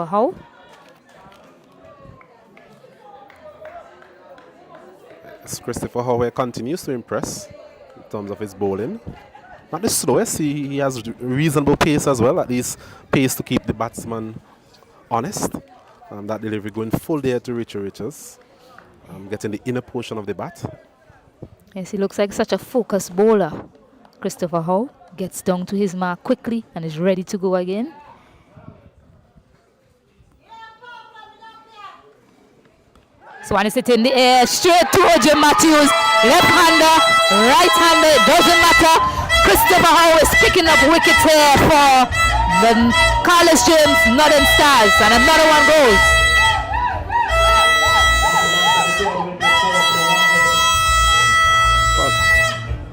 How? Christopher Howe continues to impress in terms of his bowling. Not the slowest, he has reasonable pace as well, at least pace to keep the batsman honest. That delivery going full there to Richie Richards, getting the inner portion of the bat. Yes, he looks like such a focused bowler. Christopher Howe gets down to his mark quickly and is ready to go again. So when it's it in the air, straight towards Jim Matthews. Left-hander, right-hander, it doesn't matter. Christopher Howe is picking up wickets here for the Carlos James Northern Stars. And another one goes.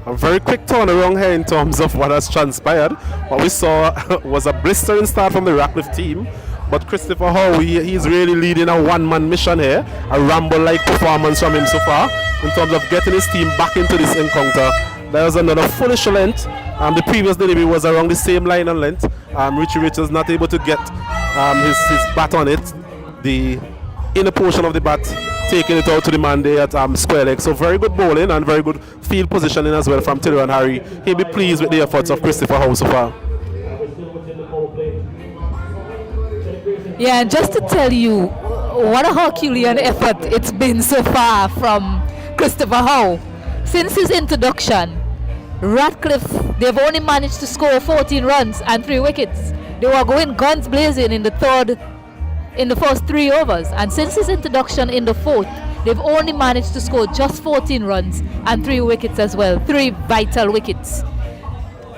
A very quick turnaround here in terms of what has transpired. What we saw was a blistering start from the Radcliffe team. But Christopher Howe, he's really leading a one-man mission here. A Rambo-like performance from him so far in terms of getting his team back into this encounter. There was another foolish length. The previous delivery was around the same line and length. Richie Richards not able to get his bat on it. The inner portion of the bat taking it out to the man there at square leg. So very good bowling and very good field positioning as well from Tilly and Harry. He'll be pleased with the efforts of Christopher Howe so far. Yeah, and just to tell you what a Herculean effort it's been so far from Christopher Howe. Since his introduction, Radcliffe, they've only managed to score 14 runs and 3 wickets. They were going guns blazing in the first 3 overs, and since his introduction in the 4th, they've only managed to score just 14 runs and 3 wickets as well. 3 vital wickets.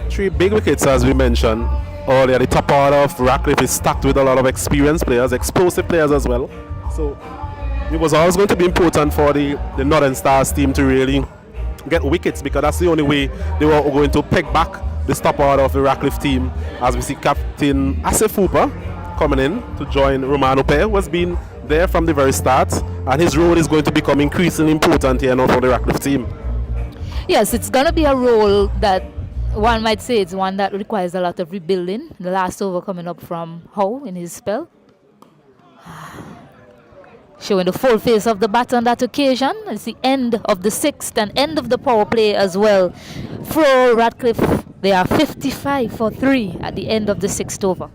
3 big wickets, as we mentioned earlier. The top order of Radcliffe is stacked with a lot of experienced players, explosive players as well. So it was always going to be important for the Northern Stars team to really get wickets, because that's the only way they were going to peg back the top order of the Radcliffe team. As we see Captain Asif Hooper coming in to join Romano Pair, who has been there from the very start, and his role is going to become increasingly important here now for the Radcliffe team. Yes, it's going to be a role that one might say it's one that requires a lot of rebuilding. The last over coming up from Howe in his spell. Showing the full face of the bat on that occasion. It's the end of the 6th and end of the power play as well. For Radcliffe, they are 55 for 3 at the end of the 6th over.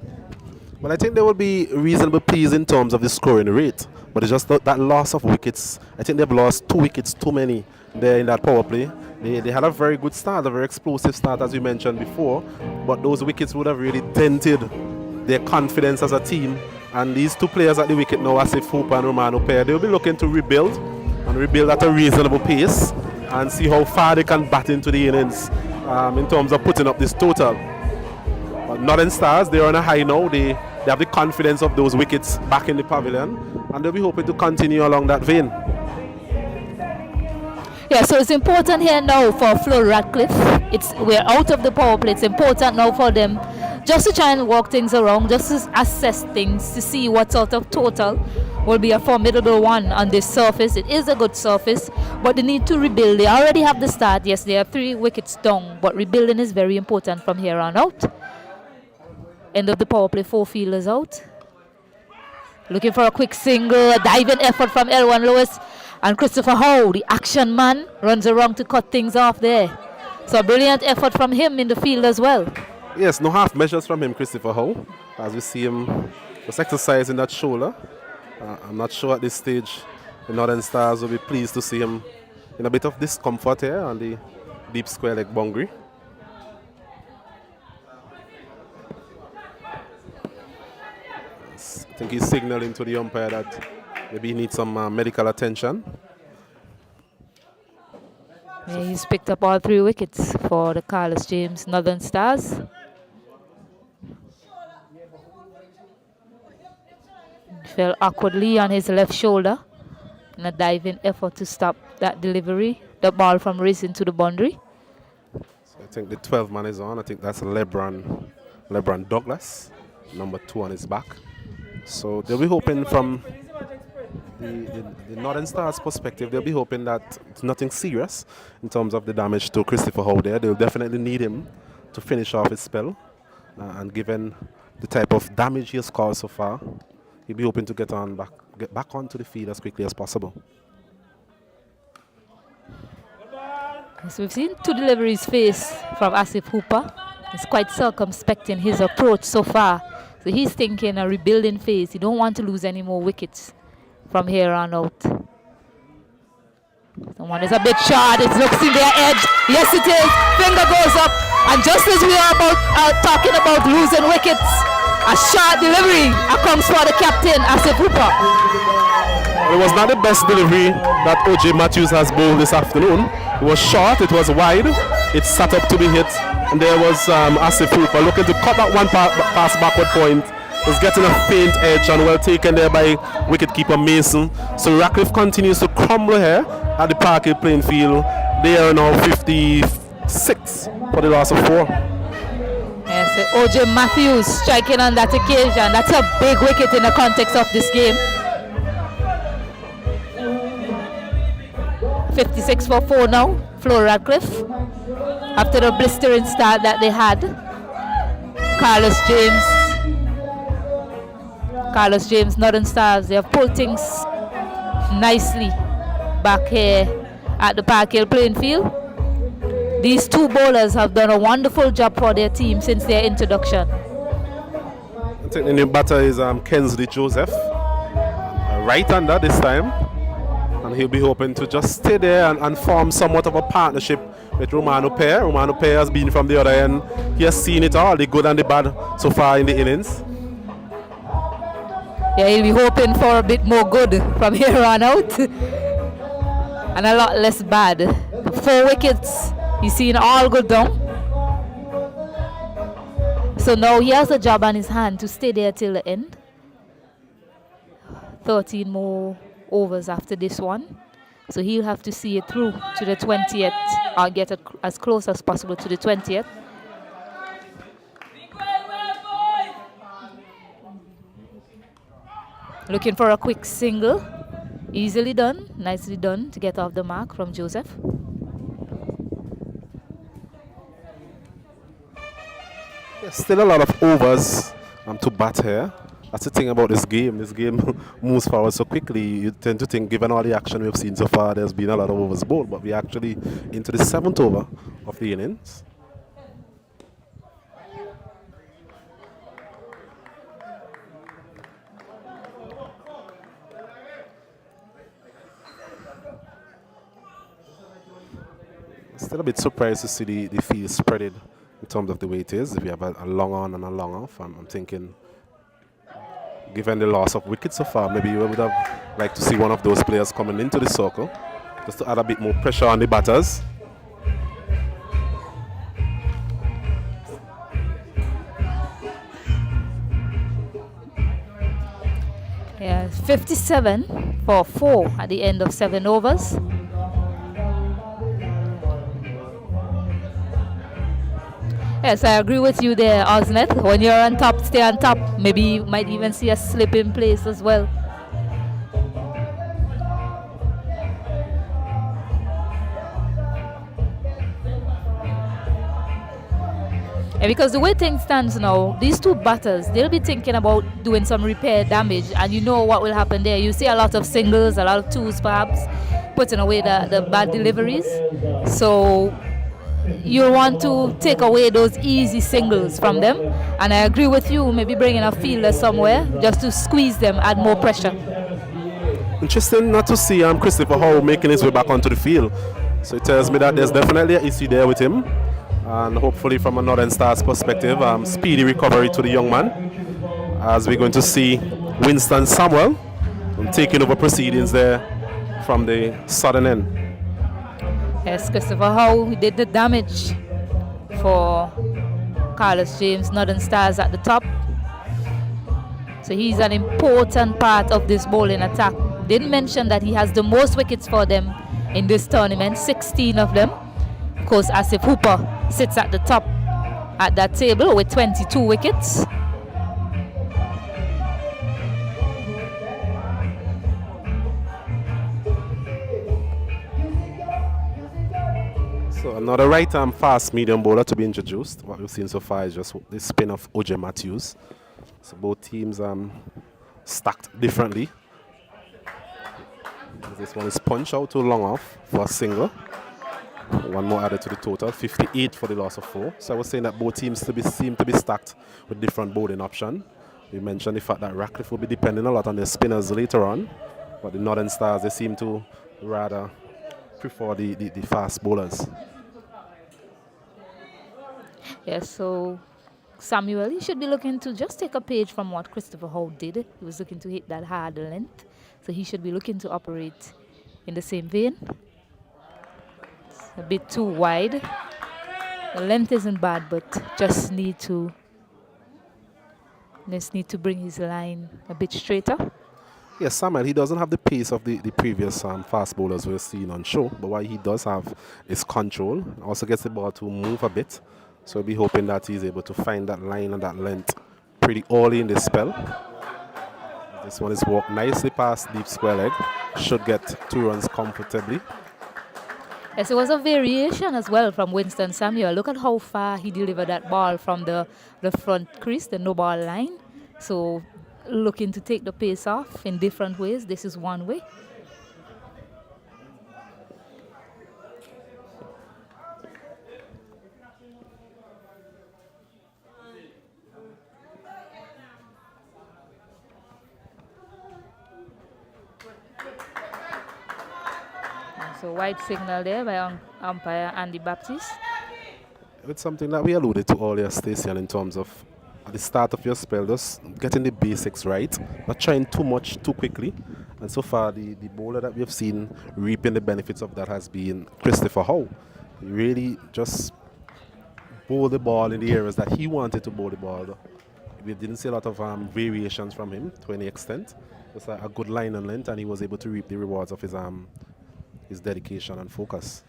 Well, I think they will be reasonably pleased in terms of the scoring rate, but it's just that loss of wickets. I think they've lost 2 wickets too many there in that power play. They had a very good start, a very explosive start, as we mentioned before, but those wickets would have really dented their confidence as a team. And these 2 players at the wicket now, Asif Hooper and Romano Pair, they'll be looking to rebuild at a reasonable pace and see how far they can bat into the innings in terms of putting up this total. But Northern Stars, they're on a high now. They have the confidence of those wickets back in the pavilion, and they'll be hoping to continue along that vein. Yeah, so it's important here now for Flo Radcliffe. We're out of the power play. It's important now for them just to try and walk things around, just to assess things, to see what sort of total will be a formidable one on this surface. It is a good surface, but they need to rebuild. They already have the start. Yes, they are 3 wickets down, but rebuilding is very important from here on out. End of the power play, 4 fielders out. Looking for a quick single, a diving effort from L1 Lewis. And Christopher Howe, the action man, runs around to cut things off there. So a brilliant effort from him in the field as well. Yes, no half measures from him, Christopher Howe, as we see him just exercising that shoulder. I'm not sure at this stage the Northern Stars will be pleased to see him in a bit of discomfort here on the deep square leg boundary. I think he's signaling to the umpire that maybe he needs some medical attention. Yeah, he's picked up all 3 wickets for the Carlos James Northern Stars. Fell awkwardly on his left shoulder in a diving effort to stop that delivery, the ball from racing to the boundary. So I think the 12th man is on. I think that's LeBron Douglas, number 2 on his back. So they'll be hoping from the Northern Stars perspective, they'll be hoping that it's nothing serious in terms of the damage to Christopher Howe there. They'll definitely need him to finish off his spell. And given the type of damage he has caused so far, he'll be hoping to get back onto the field as quickly as possible. So we've seen 2 deliveries faced from Asif Hooper. He's quite circumspect in his approach so far. So he's thinking a rebuilding phase. He don't want to lose any more wickets from here on out. Someone is a bit short. It looks in their edge. Yes, it is. Finger goes up. And just as we are talking about losing wickets, a short delivery comes for the captain, Asif Hooper. It was not the best delivery that O.J. Matthews has bowled this afternoon. It was short, it was wide, it sat up to be hit, and there was Asif Hooper looking to cut that one pass backward point. It's getting a faint edge and well taken there by wicketkeeper Mason. So Radcliffe continues to crumble here at the Parkhill playing field. They are now 56 for the loss of 4. Yes, O.J. Matthews striking on that occasion. That's a big wicket in the context of this game. 56 for 4 now, Flo Radcliffe. After the blistering start that they had, Carlos James, Northern Stars, they have pulled things nicely back here at the Parkhill playing field. These 2 bowlers have done a wonderful job for their team since their introduction. I think the new batter is Kensley Joseph, right-hander this time. And he'll be hoping to just stay there and form somewhat of a partnership with Romano Pair. Romano Pair has been from the other end. He has seen it all, the good and the bad so far in the innings. Yeah, he'll be hoping for a bit more good from here on out. And a lot less bad. 4 wickets, he's seen all go down. So now he has a job on his hand to stay there till the end. 13 more overs after this one, so he'll have to see it through to the 20th or get it as close as possible to the 20th. Looking for a quick single, easily done, nicely done to get off the mark from Joseph. There's still a lot of overs to bat here. That's the thing about this game. This game moves forward so quickly. You tend to think, given all the action we've seen so far, there's been a lot of overs bowled, but we're actually into the 7th over of the innings. Still a bit surprised to see the field spreaded in terms of the way it is. If you have a long on and a long off, I'm thinking, given the loss of wickets so far, maybe you would have liked to see one of those players coming into the circle just to add a bit more pressure on the batters. Yeah, 57 for 4 at the end of 7 overs. Yes, I agree with you there, Osnet. When you're on top, stay on top. Maybe you might even see a slip in place as well. Yeah, because the way things stands now, these 2 batters, they'll be thinking about doing some repair damage, and you know what will happen there. You see a lot of singles, a lot of 2s perhaps, putting away the bad deliveries. So you want to take away those easy singles from them, and I agree with you, maybe bringing a fielder somewhere just to squeeze them, add more pressure. Interesting not to see Christopher Howe making his way back onto the field, so it tells me that there's definitely an issue there with him, and hopefully from a Northern Stars perspective, speedy recovery to the young man, as we're going to see Winston Samuel taking over proceedings there from the southern end. Yes, Christopher Howe did the damage for Carlos James, Northern Stars at the top. So he's an important part of this bowling attack. Didn't mention that he has the most wickets for them in this tournament, 16 of them. Of course, Asif Hooper sits at the top at that table with 22 wickets. So another right-arm fast medium bowler to be introduced. What we've seen so far is just the spin of O.J. Matthews. So both teams stacked differently. This one is punch out to long off for a single. One more added to the total, 58 for the loss of 4. So I was saying that both teams seem to be stacked with different bowling options. We mentioned the fact that Radcliffe will be depending a lot on their spinners later on, but the Northern Stars, they seem to rather prefer the fast bowlers. Yes, so Samuel, he should be looking to just take a page from what Christopher Howe did. He was looking to hit that hard length, so he should be looking to operate in the same vein. It's a bit too wide. The length isn't bad, but just need to bring his line a bit straighter. Yes, Samuel, he doesn't have the pace of the previous fast bowlers we've seen on show, but what he does have is control. Also gets the ball to move a bit. So we'll be hoping that he's able to find that line and that length pretty early in the spell. This one is walked nicely past deep square leg. Should get 2 runs comfortably. Yes, it was a variation as well from Winston Samuel. Look at how far he delivered that ball from the front crease, the no ball line. So looking to take the pace off in different ways. This is one way. So white signal there by umpire Andy Baptiste. It's something that we alluded to earlier, Stacey, in terms of at the start of your spell, just getting the basics right, not trying too much too quickly. And so far, the bowler that we have seen reaping the benefits of that has been Christopher Howe. He really just bowled the ball in the areas that he wanted to bowl the ball. We didn't see a lot of variations from him to any extent. It was a good line and length, and he was able to reap the rewards of his dedication and focus.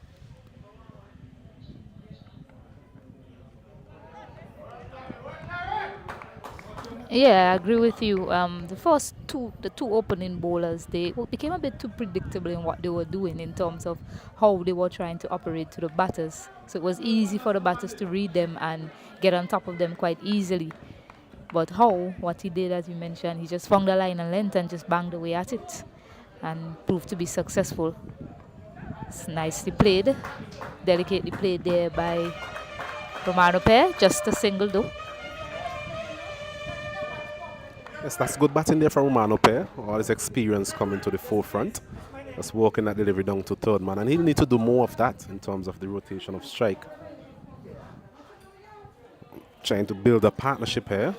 Yeah, I agree with you. The two opening bowlers, they became a bit too predictable in what they were doing in terms of how they were trying to operate to the batters. So it was easy for the batters to read them and get on top of them quite easily. But Howe, what he did, as you mentioned, he just found the line and length and just banged away at it and proved to be successful. It's nicely played, delicately played there by Romano Pair, just a single though. Yes, that's good batting there from Romano Pair. All his experience coming to the forefront. Just walking that delivery down to third man. And he'll need to do more of that in terms of the rotation of strike. Trying to build a partnership here.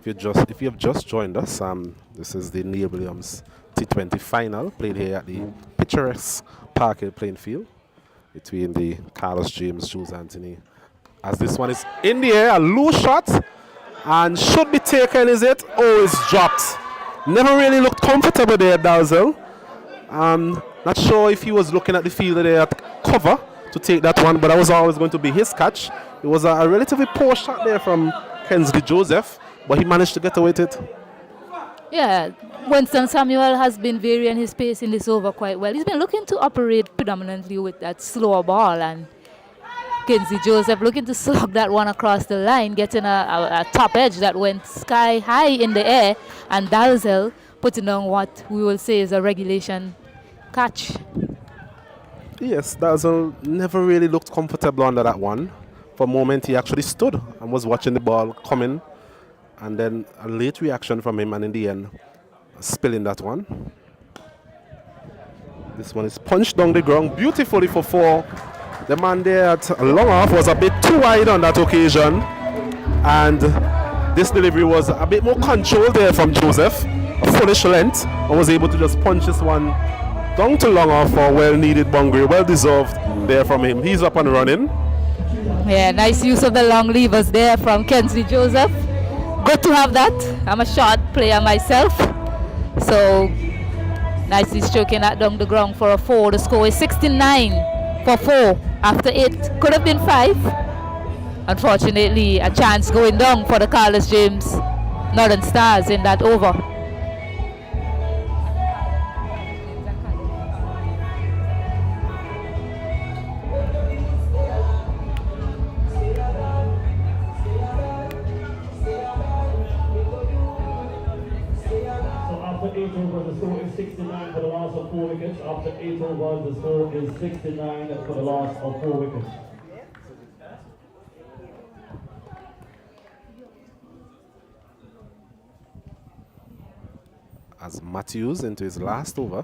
If you have just joined us, this is the Neil Williams T20 final played here at the picturesque Parkhill playing field between the Carlos James, Jules Anthony. As this one is in the air, a loose shot. And should be taken, is it? Oh, it's dropped. Never really looked comfortable there, Dalzell. Not sure if he was looking at the fielder there at cover to take that one, but that was always going to be his catch. It was a relatively poor shot there from Kensley Joseph, but he managed to get away with it. Yeah, Winston Samuel has been varying his pace in this over quite well. He's been looking to operate predominantly with that slower ball, and Kensley Joseph looking to slug that one across the line, getting a top edge that went sky high in the air, and Dalzell putting on what we will say is a regulation catch. Yes, Dalzell never really looked comfortable under that one. For a moment, he actually stood and was watching the ball coming, and then a late reaction from him, and in the end, spilling that one. This one is punched down the ground beautifully for 4. The man there at long off was a bit too wide on that occasion, and this delivery was a bit more controlled there from Joseph, a fullish length, and was able to just punch this one down to long off for a well-needed boundary, well-deserved there from him. He's up and running. Yeah, nice use of the long levers there from Kensley Joseph. Good to have that. I'm a short player myself, so nicely stroking that down the ground for a 4. The score is 69 for 4. After 8, could have been 5. Unfortunately, a chance going down for the Carlos James Northern Stars in that over. After 8 overs, the score is 69 for the loss of 4 wickets. After 8 overs, the score is 69 for the loss of 4 wickets. As Matthews into his last over.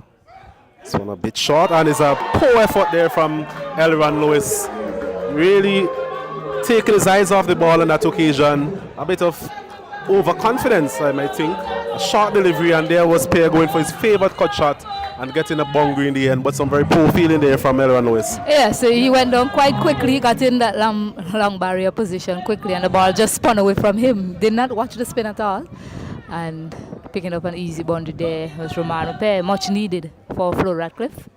This one a bit short, and it's a poor effort there from Lewis. Really taking his eyes off the ball on that occasion. A bit of overconfidence, I might think. A short delivery, and there was Pear going for his favorite cut shot and getting a boundary in the end, but some very poor feeling there from Lewis. Yeah, so he went down quite quickly, got in that long barrier position quickly, and the ball just spun away from him. Did not watch the spin at all. And picking up an easy boundary there was Romano Pear, much needed for Flo Radcliffe.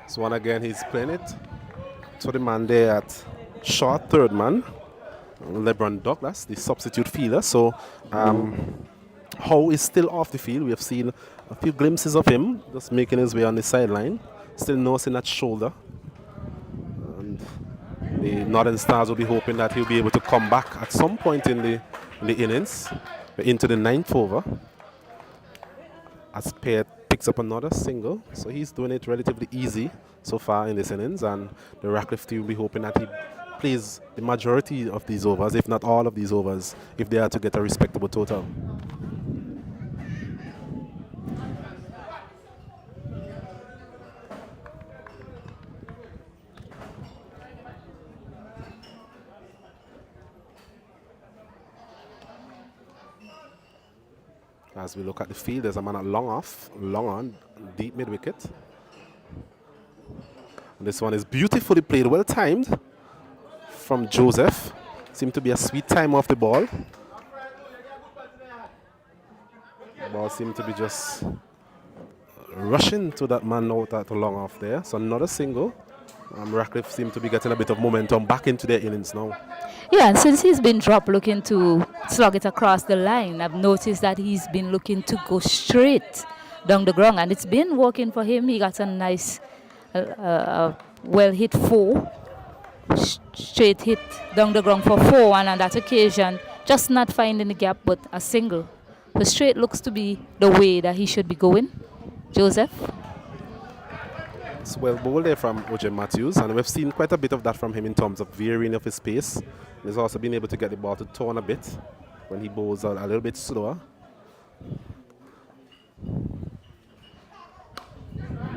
So one again, he's playing it to the man there at short third man, LeBron Douglas, the substitute fielder. So Howe is still off the field. We have seen a few glimpses of him just making his way on the sideline, still nursing that shoulder. And the Northern Stars will be hoping that he'll be able to come back at some point in the innings. We're into the 9th over as Pear picks up another single, so he's doing it relatively easy so far in this innings, and the Radcliffe team will be hoping that he plays the majority of these overs, if not all of these overs, if they are to get a respectable total. As we look at the field, there's a man at long on, deep mid wicket. And this one is beautifully played, well timed from Joseph. Seemed to be a sweet time off the ball. The ball seemed to be just rushing to that man out at long off there. So another single. Radcliffe seemed to be getting a bit of momentum back into their innings now. Yeah, and since he's been dropped looking to slug it across the line, I've noticed that he's been looking to go straight down the ground, and it's been working for him. He got a nice, well hit 4, straight hit down the ground for 4, and on that occasion, just not finding the gap, but a single. The straight looks to be the way that he should be going, Joseph. It's well bowled there from O.J. Matthews, and we've seen quite a bit of that from him in terms of varying of his pace. He's also been able to get the ball to turn a bit when he bowls a little bit slower.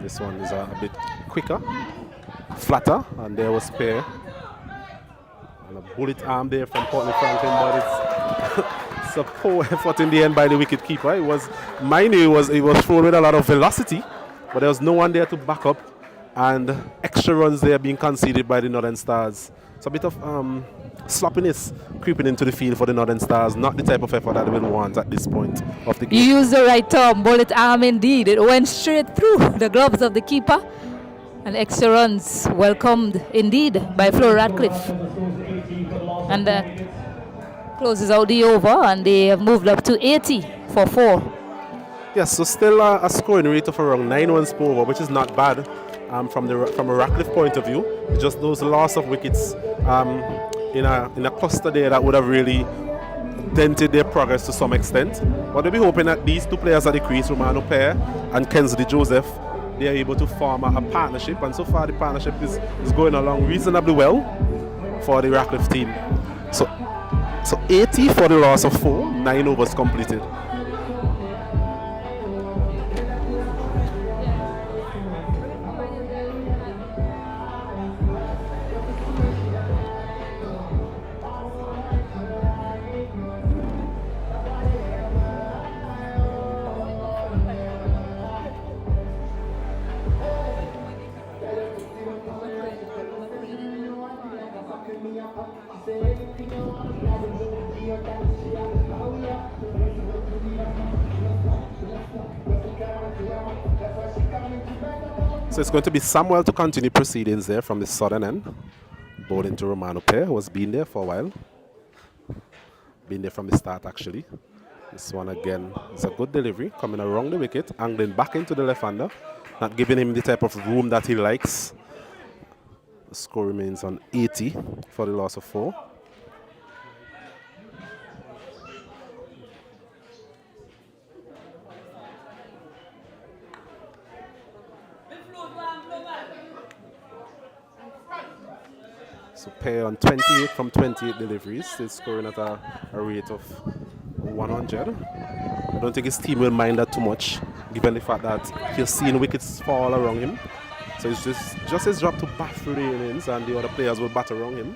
This one is a bit quicker, flatter, and there was Pear. And a bullet arm there from Otney Franklin, but it's a poor effort in the end by the wicket keeper. It was thrown with a lot of velocity, but there was no one there to back up, and extra runs there being conceded by the Northern Stars. So a bit of sloppiness creeping into the field for the Northern Stars, not the type of effort that they will want at this point of the game. You used the right term, bullet arm indeed. It went straight through the gloves of the keeper, and extra runs welcomed indeed by Flo Radcliffe. And that closes out the over, and they have moved up to 80 for 4. Yes, so still a scoring rate of around 9 runs per over, which is not bad from a Radcliffe point of view. It's just those loss of wickets in a cluster there that would have really dented their progress to some extent. But they'll be hoping that these two players at the crease, Romano Pear and Kensley Joseph, they are able to form a partnership, and so far the partnership is going along reasonably well for the Radcliffe team. So 80 for the loss of 4, 9 overs completed. So it's going to be Samuel to continue proceedings there from the southern end. Bowling to Romano Pear, who has been there for a while. Been there from the start, actually. This one again is a good delivery, coming around the wicket, angling back into the left-hander, not giving him the type of room that he likes. The score remains on 80 for the loss of 4. So pair on 28 from 28 deliveries, still scoring at a rate of 100. I don't think his team will mind that too much, given the fact that he's seen wickets fall around him. So it's just his job to bat through the innings, and the other players will bat around him.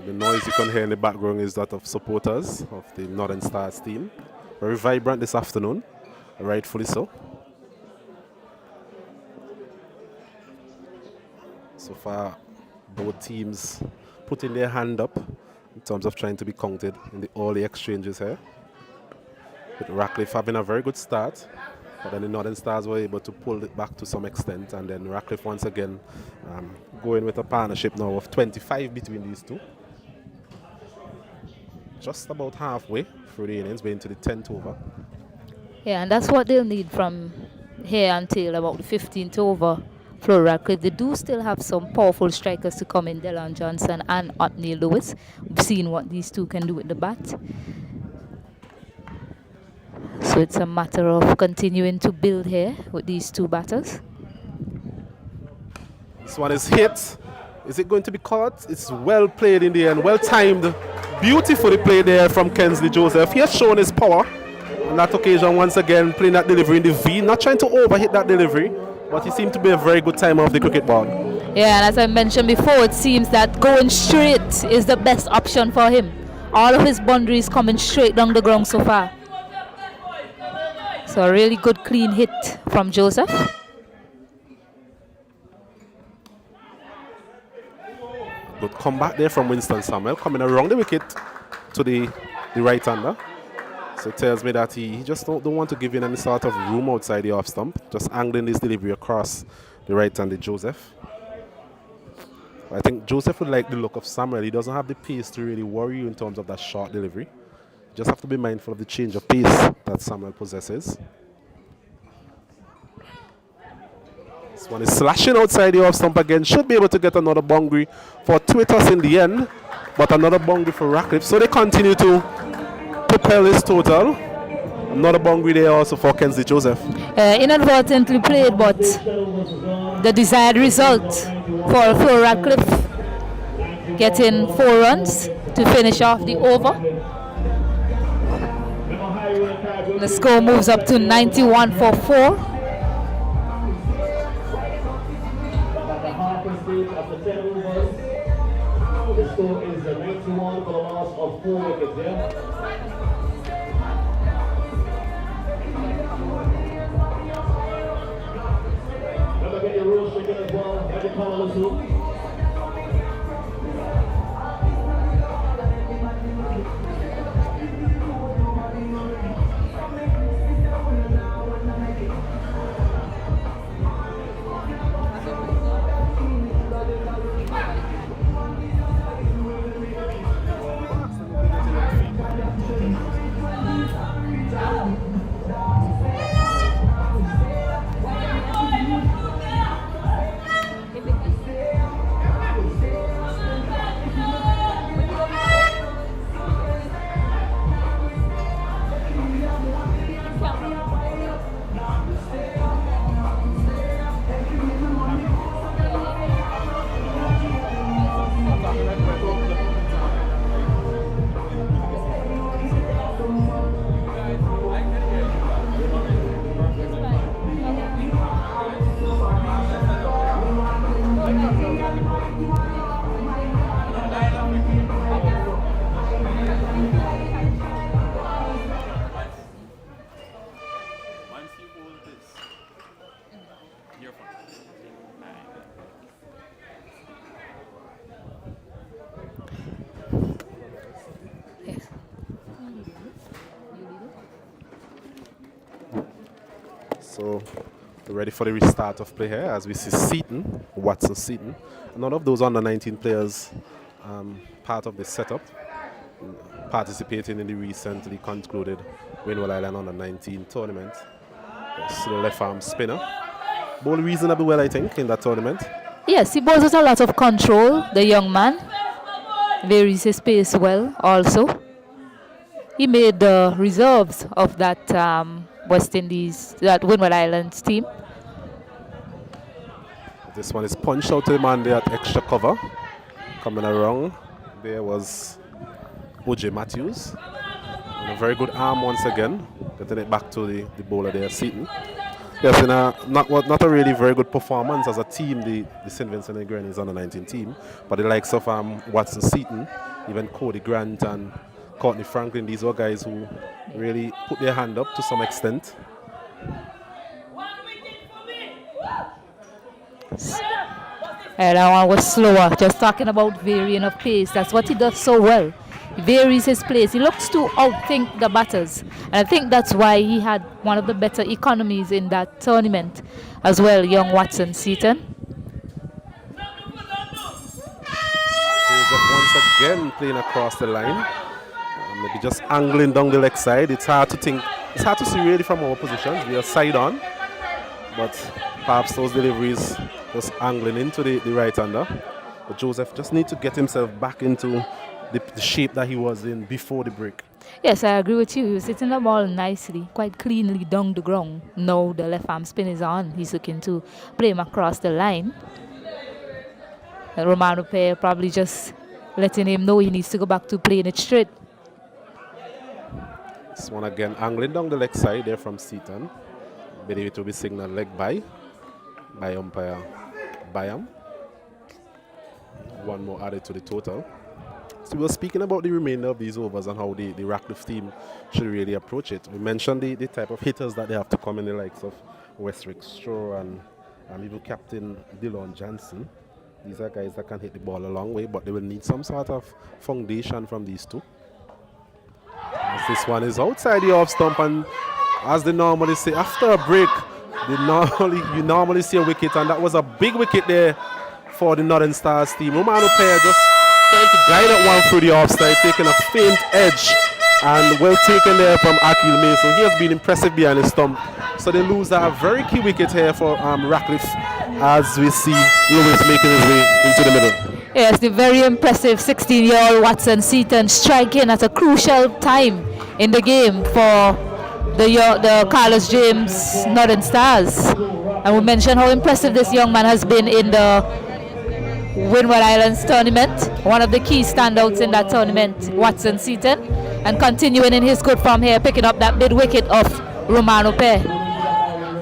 The noise you can hear in the background is that of supporters of the Northern Stars team. Very vibrant this afternoon, rightfully so. So far, both teams putting their hand up in terms of trying to be counted in all the exchanges here. With Radcliffe having a very good start, but then the Northern Stars were able to pull it back to some extent, and then Radcliffe once again going with a partnership now of 25 between these two. Just about halfway through the innings, we're into the 10th over. Yeah, and that's what they'll need from here until about the 15th over. For Radcliffe, they do still have some powerful strikers to come in, Delon Johnson and Otney Lewis. We've seen what these two can do with the bat. So it's a matter of continuing to build here with these two batters. This one is hit. Is it going to be caught? It's well played in the end, well timed. Beautifully played there from Kensley Joseph. He has shown his power on that occasion once again, playing that delivery in the V, not trying to overhit that delivery, but he seemed to be a very good timer of the cricket ball. Yeah, and as I mentioned before, it seems that going straight is the best option for him. All of his boundaries coming straight down the ground so far. So a really good clean hit from Joseph. Good comeback there from Winston Samuel, coming around the wicket to the right-hander. So it tells me that he just don't want to give in any sort of room outside the off stump, just angling this delivery across the right-handed Joseph. I think Joseph would like the look of Samuel. He doesn't have the pace to really worry you in terms of that short delivery. Just have to be mindful of the change of pace that Samuel possesses. This one is slashing outside the off stump again. Should be able to get another boundary for Twitters in the end, but another boundary for Radcliffe. So they continue to propel this total. Another boundary there also for Kensley Joseph. Inadvertently played, but the desired result for Flo Radcliffe, getting 4 runs to finish off the over. The score moves up to 91 for 4. After 10 overs, the score is 91 for the loss of 4 wickets, yeah? Remember, get your rules stricken as well. Get your colours too. So we're ready for the restart of play here as we see Watson Seaton. None of those under 19 players part of the setup participating in the recently concluded Winwell Island under 19 tournament. Still left arm spinner. Bowled reasonably well, I think, in that tournament. Yes, he bowls with a lot of control, the young man. Varies his pace well also. He made the reserves of that West Indies, that Windward Islands team. This one is punched out to the man there at extra cover. Coming around, there was O.J. Matthews. And a very good arm once again, getting it back to the bowler there, Seaton. Yes, in not a really very good performance as a team, the St. Vincent and Grenadines under-19 team, but the likes of Watson Seaton, even Cody Grant and Courtney Franklin, these were guys who really put their hand up to some extent. That one was slower, just talking about varying of pace. That's what he does so well. He varies his pace. He looks to outthink the batters. And I think that's why he had one of the better economies in that tournament as well, young Watson Seaton. Joseph once again playing across the line. Maybe just angling down the leg side. It's hard to think, it's hard to see really from our positions. We are side on, but perhaps those deliveries just angling into the right-hander. But Joseph just needs to get himself back into the shape that he was in before the break. Yes, I agree with you. He was hitting the ball nicely, quite cleanly down the ground. Now the left arm spin is on. He's looking to play him across the line. And Romano Pair probably just letting him know he needs to go back to playing it straight. This one again angling down the leg side there from Seaton. Believe it will be signaled leg by umpire Byam. One more added to the total. So we were speaking about the remainder of these overs and how the Radcliffe team should really approach it. We mentioned the type of hitters that they have to come in, the likes of Westwick Stroh and even Captain Dillon Johnson. These are guys that can hit the ball a long way, but they will need some sort of foundation from these two. As this one is outside the off stump, and as they normally say, after a break, you normally see a wicket, and that was a big wicket there for the Northern Stars team. Romano Pair just trying to guide that one through the offside, taking a faint edge, and well taken there from Akil Mason. He has been impressive behind the stump. So they lose a very key wicket here for Radcliffe, as we see Lewis making his way into the middle. Yes, the very impressive 16-year-old Watson Seaton striking at a crucial time in the game for the Carlos James Northern Stars. And we mentioned how impressive this young man has been in the Windward Islands tournament. One of the key standouts in that tournament, Watson Seaton. And continuing in his good form here, picking up that mid wicket of Romano Pair.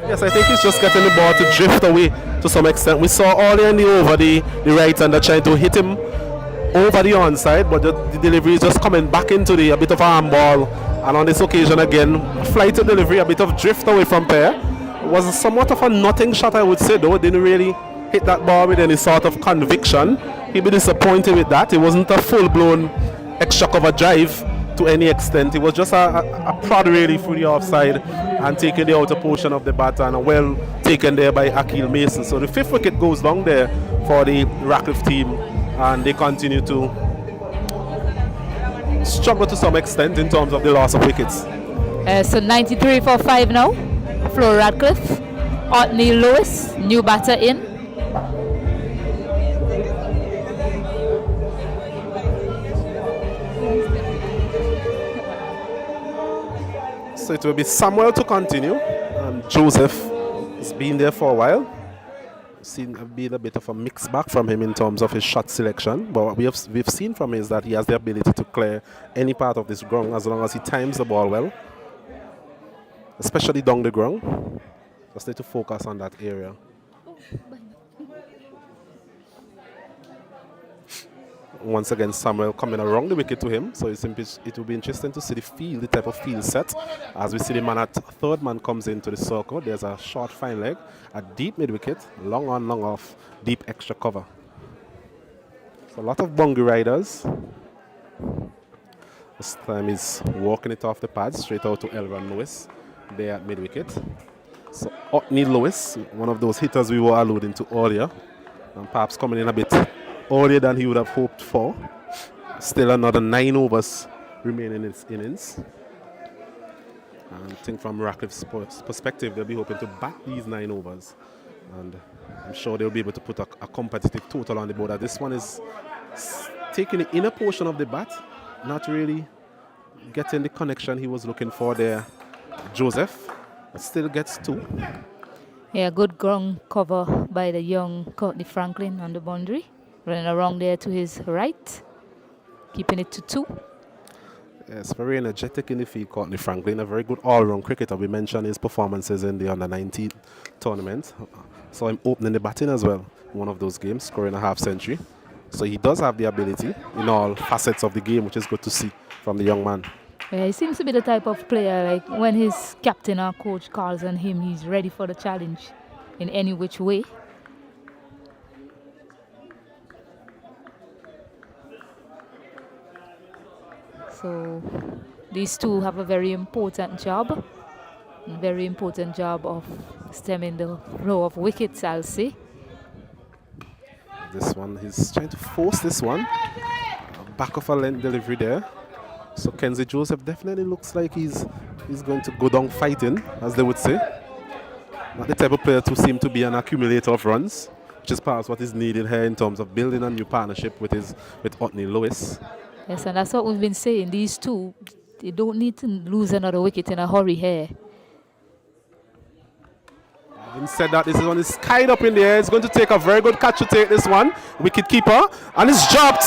Yes, I think he's just getting the ball to drift away to some extent. We saw earlier in the over the right-hander trying to hit him over the onside, but the delivery is just coming back into a bit of a arm ball. And on this occasion again, flighted delivery, a bit of drift away from Pair. It was somewhat of a nothing shot, I would say, though. Didn't really hit that ball with any sort of conviction. He'd be disappointed with that. It wasn't a full-blown extra cover drive to any extent. It was just a prod really through the offside and taking the outer portion of the bat, and well taken there by Akil Mason. So the fifth wicket goes down there for the Radcliffe team, and they continue to struggle to some extent in terms of the loss of wickets. So 93 for 5 now. Flo Radcliffe, Otney Lewis, new batter in. So it will be Samuel to continue, and Joseph has been there for a while. Seen been a bit of a mixed bag from him in terms of his shot selection, but what we've seen from him is that he has the ability to clear any part of this ground as long as he times the ball well, especially down the ground. Just need to focus on that area. Once again, Samuel coming around the wicket to him, so it will be interesting to see the type of field set. As we see the man at third man comes into the circle, there's a short fine leg, a deep mid wicket, long on, long off, deep extra cover. So a lot of bungy riders. This time he's walking it off the pad straight out to Elron Lewis there at mid wicket. So Otney Lewis, one of those hitters we were alluding to earlier, and perhaps coming in a bit earlier than he would have hoped for. Still another 9 overs remaining in his innings. And I think from Radcliffe's perspective, they'll be hoping to back these 9 overs. And I'm sure they'll be able to put a competitive total on the board. This one is taking the inner portion of the bat, not really getting the connection he was looking for there. Joseph. but still gets 2. Yeah, good ground cover by the young Courtney Franklin on the boundary. Running around there to his right, keeping it to 2. Yes, very energetic in the field, Courtney Franklin. A very good all-round cricketer. We mentioned his performances in the under-19 tournament. Saw him opening the batting as well in one of those games, scoring a half-century. So he does have the ability in all facets of the game, which is good to see from the young man. Yeah, he seems to be the type of player, like when his captain or coach calls on him, he's ready for the challenge in any which way. So these two have a very important job of stemming the flow of wickets, I'll say. This one, he's trying to force this one. Back of a length delivery there. So Kenzie Joseph definitely looks like he's going to go down fighting, as they would say. Not the type of player to seem to be an accumulator of runs, which is perhaps what is needed here in terms of building a new partnership with Otney Lewis. Yes, and that's what we've been saying. These two, they don't need to lose another wicket in a hurry here. Having said that, this one is tied up in the air. It's going to take a very good catch to take this one. Wicket keeper, and it's dropped.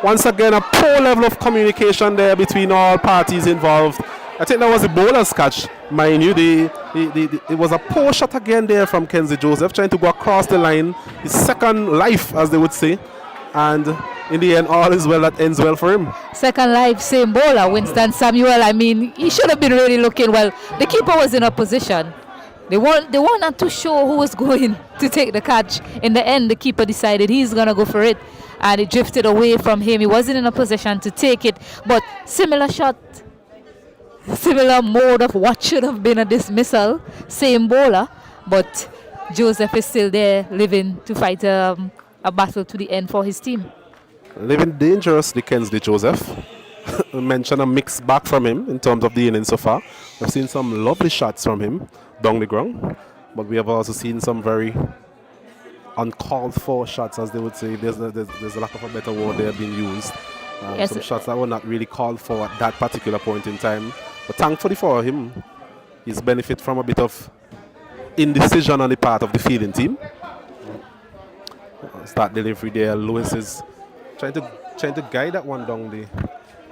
Once again, a poor level of communication there between all parties involved. I think that was the bowler's catch, mind you. It was a poor shot again there from Kenzie Joseph, trying to go across the line. His second life, as they would say. And in the end, all is well that ends well for him. Second life, same bowler, Winston Samuel. I mean, he should have been really looking well. The keeper was in a position. They weren't not too sure who was going to take the catch. In the end, the keeper decided he's going to go for it. And it drifted away from him. He wasn't in a position to take it. But similar shot, similar mode of what should have been a dismissal. Same bowler. But Joseph is still there, living to fight a battle to the end for his team. Living dangerously, Kensley Joseph. We mentioned a mixed back from him in terms of the innings so far. We've seen some lovely shots from him down the ground. But we have also seen some very uncalled for shots, as they would say. There's a lack of a better word there being used. Yes. Some shots that were not really called for at that particular point in time. But thankfully for him, he's benefit from a bit of indecision on the part of the fielding team. Start delivery there. Lewis is trying to guide that one down the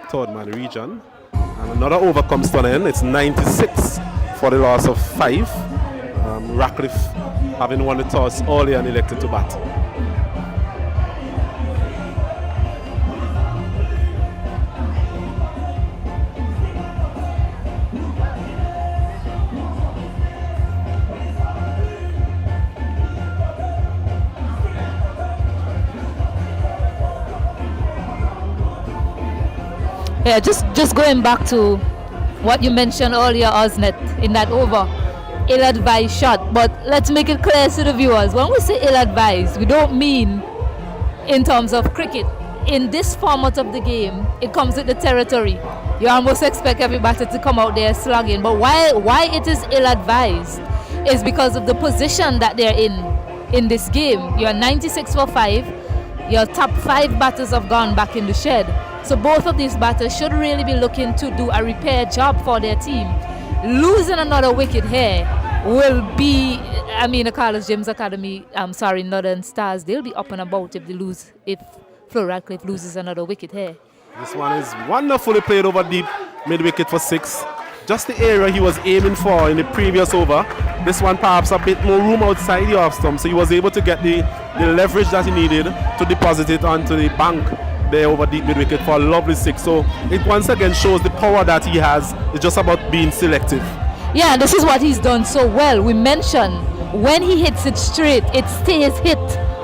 third man region. And another over comes to an end. It's 96 for the loss of 5. Radcliffe, having won the toss early and elected to bat. Yeah, just going back to what you mentioned earlier, Osnet, in that over. Ill-advised shot, but let's make it clear to the viewers. When we say ill-advised, we don't mean in terms of cricket. In this format of the game, it comes with the territory. You almost expect every batter to come out there slugging, but why it is ill-advised is because of the position that they're in this game. You're 96 for 5. Your top 5 batters have gone back in the shed. So both of these batters should really be looking to do a repair job for their team. Losing another wicket here will be, I mean, the Carlos James Academy, Northern Stars, they'll be up and about if Flo Radcliffe loses another wicket here. This one is wonderfully played over deep, mid-wicket for 6. Just the area he was aiming for in the previous over. This one perhaps a bit more room outside the off stump, so he was able to get the leverage that he needed to deposit it onto the bank there over deep mid-wicket for a lovely 6. So it once again shows the power that he has. It's just about being selective. Yeah, this is what he's done so well. We mentioned when he hits it straight, it stays hit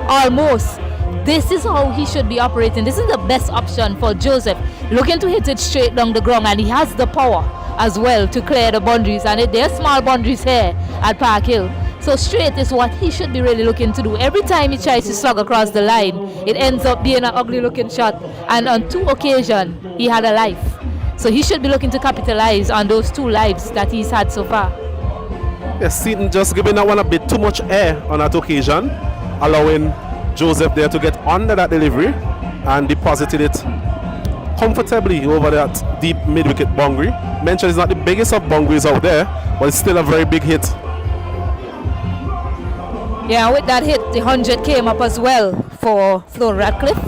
almost. This is how he should be operating. This is the best option for Joseph. Looking to hit it straight down the ground, and he has the power as well to clear the boundaries. And there's small boundaries here at Park Hill. So straight is what he should be really looking to do. Every time he tries to slug across the line, it ends up being an ugly looking shot. And on 2 occasions, he had a life. So he should be looking to capitalize on those 2 lives that he's had so far. Yes, Seaton just giving that one a bit too much air on that occasion, allowing Joseph there to get under that delivery and deposited it comfortably over that deep mid-wicket boundary. Mentioned it's not the biggest of boundaries out there, but it's still a very big hit. Yeah, with that hit, the 100 came up as well for Flo Radcliffe.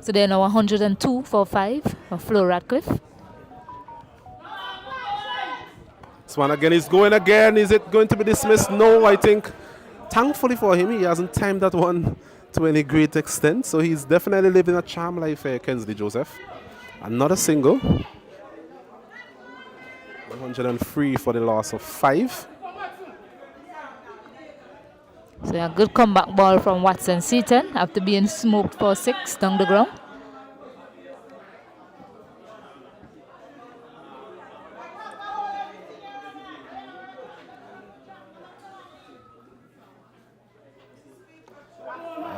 So they're now 102 for 5 for Flo Radcliffe. This one again is going again. Is it going to be dismissed? No, I think. Thankfully for him, he hasn't timed that one to any great extent. So he's definitely living a charm life here, Kensley Joseph. Another single. 103 for the loss of 5. So a good comeback ball from Watson Seaton after being smoked for 6 down the ground.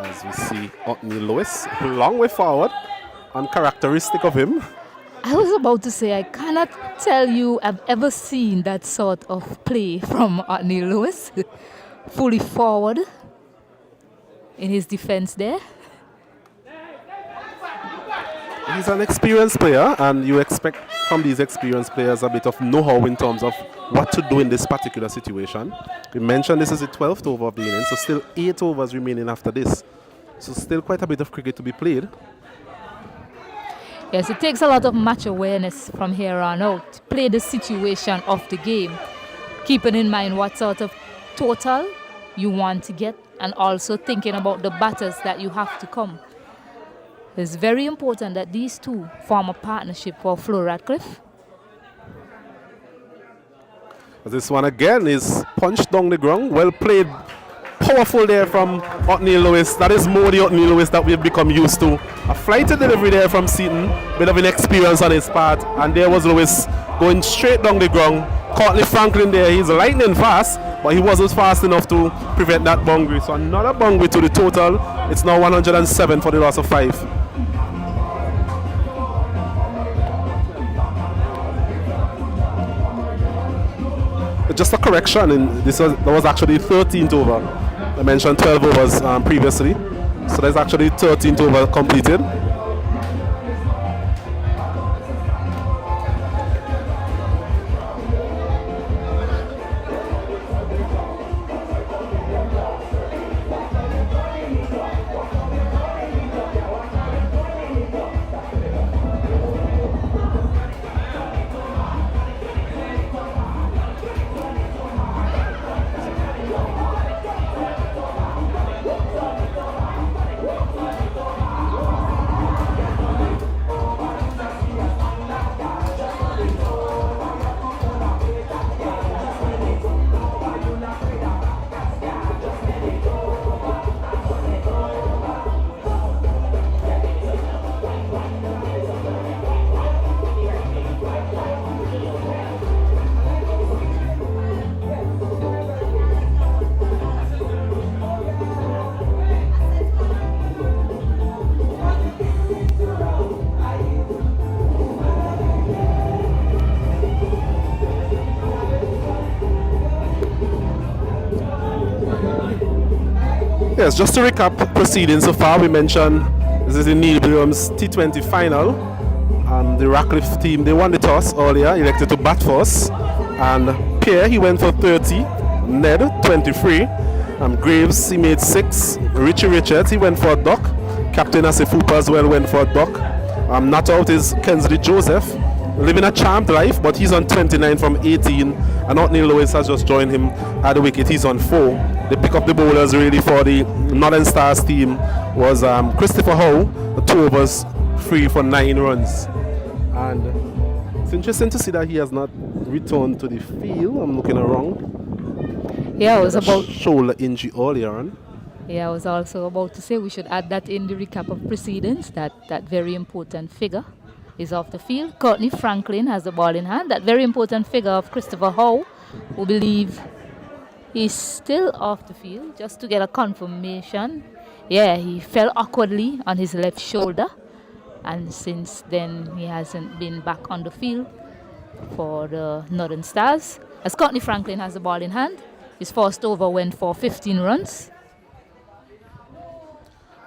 As we see Otney Lewis, long way forward, uncharacteristic of him. I was about to say, I cannot tell you I've ever seen that sort of play from Otney Lewis. Fully forward in his defense there. He's an experienced player, and you expect from these experienced players a bit of know-how in terms of what to do in this particular situation. We mentioned this is the 12th over of the inning, so still 8 overs remaining after this. So still quite a bit of cricket to be played. Yes, it takes a lot of match awareness from here on out to play the situation of the game, keeping in mind what sort of total you want to get and also thinking about the batters that you have to come. It's very important that these two form a partnership for Flo Radcliffe. This one again is punched down the ground. Well played. Powerful there from Otney Lewis. That is more the Otney Lewis that we've become used to. A flighted delivery there from Seaton. Bit of inexperience on his part. And there was Lewis going straight down the ground. Courtney Franklin there. He's lightning fast, but he wasn't fast enough to prevent that boundary. So another boundary to the total. It's now 107 for the loss of 5. Just a correction, and that was actually 13th over. I mentioned 12 overs previously, so there's actually 13th over completed. Yes, just to recap proceedings so far, we mentioned this is the Neil Williams T20 final. The Radcliffe team, they won the toss earlier, elected to bat first. And Pierre, he went for 30. Ned, 23. Graves, he made 6. Richie Richards, he went for a duck. Captain Asifupa as well went for a duck. Not out is Kensley Joseph, living a charmed life, but he's on 29 from 18. And Otney Lewis has just joined him at the wicket. He's on 4. The pick up the bowlers really for the Northern Stars team was Christopher Howe, 2 overs, 3 for 9 runs. And it's interesting to see that he has not returned to the field. I'm looking around. Yeah, it was about shoulder injury earlier on. Yeah, I was also about to say we should add that in the recap of proceedings, that very important figure is off the field. Courtney Franklin has the ball in hand. That very important figure of Christopher Howe, who believe he's still off the field, just to get a confirmation. Yeah, he fell awkwardly on his left shoulder, and since then he hasn't been back on the field for the Northern Stars. As Courtney Franklin has the ball in hand, his first over went for 15 runs.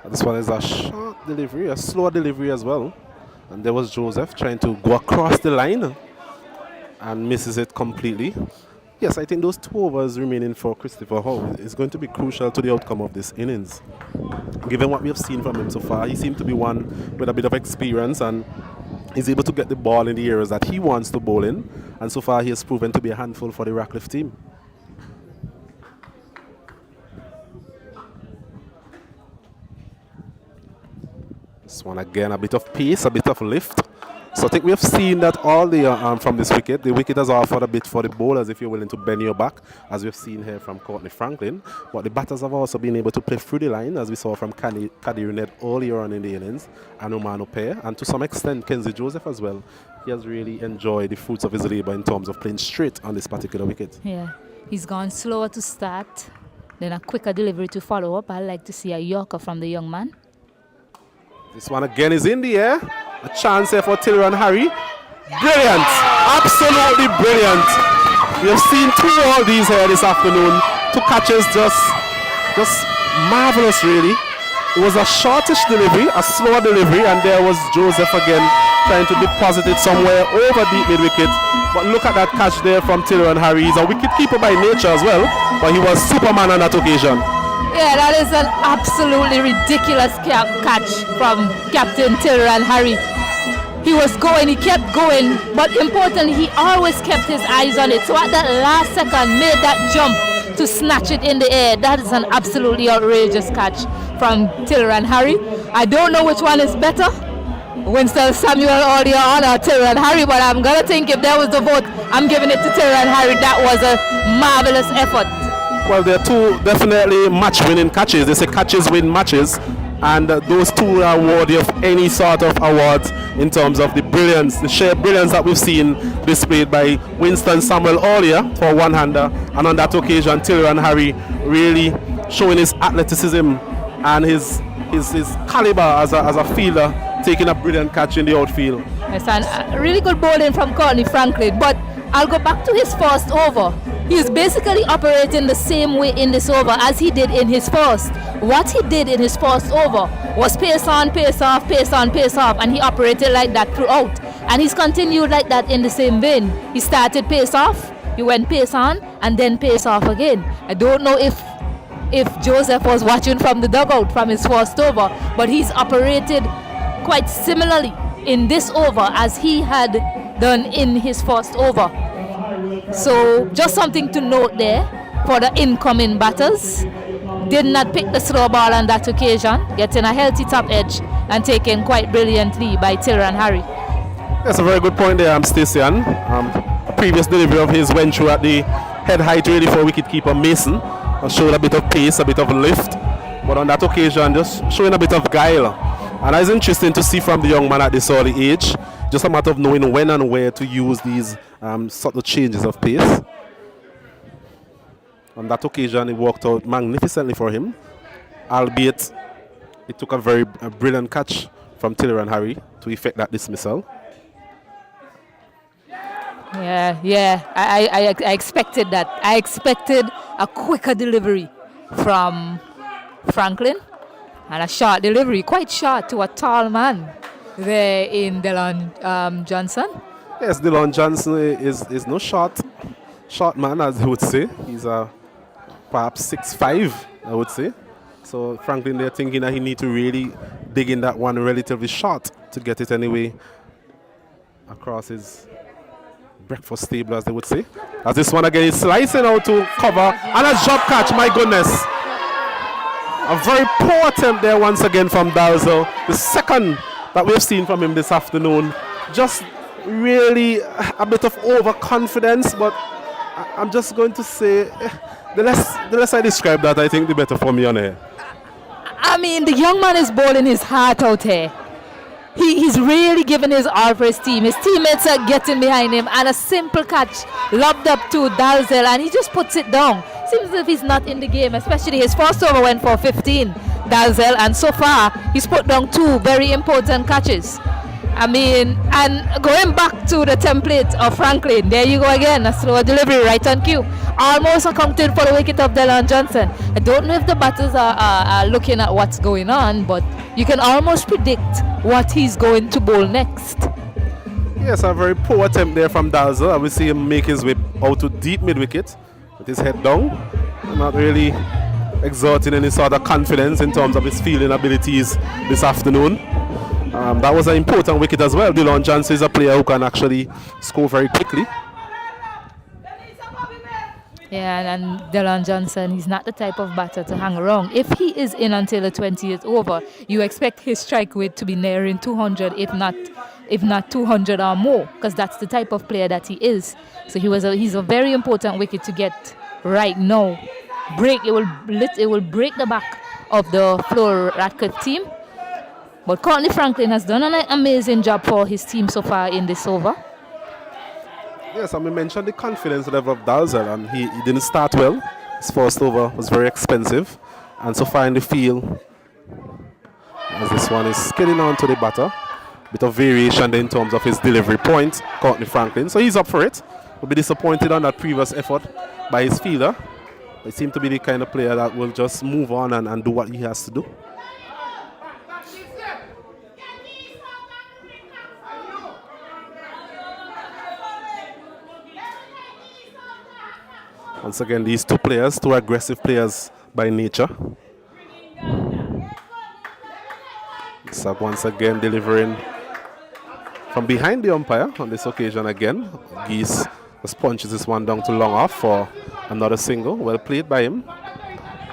This one is a short delivery, a slower delivery as well. And there was Joseph trying to go across the line and misses it completely. Yes, I think those 2 overs remaining for Christopher Howe is going to be crucial to the outcome of this innings. Given what we have seen from him so far, he seemed to be one with a bit of experience and is able to get the ball in the areas that he wants to bowl in. And so far, he has proven to be a handful for the Radcliffe team. This one again, a bit of pace, a bit of lift. So I think we have seen that all the from this wicket. The wicket has offered a bit for the bowlers if you're willing to bend your back, as we've seen here from Courtney Franklin. But the batters have also been able to play through the line, as we saw from Kadir Ned earlier on in the innings, and Omano Pair, and to some extent Kenzie Joseph as well. He has really enjoyed the fruits of his labour in terms of playing straight on this particular wicket. Yeah, he's gone slower to start, then a quicker delivery to follow up. I like to see a Yorker from the young man. This one again is in the air. A chance here for Taylor and Harry. Brilliant. Absolutely brilliant. We have seen 2 all these here this afternoon. 2 catches, just marvelous really. It was a shortish delivery, a slower delivery, and there was Joseph again trying to deposit it somewhere over deep mid-wicket. But look at that catch there from Taylor and Harry. He's a wicket keeper by nature as well, but he was Superman on that occasion. Yeah, that is an absolutely ridiculous catch from Captain Taylor and Harry. He was going, he kept going, but importantly, he always kept his eyes on it. So at that last second, made that jump to snatch it in the air. That is an absolutely outrageous catch from Taylor and Harry. I don't know which one is better, Winston Samuel earlier on or Taylor and Harry, but I'm going to think if there was the vote, I'm giving it to Taylor and Harry. That was a marvelous effort. Well, there are 2 definitely match-winning catches. They say catches win matches, and those 2 are worthy of any sort of awards in terms of the brilliance, the sheer brilliance that we've seen displayed by Winston Samuel earlier for one-hander, and on that occasion, Taylor and Harry really showing his athleticism and his caliber as a fielder, taking a brilliant catch in the outfield. Yes, and really good bowling from Courtney Franklin, but I'll go back to his first over. He's basically operating the same way in this over as he did in his first. What he did in his first over was pace on, pace off, pace on, pace off, and he operated like that throughout. And he's continued like that in the same vein. He started pace off, he went pace on, and then pace off again. I don't know if Joseph was watching from the dugout from his first over, but he's operated quite similarly in this over as he had done in his first over. So just something to note there for the incoming batters. Did not pick the slow ball on that occasion, getting a healthy top edge and taken quite brilliantly by Taylor and Harry. That's a very good point there, Stacey-Ann. A previous delivery of his went through at the head height really for wicketkeeper Mason. Showed a bit of pace, a bit of lift, but on that occasion just showing a bit of guile. And it's interesting to see from the young man at this early age, just a matter of knowing when and where to use these subtle changes of pace. On that occasion, it worked out magnificently for him, albeit it took a very brilliant catch from Taylor and Harry to effect that dismissal. Yeah, I expected that. I expected a quicker delivery from Franklin and a short delivery, quite short to a tall man there in Dylan Johnson. Yes, Dylan Johnson is no short man, as I would say. He's perhaps 6'5", I would say. So Franklin, they're thinking that he need to really dig in that one relatively short to get it anyway across his breakfast table, as they would say. As this one again is slicing out to cover and a drop catch, my goodness. A very poor attempt there once again from Dalzell. The second that we've seen from him this afternoon. Just really a bit of overconfidence, but I'm just going to say the less I describe that, I think the better for me on air. I mean, the young man is bowling his heart out here. He's really given his all for his team. His teammates are getting behind him, and a simple catch lobbed up to Dalzell, and he just puts it down. Seems as if he's not in the game, especially his first over went for 15, Dalzell, and so far he's put down 2 very important catches. I mean, and going back to the template of Franklin, there you go again, a slower delivery right on cue. Almost accounted for the wicket of Delon Johnson. I don't know if the batters are looking at what's going on, but you can almost predict what he's going to bowl next. Yes, a very poor attempt there from Dalzel. I will see him make his way out to deep mid-wicket with his head down. Not really exerting any sort of confidence in terms of his fielding abilities this afternoon. That was an important wicket as well. Delon Johnson is a player who can actually score very quickly. Yeah, and Delon Johnson, he's not the type of batter to hang around. If he is in until the 20th over, you expect his strike rate to be nearing 200, if not 200 or more, because that's the type of player that he is. So he's a very important wicket to get right now. It will break the back of the Fleur Radcliffe team. But Courtney Franklin has done an amazing job for his team so far in this over. Yes, and we mentioned the confidence level of Dalzel, and he didn't start well. His first over was very expensive, and so far in the field, as this one is skidding on to the batter, bit of variation there in terms of his delivery point, Courtney Franklin. So he's up for it. Will be disappointed on that previous effort by his fielder. He seems to be the kind of player that will just move on and do what he has to do. Once again, these two players, two aggressive players by nature. Sab once again delivering from behind the umpire on this occasion again. Geese just punches this one down to long off for another single. Well played by him.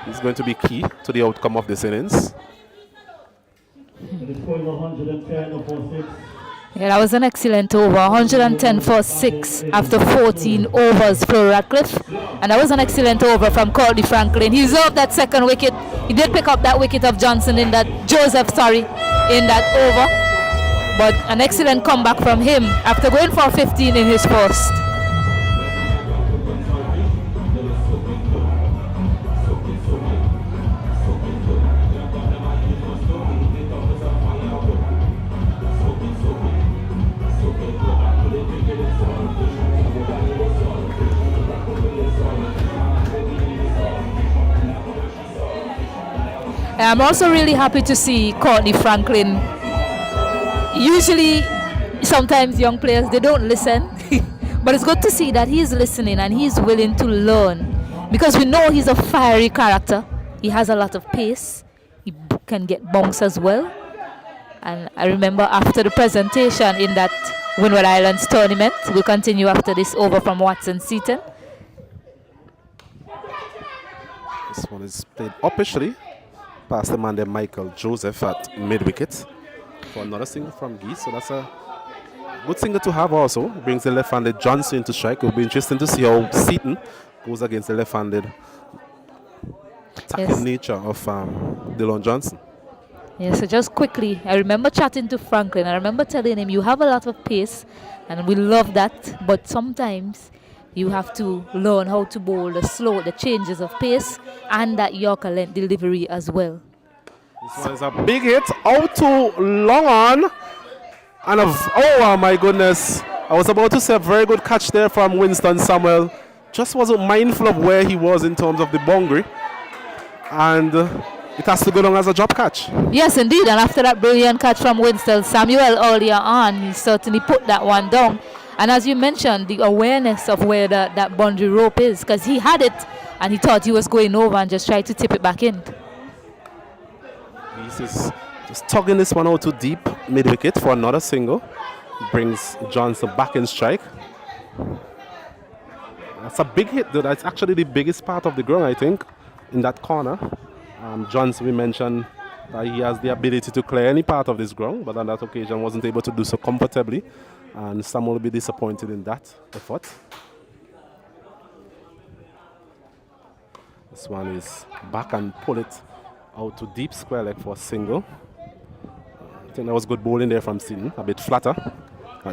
He's going to be key to the outcome of this innings. Yeah, that was an excellent over. 110 for 6 after 14 overs for Radcliffe. And that was an excellent over from Courtney Franklin. He deserved that second wicket. He did pick up that wicket of Joseph, in that over. But an excellent comeback from him after going for 15 in his first. I'm also really happy to see Courtney Franklin. Usually, sometimes young players, they don't listen. But it's good to see that he's listening and he's willing to learn. Because we know he's a fiery character. He has a lot of pace. He can get bunks as well. And I remember after the presentation in that Windward Islands tournament, we'll continue after this over from Watson Seaton. This one is played uppishly past the man there, Michael Joseph, at mid-wicket for another single from Geese. So that's a good single to have also. Brings the left-handed Johnson into strike. It will be interesting to see how Seaton goes against the left-handed attacking nature of Delon Johnson. Yeah, so just quickly, I remember chatting to Franklin. I remember telling him, you have a lot of pace, and we love that, but sometimes you have to learn how to bowl the changes of pace and that Yorker length delivery as well. This one is a big hit out to long on. And oh my goodness. I was about to say a very good catch there from Winston Samuel. Just wasn't mindful of where he was in terms of the boundary. And it has to go down as a drop catch. Yes, indeed. And after that brilliant catch from Winston Samuel earlier on, he certainly put that one down. And as you mentioned, the awareness of where that boundary rope is, because he had it and he thought he was going over and just tried to tip it back in. This is just tugging this one out to deep mid-wicket for another single. Brings Johnson back in strike. That's a big hit, though. That's actually the biggest part of the ground, I think, in that corner. Johnson, we mentioned that he has the ability to clear any part of this ground, but on that occasion wasn't able to do so comfortably. And some will be disappointed in that effort. This one is back and pull it out to deep square leg for a single. I think that was good bowling there from Seaton, a bit flatter,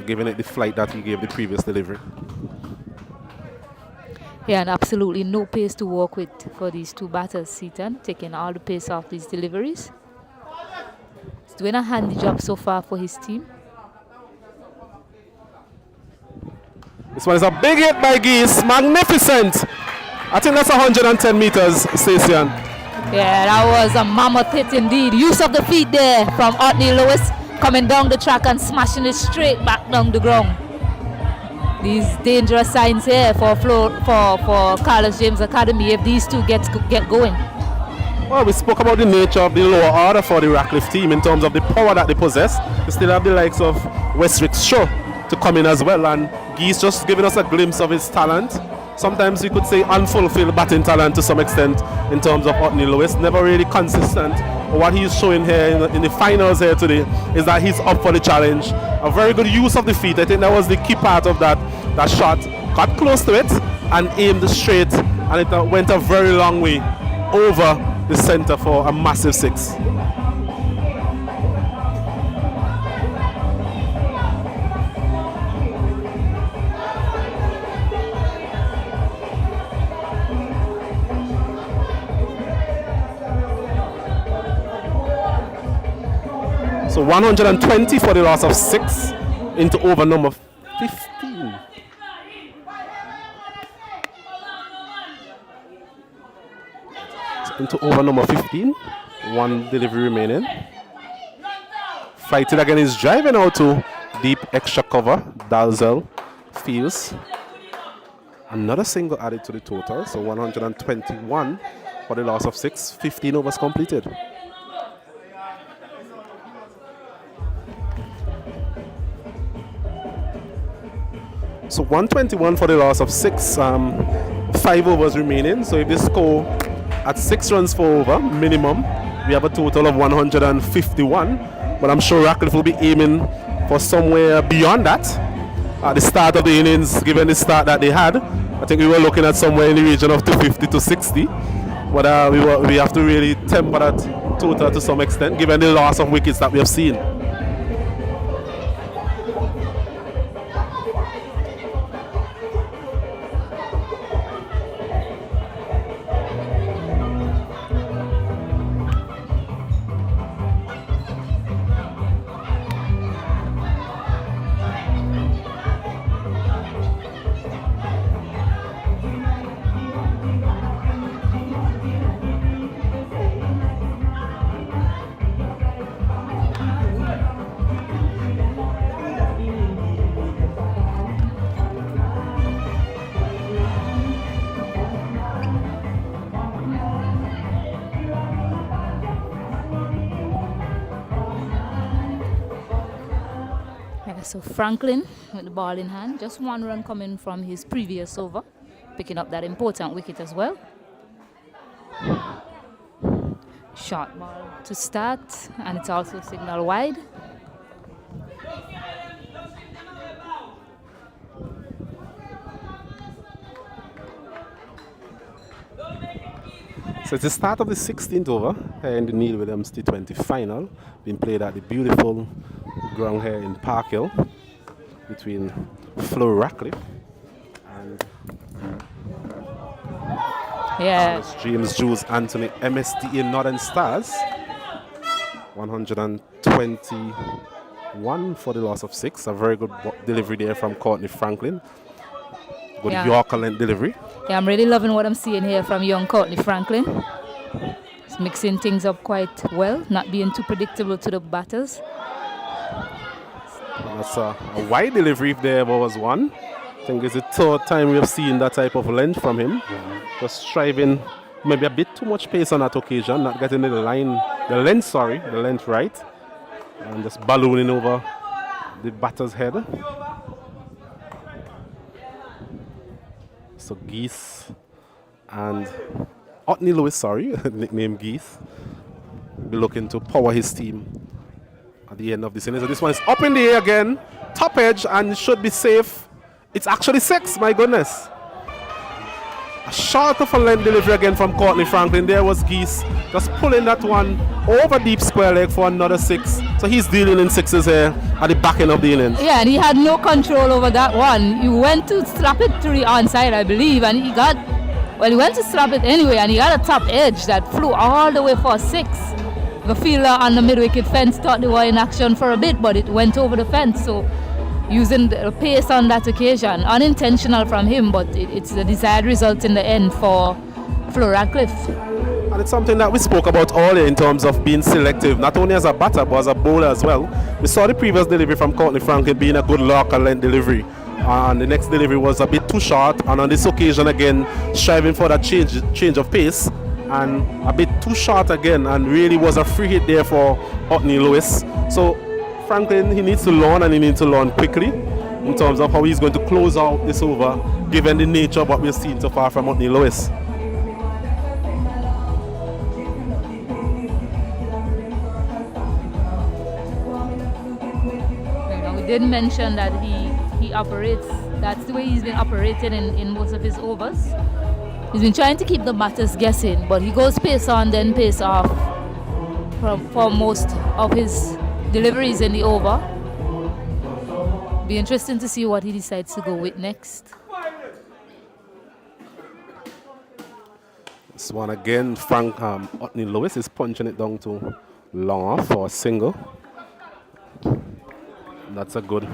giving it the flight that he gave the previous delivery. Yeah, and absolutely no pace to work with for these two batters. Seaton taking all the pace off these deliveries. He's doing a handy job so far for his team. This one is a big hit by Geese. Magnificent. I think that's 110 meters, Stacey. Yeah, that was a mammoth hit indeed. Use of the feet there from Otney Lewis, coming down the track and smashing it straight back down the ground. These dangerous signs here for Carlos James Academy if these two get going. Well, we spoke about the nature of the lower order for the Radcliffe team in terms of the power that they possess. We still have the likes of Westwick Shaw to come in as well, and Geese just giving us a glimpse of his talent. Sometimes you could say unfulfilled batting talent to some extent in terms of Otney Lewis. Never really consistent. But what he's showing here in the finals here today is that he's up for the challenge. A very good use of the feet. I think that was the key part of that shot. Got close to it and aimed straight, and it went a very long way over the center for a massive 6. So 120 for the loss of 6 into over number 15. So into over number 15. 1 delivery remaining. Fighting again is driving out to deep extra cover. Dalzell fields. Another single added to the total. So 121 for the loss of 6. 15 overs completed. So 121 for the loss of 6, 5 overs remaining. So if they score at 6 runs for over, minimum, we have a total of 151. But I'm sure Radcliffe will be aiming for somewhere beyond that. At the start of the innings, given the start that they had, I think we were looking at somewhere in the region of 250 to 60. But we have to really temper that total to some extent, given the loss of wickets that we have seen. So Franklin with the ball in hand, just 1 run coming from his previous over, picking up that important wicket as well. Short ball to start, and it's also signal wide. So it's the start of the 16th over here in the Neil Williams T20 final, being played at the beautiful ground here in Park Hill between Flo Radcliffe and James Jules Anthony MSTA Northern Stars. 121 for the loss of 6. A very good delivery there from Courtney Franklin. Good Yorker length delivery. Yeah, I'm really loving what I'm seeing here from young Courtney Franklin. He's mixing things up quite well, not being too predictable to the batters. That's a wide delivery if there ever was one. I think it's the 3rd time we have seen that type of length from him. Just striving maybe a bit too much pace on that occasion, not getting the length right. And just ballooning over the batter's head. So Geese and Otney Lewis, nickname Geese, will be looking to power his team at the end of this inning. So this one is up in the air again, top edge, and should be safe. It's actually 6, my goodness. A short of a length delivery again from Courtney Franklin. There was Geese just pulling that one over deep square leg for another 6. So he's dealing in 6s here at the back end of the innings. Yeah, and he had no control over that one. He went to slap it to the onside, I believe, and he went to slap it anyway, and he got a top edge that flew all the way for 6. The fielder on the mid-wicket fence thought they were in action for a bit, but it went over the fence. So using the pace on that occasion. Unintentional from him, but it's the desired result in the end for Flo Radcliffe. And it's something that we spoke about earlier in terms of being selective, not only as a batter but as a bowler as well. We saw the previous delivery from Otney Franklin being a good local length delivery, and the next delivery was a bit too short, and on this occasion again striving for that change of pace and a bit too short again, and really was a free hit there for Otney Lewis. So Franklin, he needs to learn, and he needs to learn quickly in terms of how he's going to close out this over, given the nature of what we've seen so far from Otney Lewis. We did mention that he operates, that's the way he's been operating in most of his overs. He's been trying to keep the batters guessing, but he goes pace on, then pace off for most of his deliveries in the over. Be interesting to see what he decides to go with next. This one again, Otney Lewis is punching it down to long off for a single. That's a good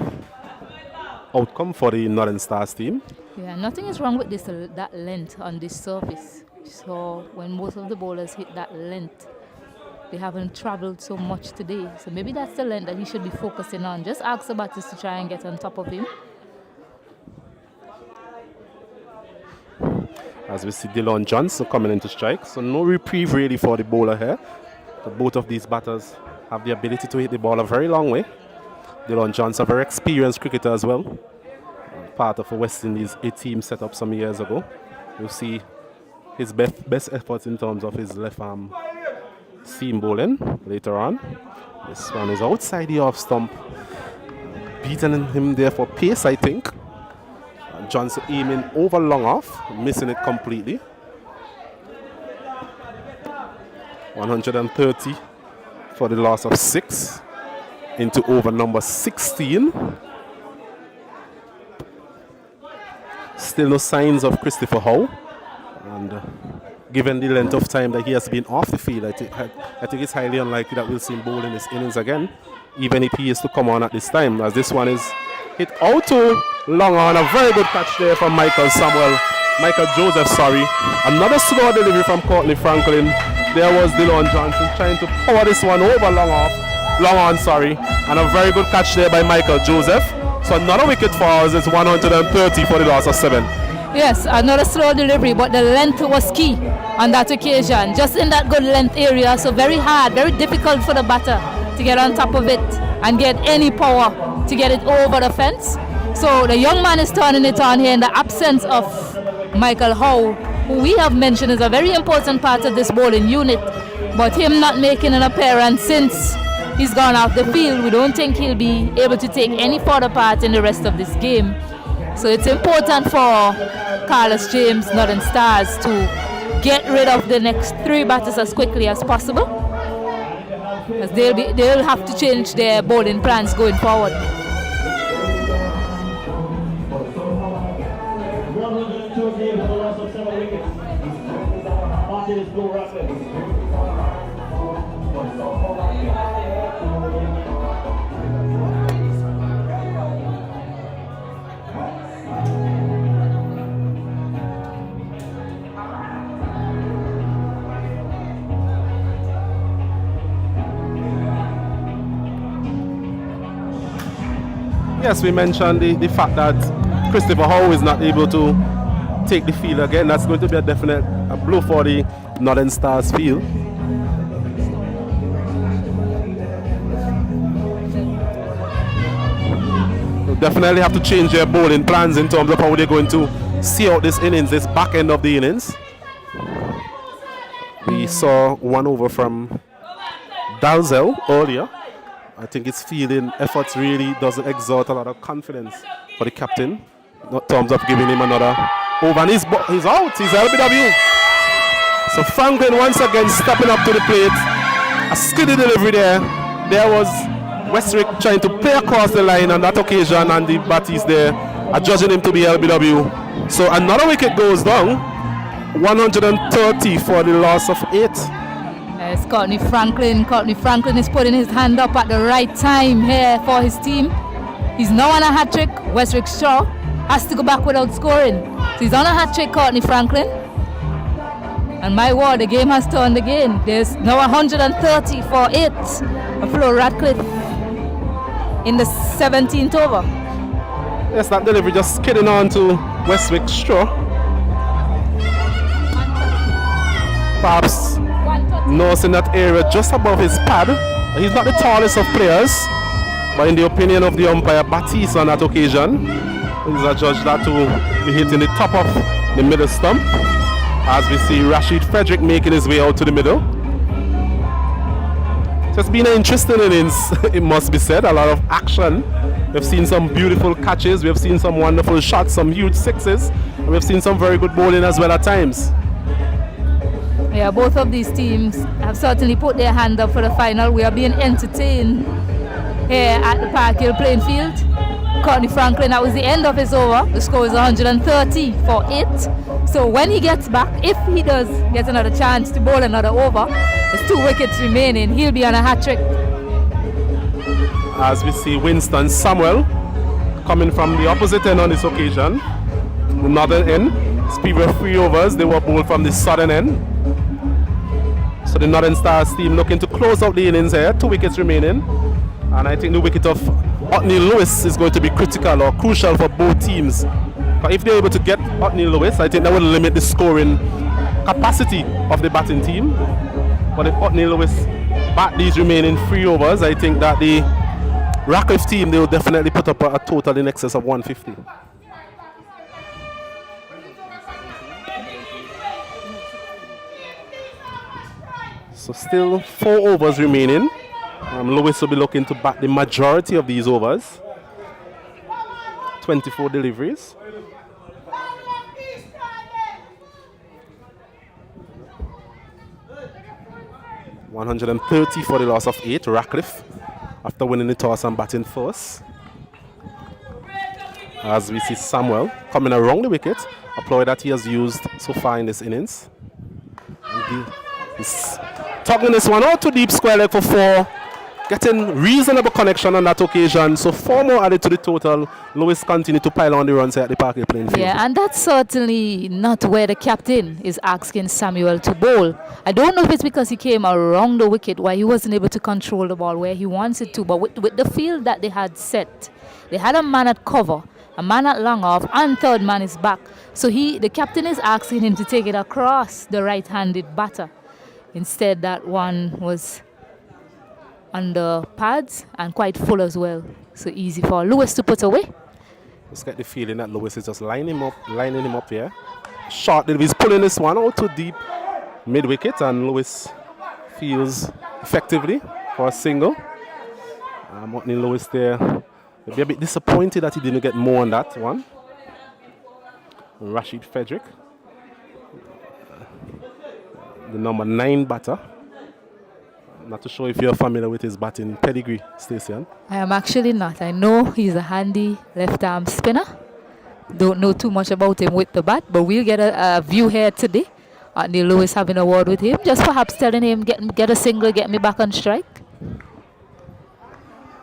outcome for the Northern Stars team. Yeah, nothing is wrong with that length on this surface. So when most of the bowlers hit that length, they haven't traveled so much today. So maybe that's the length that he should be focusing on. Just ask the batters to try and get on top of him. As we see Dylan Johnson coming into strike. So no reprieve really for the bowler here. But both of these batters have the ability to hit the ball a very long way. Dylan Johnson, a very experienced cricketer as well. Part of a West Indies A team set up some years ago. You'll see his best efforts in terms of his left arm seam bowling later on. This one is outside the off stump. Beating him there for pace, I think. Johnson aiming over long off, missing it completely. 130 for the loss of 6 into over number 16. Still no signs of Christopher Howe, and given the length of time that he has been off the field, I think it's highly unlikely that we'll see him bowl in his innings again, even if he is to come on at this time, as this one is hit out to long on. A very good catch there from Michael Joseph, sorry. Another slow delivery from Otney Franklin. There was Dylan Johnson trying to power this one over long on, and a very good catch there by Michael Joseph. So another wicket for us is 130 for the loss of 7. Yes, another slow delivery, but the length was key on that occasion. Just in that good length area, so very hard, very difficult for the batter to get on top of it and get any power to get it over the fence. So the young man is turning it on here in the absence of Michael Howe, who we have mentioned is a very important part of this bowling unit. But him not making an appearance since he's gone off the field, we don't think he'll be able to take any further part in the rest of this game. So it's important for Carlos James, Northern Stars, to get rid of the next 3 batters as quickly as possible, as they'll have to change their bowling plans going forward. 128 for the loss of 7 wickets. Martin is Flo Radcliffe. Yes, we mentioned the fact that Christopher Howe is not able to take the field again. That's going to be a definite blow for the Northern Stars field. They'll definitely have to change their bowling plans in terms of how they're going to see out this innings, this back end of the innings. We saw one over from Dalzell earlier. I think his fielding efforts really doesn't exert a lot of confidence for the captain in terms of giving him another over. And he's out. He's LBW. So Franklin once again stepping up to the plate. A skiddy delivery there. There was Westwick trying to play across the line on that occasion, and the batties there are judging him to be LBW. So another wicket goes down. 130 for the loss of 8. Yes, Otney Franklin is putting his hand up at the right time here for his team. He's now on a hat trick. Westwick Shaw has to go back without scoring. So he's on a hat trick, Courtney Franklin. And my word, the game has turned again. There's now 130 for 8 for Radcliffe in the 17th over. Yes, that delivery just skidding on to Westwick Straw. Perhaps nursing that area just above his pad. He's not the tallest of players, but in the opinion of the umpire Batiste on that occasion, he's adjudged that to be hitting the top of the middle stump. As we see Rashid Frederick making his way out to the middle. So it's been an interesting innings, it must be said. A lot of action. We've seen some beautiful catches, we've seen some wonderful shots, some huge sixes, and we've seen some very good bowling as well at times. Yeah, both of these teams have certainly put their hand up for the final. We are being entertained here at the Park Hill playing field. Courtney Franklin, that was the end of his over. The score is 130 for 8. So when he gets back, if he does get another chance to bowl another over, there's 2 wickets remaining. He'll be on a hat trick. As we see Winston Samuel coming from the opposite end on this occasion, the northern end. Speed were 3 overs, they were bowled from the southern end. So the Northern Stars team looking to close out the innings here, 2 wickets remaining. And I think the wicket of Otney Lewis is going to be critical or crucial for both teams. But if they're able to get Otney Lewis, I think that will limit the scoring capacity of the batting team. But if Otney Lewis bat these remaining 3 overs, I think that the Radcliffe team, they will definitely put up a total in excess of 150. So still 4 overs remaining. Lewis will be looking to bat the majority of these overs. 24 deliveries. $130 for the loss of 8. Radcliffe after winning the toss and batting first. As we see Samuel coming around the wicket, a ploy that he has used so far in this innings. He's tugging this one out to deep square leg for 4. Getting reasonable connection on that occasion. So 4 more added to the total. Lewis continued to pile on the runs here at the Park Hill playing field. Yeah, and that's certainly not where the captain is asking Samuel to bowl. I don't know if it's because he came around the wicket why he wasn't able to control the ball where he wanted to. But with the field that they had set, they had a man at cover, a man at long off, and third man is back. So the captain is asking him to take it across the right-handed batter. Instead, that one was under pads and quite full as well. So easy for Lewis to put away. Just get the feeling that Lewis is just lining him up here. Short delivery, he's pulling this one out too deep mid-wicket, and Lewis feels effectively for a single. Otney Lewis there. He'll be a bit disappointed that he didn't get more on that one. Rashid Frederick, the number 9 batter. Not too sure if you're familiar with his batting pedigree, Stacey. I am actually not. I know he's a handy left-arm spinner. Don't know too much about him with the bat, but we'll get a view here today. Otney Lewis having a word with him, just perhaps telling him, get a single, get me back on strike.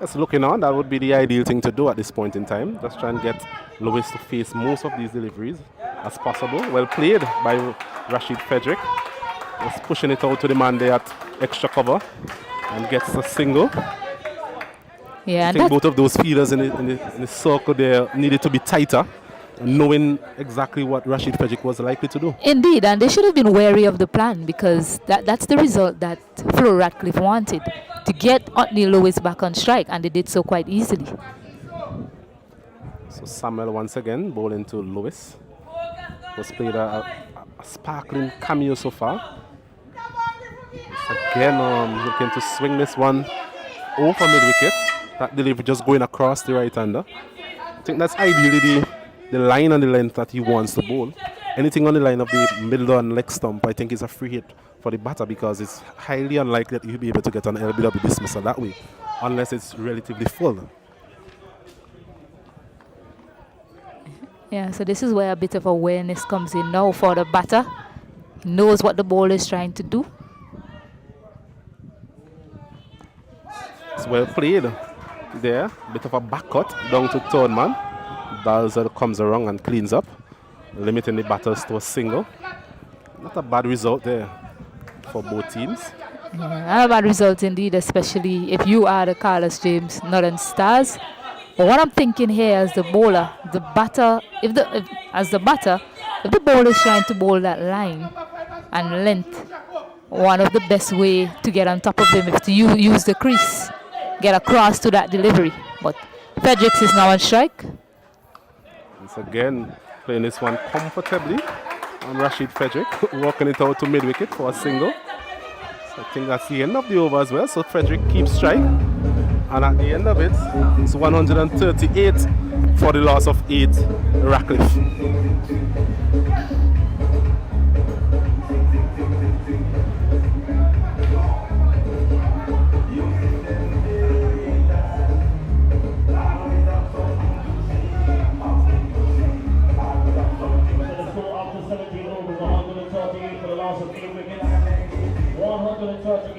Just looking on, that would be the ideal thing to do at this point in time. Just try and get Lewis to face most of these deliveries as possible. Well played by Rashid Frederick. Just pushing it out to the man there at extra cover and gets a single. Yeah, I think both of those fielders in the circle there needed to be tighter, knowing exactly what Rashid Frederick was likely to do. Indeed, and they should have been wary of the plan, because that's the result that Flo Radcliffe wanted, to get Otney Lewis back on strike, and they did so quite easily. So Samuel once again bowling to Lewis. Was played a sparkling cameo so far. Again, looking to swing this one over mid-wicket. That delivery just going across the right-hander. I think that's ideally the line and the length that he wants to bowl. Anything on the line of the middle and leg stump, I think is a free hit for the batter, because it's highly unlikely that he'll be able to get an LBW dismissal that way, unless it's relatively full. Yeah, so this is where a bit of awareness comes in now for the batter. He knows what the ball is trying to do. It's well played. there. Bit of a back cut down to third man. Dalzell comes around and cleans up, limiting the batters to a single. Not a bad result there for both teams. Not a bad result indeed, especially if you are the Carlos James Northern Stars. But what I'm thinking here as the bowler, the batter, if the bowler is trying to bowl that line and length, one of the best way to get on top of him is to use the crease, get across to that delivery. But Fredericks is now on strike. Once again, playing this one comfortably. And Rashid Frederick walking it out to mid-wicket for a single. So I think that's the end of the over as well. So Frederick keeps strike. And at the end of it, it's 138 for the loss of 8, Radcliffe.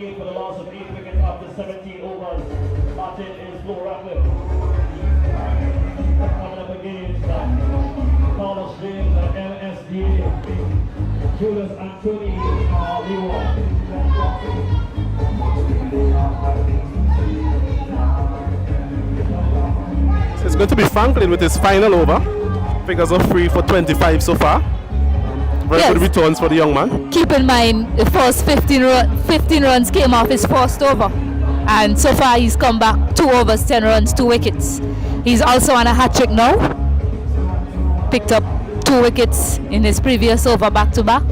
For the loss of 8 wickets after 17 overs. Martin is low Radcliffe. Coming up against Carlos James and MSD. Julius Anthony Leeward. So it's going to be Franklin with his final over. Figures of 3 for 25 so far. Very good returns for the young man. Keep in mind, the first 15 runs came off his first over. And so far he's come back 2 overs, 10 runs, 2 wickets. He's also on a hat-trick now. Picked up 2 wickets in his previous over back-to-back.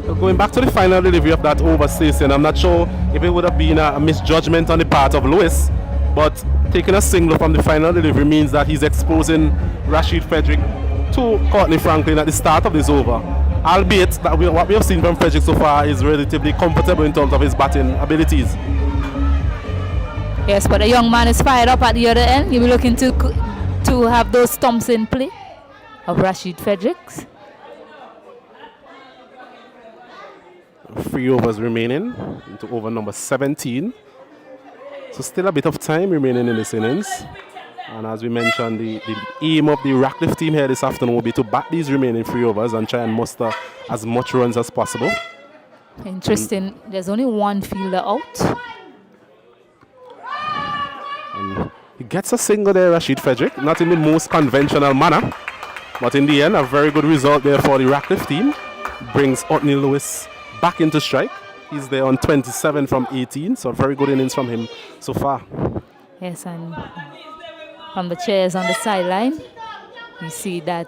So going back to the final delivery of that over, Stacey, I'm not sure if it would have been a misjudgment on the part of Lewis, but taking a single from the final delivery means that he's exposing Rashid Frederick to Courtney Franklin at the start of this over. Albeit that what we have seen from Frederick so far is relatively comfortable in terms of his batting abilities. Yes, but the young man is fired up at the other end. He'll be looking to have those stumps in play of Rashid Fredericks. 3 overs remaining into over number 17. So still a bit of time remaining in this innings. And as we mentioned, the aim of the Radcliffe team here this afternoon will be to bat these remaining 3 overs and try and muster as much runs as possible. Interesting. There's only one fielder out. And he gets a single there, Rashid Frederick. Not in the most conventional manner, but in the end, a very good result there for the Radcliffe team. Brings Otney Lewis back into strike. He's there on 27 from 18, so a very good innings from him so far. Yes, and from the chairs on the sideline, you see that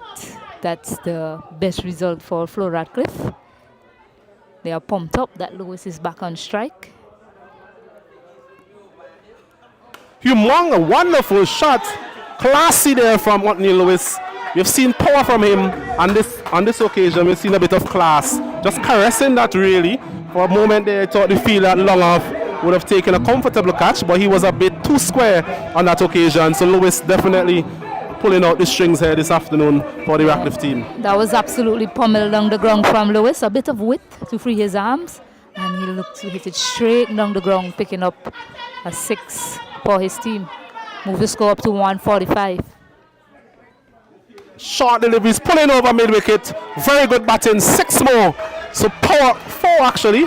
that's the best result for Flo Radcliffe. They are pumped up that Lewis is back on strike. A wonderful shot. Classy there from Otney Lewis. We've seen power from him on this occasion. We've seen a bit of class. Just caressing that really. For a moment there, I thought the fielder long off would have taken a comfortable catch, but he was a bit too square on that occasion. So Lewis definitely pulling out the strings here this afternoon for the Radcliffe team. That was absolutely pummeled down the ground from Lewis. A bit of width to free his arms, and he looked to hit it straight down the ground, picking up a 6 for his team. Move the score up to 145. Short deliveries, pulling over mid-wicket. Very good batting, 6 more. So power 4 actually.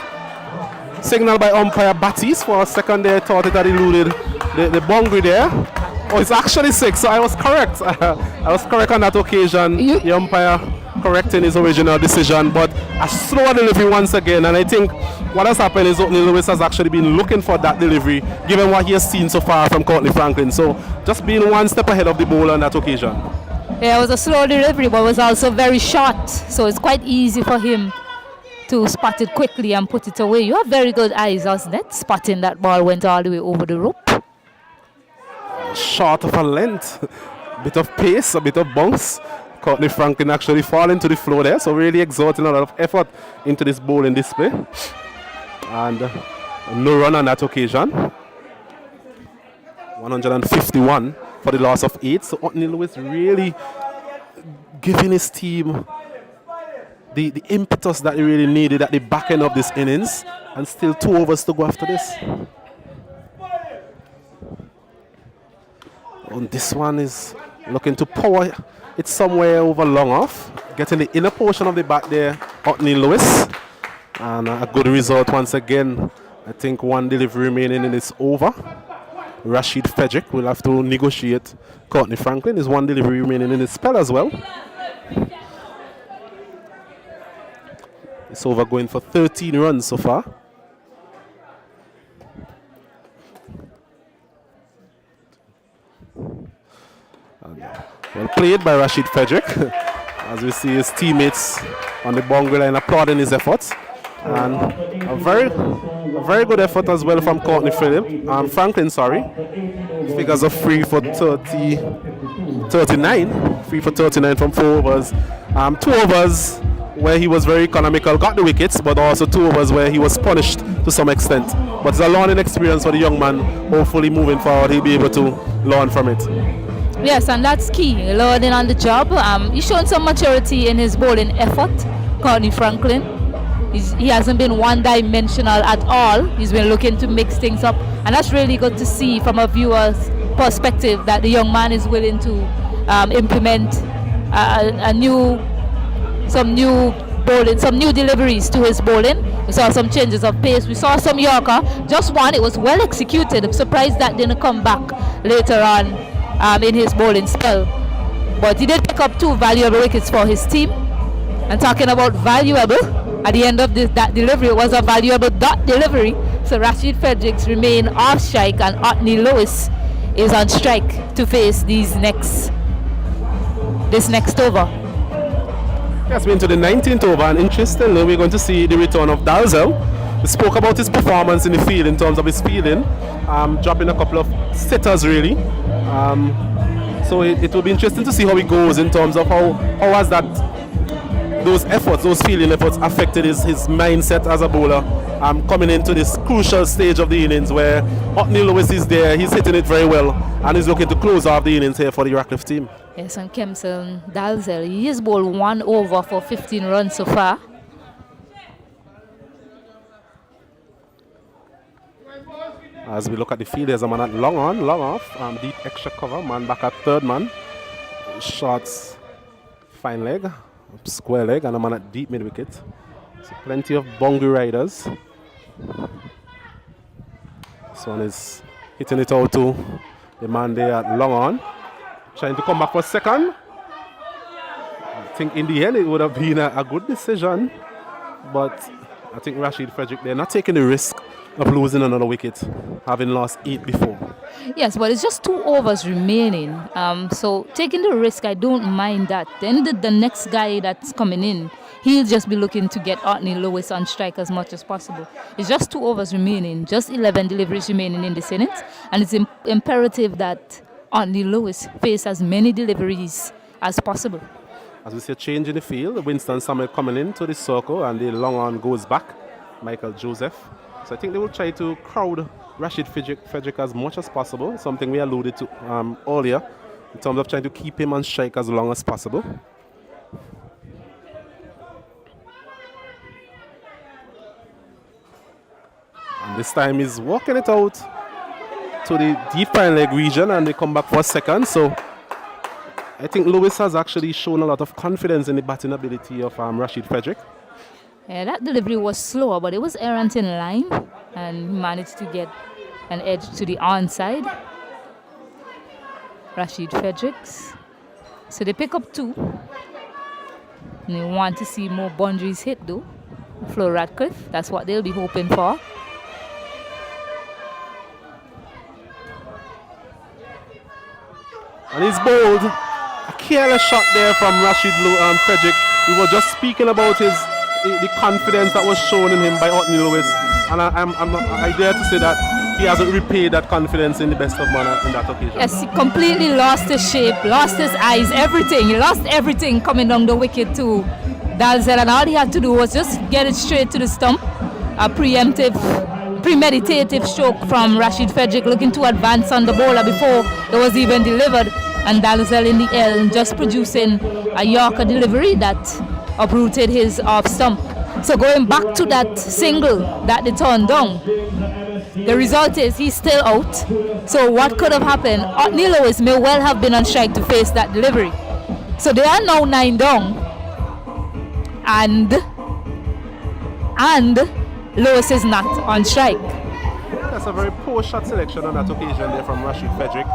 Signal by umpire Battis for a second there. Thought it had eluded the boundary there. Oh, it's actually 6, so I was correct. I was correct on that occasion. The umpire correcting his original decision, but a slower delivery once again. And I think what has happened is Otney Lewis has actually been looking for that delivery, given what he has seen so far from Courtney Franklin. So just being one step ahead of the bowler on that occasion. Yeah, it was a slow delivery, but it was also very short. So it's quite easy for him to spot it quickly and put it away. You have very good eyes, wasn't it? Spotting that ball went all the way over the rope. Short of a length. Bit of pace, a bit of bounce. Courtney Franklin actually falling to the floor there, so really exerting a lot of effort into this bowling display. And no run on that occasion. 151 for the loss of 8. So Otney Lewis really giving his team the impetus that he really needed at the back end of this innings, and still 2 overs to go after this. And this one is looking to power it somewhere over long off. Getting the inner portion of the bat there, Otney Lewis. And a good result once again. I think one delivery remaining in this over. Rashid Frederick will have to negotiate. Courtney Franklin is one delivery remaining in this spell as well. It's over going for 13 runs so far. Well played by Rashid Frederick. As we see his teammates on the boundary line applauding his efforts. And a very good effort as well from Courtney Franklin, sorry. Figures of 3 for 39. 3 for 39 from 4 overs. 2 overs where he was very economical, got the wickets, but also 2 overs where he was punished to some extent. But it's a learning experience for the young man. Hopefully moving forward he'll be able to learn from it. Yes, and that's key, learning on the job. He's shown some maturity in his bowling effort, Courtney Franklin. He hasn't been one-dimensional at all. He's been looking to mix things up, and that's really good to see from a viewer's perspective that the young man is willing to implement some new deliveries to his bowling. We saw some changes of pace. We saw some Yorker, just one. It was well executed. I'm surprised that didn't come back later on in his bowling spell. But he did pick up 2 valuable wickets for his team. And talking about valuable, at the end of that delivery, it was a valuable dot delivery. So Rashid Fredericks remain off strike, and Otney Lewis is on strike to face this next over. Yes, we're into the 19th over, and interestingly, we're going to see the return of Dalzell. We spoke about his performance in the field in terms of his fielding, dropping a couple of sitters really. So it will be interesting to see how he goes in terms of how has those fielding efforts affected his mindset as a bowler. Coming into this crucial stage of the innings where Otney Lewis is there, he's hitting it very well, and he's looking to close off the innings here for the Radcliffe team. Yes, and Kemsel Dalzell, he has bowled 1 over for 15 runs so far. As we look at the field, there's a man at long on, long off, deep extra cover, man back at third man. Shots, fine leg, square leg, and a man at deep mid wicket. So plenty of boundary riders. This one is hitting it out to the man there at long on, trying to come back for second. I think in the end it would have been a good decision, but I think Rashid Frederick, they're not taking the risk of losing another wicket, having lost 8 before. Yes, but it's just 2 overs remaining. So taking the risk, I don't mind that. Then the next guy that's coming in, he'll just be looking to get Otney Lewis on strike as much as possible. It's just 2 overs remaining, just 11 deliveries remaining in this innings, and it's imperative that Otney Lewis face as many deliveries as possible. As we see a change in the field, Winston Samuel coming into the circle, and the long on goes back, Michael Joseph. So I think they will try to crowd Rashid Frederick as much as possible, something we alluded to earlier, in terms of trying to keep him on strike as long as possible. And this time he's walking it out to the deep fine leg region, and they come back for a second. So I think Lewis has actually shown a lot of confidence in the batting ability of Rashid Frederick. Yeah, that delivery was slower, but it was errant in line, and he managed to get an edge to the onside. Rashid Fredericks. So they pick up 2. And they want to see more boundaries hit though. Flo Radcliffe, that's what they'll be hoping for. And he's bowled a careless shot there from Rashid Frederick. We were just speaking about the confidence that was shown in him by Otney Lewis, and I dare to say that he hasn't repaid that confidence in the best of manner in that occasion. Yes, he completely lost his shape, lost his eyes, everything. He lost everything coming down the wicket to Dalzell, and all he had to do was just get it straight to the stump. A premeditative stroke from Rashid Frederick, looking to advance on the bowler before it was even delivered, and Dalzell in the air just producing a Yorker delivery that uprooted his off stump. So going back to that single that they turned down, The result is he's still out. So what could have happened? Otney Lewis may well have been on strike to face that delivery. So they are now 9 down. And Lewis is not on strike. That's a very poor shot selection on that occasion there from Rashid Frederick.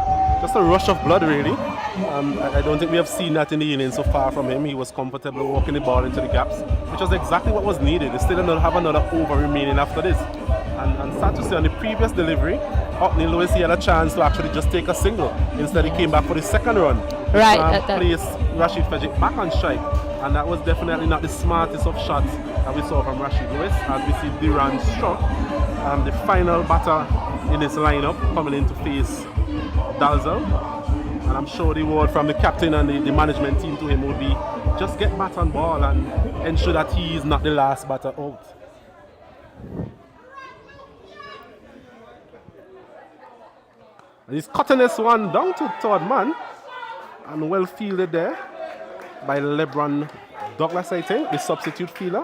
Just a rush of blood, really. I don't think we have seen that in the inning so far from him. He was comfortable walking the ball into the gaps, which was exactly what was needed. They still have another over remaining after this. And sad to say, on the previous delivery, Otney Lewis, he had a chance to actually just take a single. Instead, he came back for the second run. Right. Placed Rashid Frederick back on strike. And that was definitely not the smartest of shots that we saw from Rashid Lewis. As we see Duran struck, the final batter in his lineup coming in to face Dalzell. And I'm sure the word from the captain and the management team to him would be just get bat on ball and ensure that he is not the last batter out. And he's cutting this one down to third man, and well fielded there by LeBron Douglas, I think, the substitute fielder.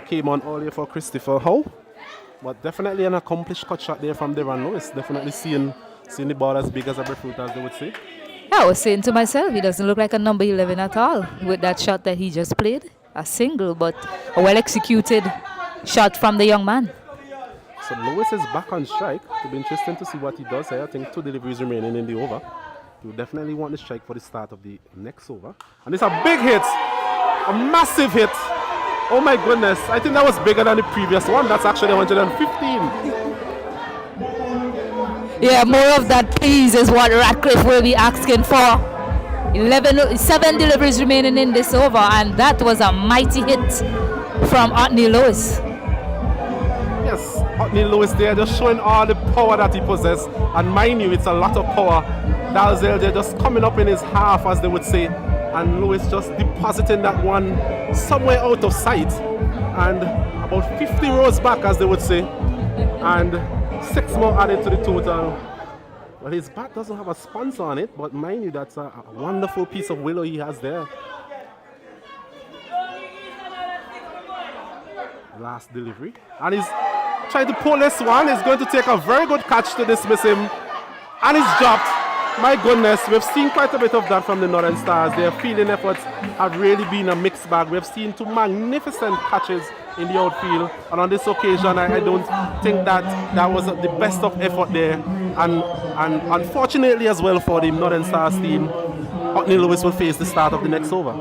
Came on earlier for Christopher Howe, but definitely an accomplished cut shot there from Deron Lewis. Definitely seeing the ball as big as a breadfruit, as they would say. I was saying to myself, he doesn't look like a number 11 at all with that shot that he just played. A single, but a well-executed shot from the young man. So Lewis is back on strike. It'll be interesting to see what he does here. I think 2 deliveries remaining in the over. He'll definitely want the strike for the start of the next over. And it's a big hit, a massive hit. Oh my goodness, I think that was bigger than the previous one. That's actually 115. Yeah, more of that please is what Radcliffe will be asking for. 7 deliveries remaining in this over, and that was a mighty hit from Otney Lewis. Yes, Otney Lewis there just showing all the power that he possesses. And mind you, it's a lot of power. Dalzell there just coming up in his half, as they would say. And Lewis just depositing that one somewhere out of sight. And about 50 rows back, as they would say. And 6 more added to the total. Well, his bat doesn't have a sponsor on it, but mind you, that's a wonderful piece of willow he has there. Last delivery. And he's trying to pull this one. He's going to take a very good catch to dismiss him. And he's dropped. My goodness, we've seen quite a bit of that from the Northern Stars. Their fielding efforts have really been a mixed bag. We've seen 2 magnificent catches in the outfield, and on this occasion I don't think that was the best of effort there, and unfortunately as well for the Northern Stars team, Otney Lewis will face the start of the next over.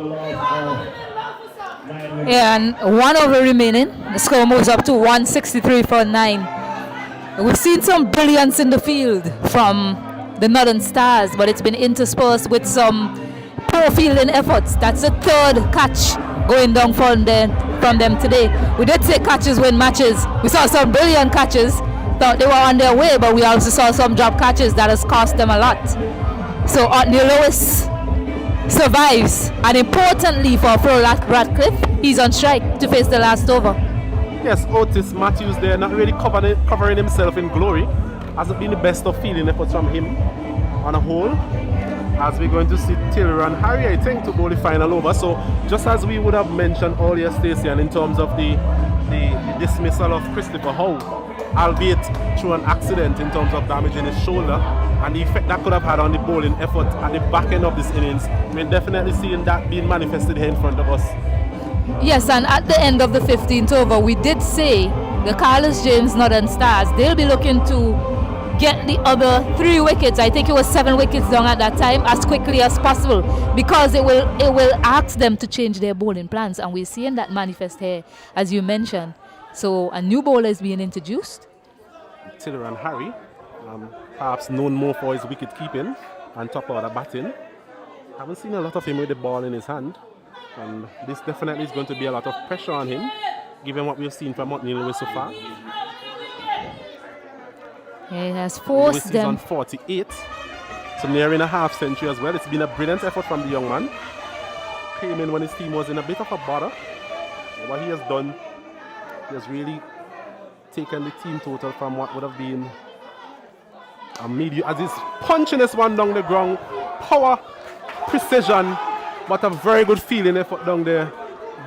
Yeah, and 1 over remaining. The score moves up to 163 for 9. We've seen some brilliance in the field from the Northern Stars, but it's been interspersed with some poor fielding efforts. That's the 3rd catch going down from them today. We did say catches win matches. We saw some brilliant catches. Thought they were on their way, but we also saw some drop catches that has cost them a lot. So Otney Lewis survives, and importantly for Flo Radcliffe, he's on strike to face the last over. Yes, Otis Matthews there, not really covering himself in glory. Hasn't been the best of fielding efforts from him on a whole. As we're going to see Taylor and Harry, I think, to go the final over. So just as we would have mentioned earlier, Stacey, and in terms of the dismissal of Christopher Howe, albeit through an accident in terms of damaging his shoulder, and the effect that could have had on the bowling effort at the back end of this innings, we're definitely seeing that being manifested here in front of us. Yes, and at the end of the 15th over, we did say the Carlos James Northern Stars, they'll be looking to get the other 3 wickets. I think it was 7 wickets down at that time, as quickly as possible, because it will ask them to change their bowling plans, and we're seeing that manifest here, as you mentioned. So a new bowler is being introduced. Taylor and Harry, perhaps known more for his wicket keeping and top order batting. Haven't seen a lot of him with the ball in his hand, and this definitely is going to be a lot of pressure on him, given what we've seen from Otney Lewis so far. He has forced them. Lewis is on 48, so nearing a half century as well. It's been a brilliant effort from the young man. Came in when his team was in a bit of a bother. What he has done, he has really taken the team total from what would have been a medium, as he's punching this one down the ground. Power, precision, but a very good fielding effort down there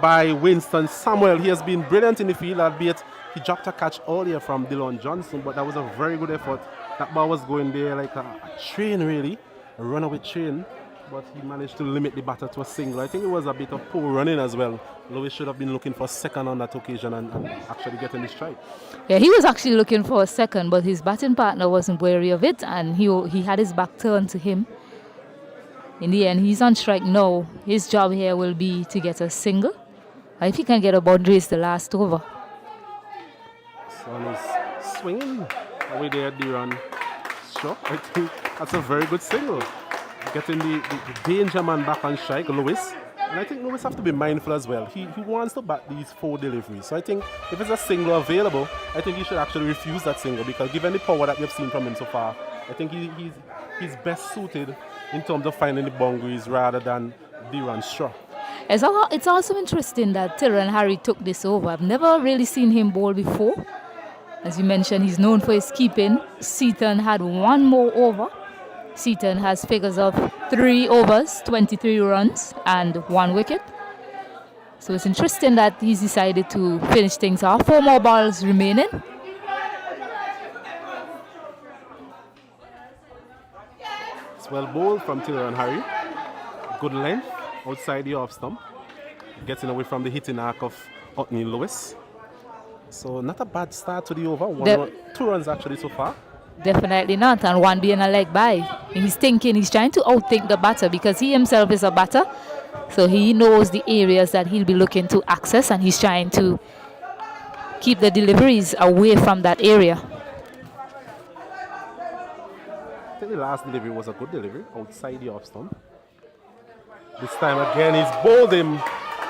by Winston Samuel. He has been brilliant in the field, albeit He dropped a catch earlier from Dylan Johnson, but that was a very good effort. That ball was going there like a train, really, a runaway train. But he managed to limit the batter to a single. I think it was a bit of poor running as well. Lewis should have been looking for a second on that occasion and actually getting the strike. Yeah, he was actually looking for a second, but his batting partner wasn't wary of it, and he had his back turned to him. In the end, he's on strike now. His job here will be to get a single. If he can get a boundary, it's the last over. Son is swinging away there at the run. Sure, I think that's a very good single. Getting the danger man back on strike, Lewis. And I think Lewis have to be mindful as well. He wants to bat these 4 deliveries. So I think if it's a single available, I think he should actually refuse that single, because given the power that we've seen from him so far, I think he's best suited in terms of finding the boundaries rather than the run straw. It's also interesting that Tyrone Harry took this over. I've never really seen him bowl before. As you mentioned, he's known for his keeping. Seaton had 1 more over. Seaton has figures of 3 overs, 23 runs, and 1 wicket. So it's interesting that he's decided to finish things off. 4 more balls remaining. It's well bowled from Tyrone Harry. Good length outside the off stump. Getting away from the hitting arc of Otney Lewis. So not a bad start to the over. 2 runs actually so far. Definitely not, and 1 being a leg by. He's trying to outthink the batter, because he himself is a batter. So he knows the areas that he'll be looking to access, and he's trying to keep the deliveries away from that area. I think the last delivery was a good delivery outside the off stump. This time again he's bowled him.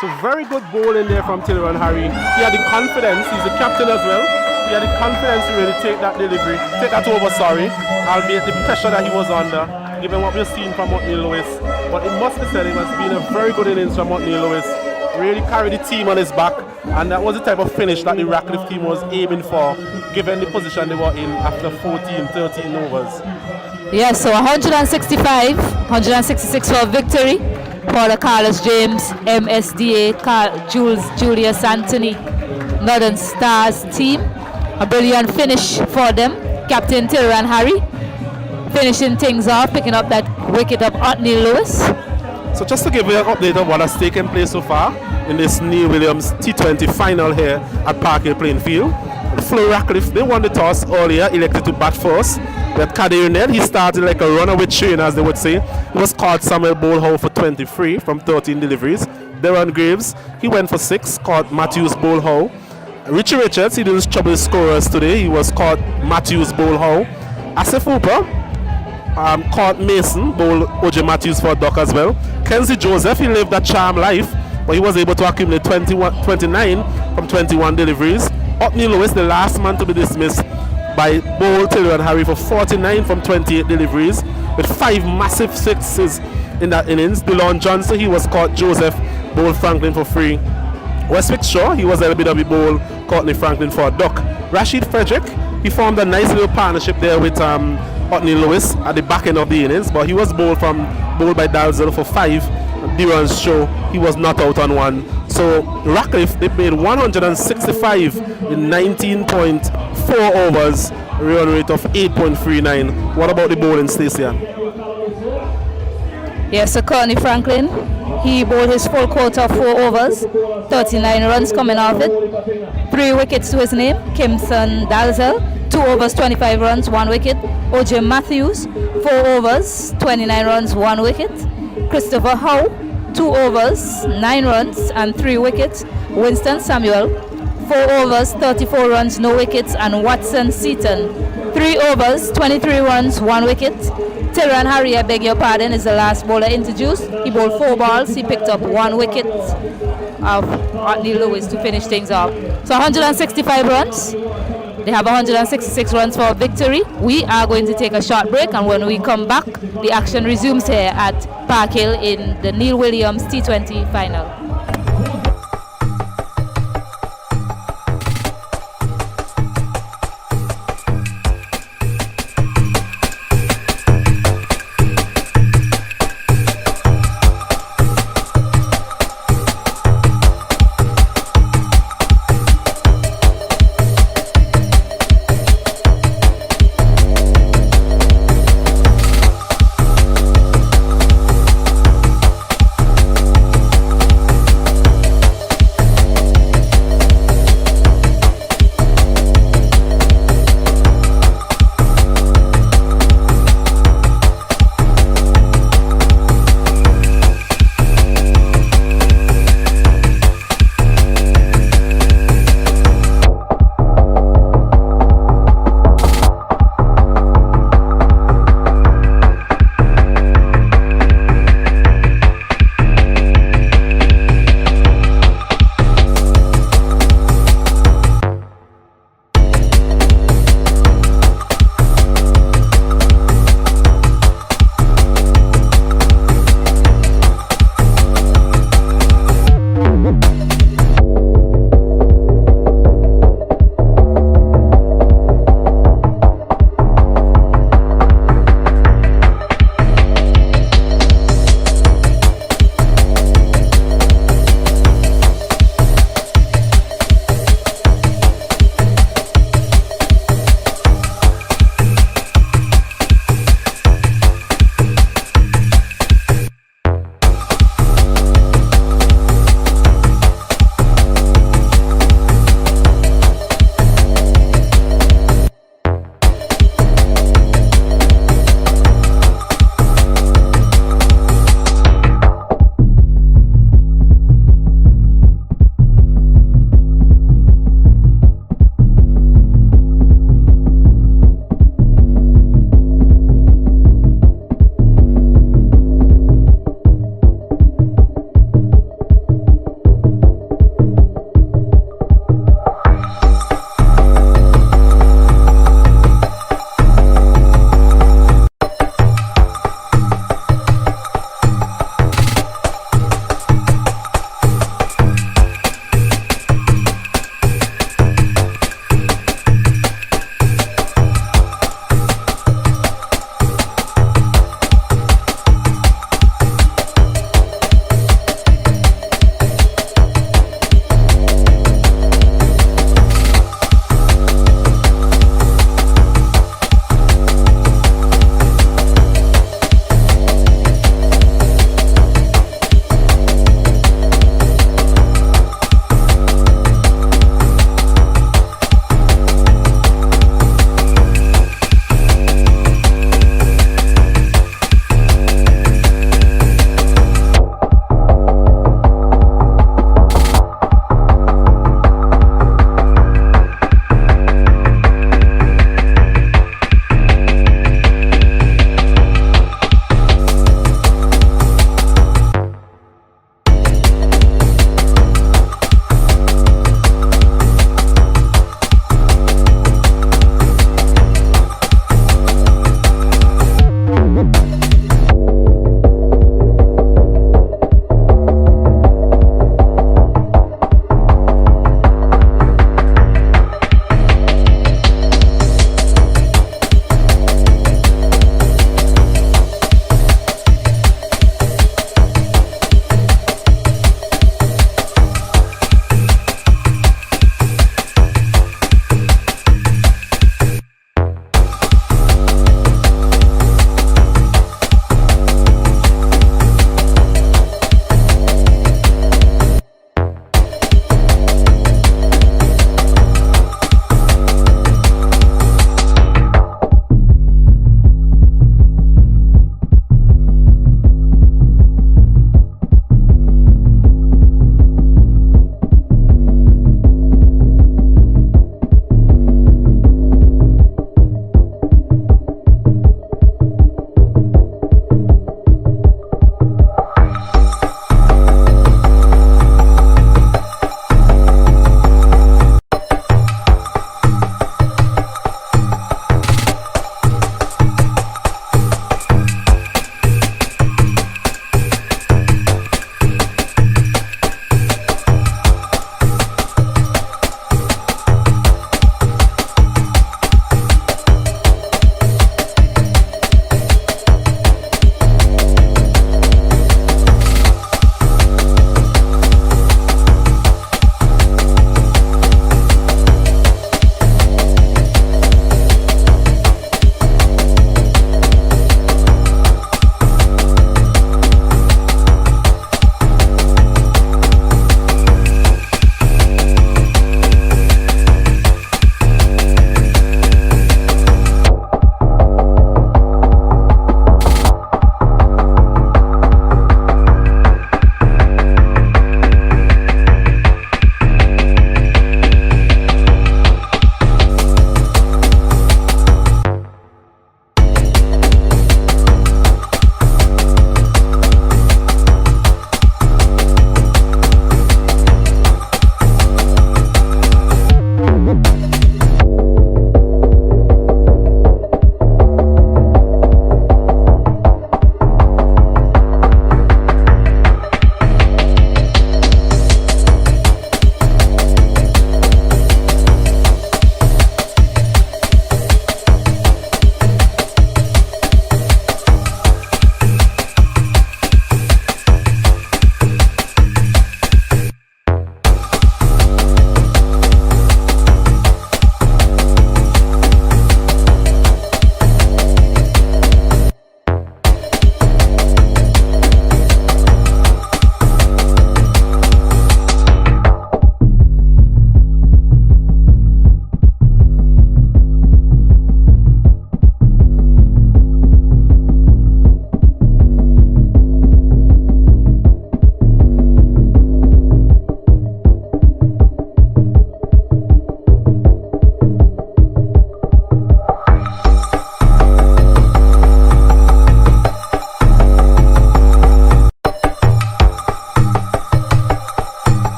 So very good bowling there from Tyrone Harry. He had the confidence, he's the captain as well. He had the confidence to really take that delivery, take that over, albeit the pressure that he was under, given what we've seen from Otney Lewis. But it must be said, it has been a very good innings from Otney Lewis. Really carried the team on his back, and that was the type of finish that the Radcliffe team was aiming for, given the position they were in after 14, 13 overs. Yes, so 165, 166 for victory for the Carlos James MSDA Julius Anthony Northern Stars team. A brilliant finish for them. Captain Tyrone Harry finishing things off, picking up that wicket of Otney Lewis. So just to give you an update of what has taken place so far in this Neil Williams T20 final here at Park Hill Playing Field. Flo Radcliffe, they won the toss earlier, elected to bat first. With Kadir Ned, he started like a runaway train, as they would say. He was caught Samuel Bowlhouse for 23 from 13 deliveries. Darren Graves, he went for 6, caught Matthews Bowlhouse. Richie Richards, he didn't trouble his scorers today. He was caught Matthews Bowlhouse. Asif Hooper caught Mason, bowl O.J. Matthews for a duck as well. Kenzie Joseph, he lived a charmed life, but he was able to accumulate 29 from 21 deliveries. Otney Lewis, the last man to be dismissed by bowl Tyrone Harry for 49 from 28 deliveries, with 5 massive sixes in that innings. Dylan Johnson, he was caught Joseph, bowl Franklin for 3. Westwick Shaw, he was LBW bowl Courtney Franklin for a duck. Rashid Frederick, he formed a nice little partnership there with Otney Lewis at the back end of the innings, but he was bowled by Dalzell for 5. Duran's show, he was not out on 1. So Radcliffe, they made 165 in 19.4 overs, a run rate of 8.39. What about the bowling, Stacia? Yes, so Courtney Franklin, he bowled his full quota of 4 overs, 39 runs coming off it, 3 wickets to his name. Kimson Dalzell, 2 overs, 25 runs, 1 wicket. O.J. Matthews, 4 overs, 29 runs, 1 wicket. Christopher Howe, 2 overs, 9 runs and 3 wickets. Winston Samuel, 4 overs, 34 runs, no wickets. And Watson Seaton, 3 overs, 23 runs, 1 wicket. Tyrone Harry, I beg your pardon, is the last bowler introduced. He bowled 4 balls, he picked up 1 wicket of Otney Lewis to finish things off. So 165 runs. They have 166 runs for victory. We are going to take a short break, and when we come back, the action resumes here at Park Hill in the Neil Williams T20 final.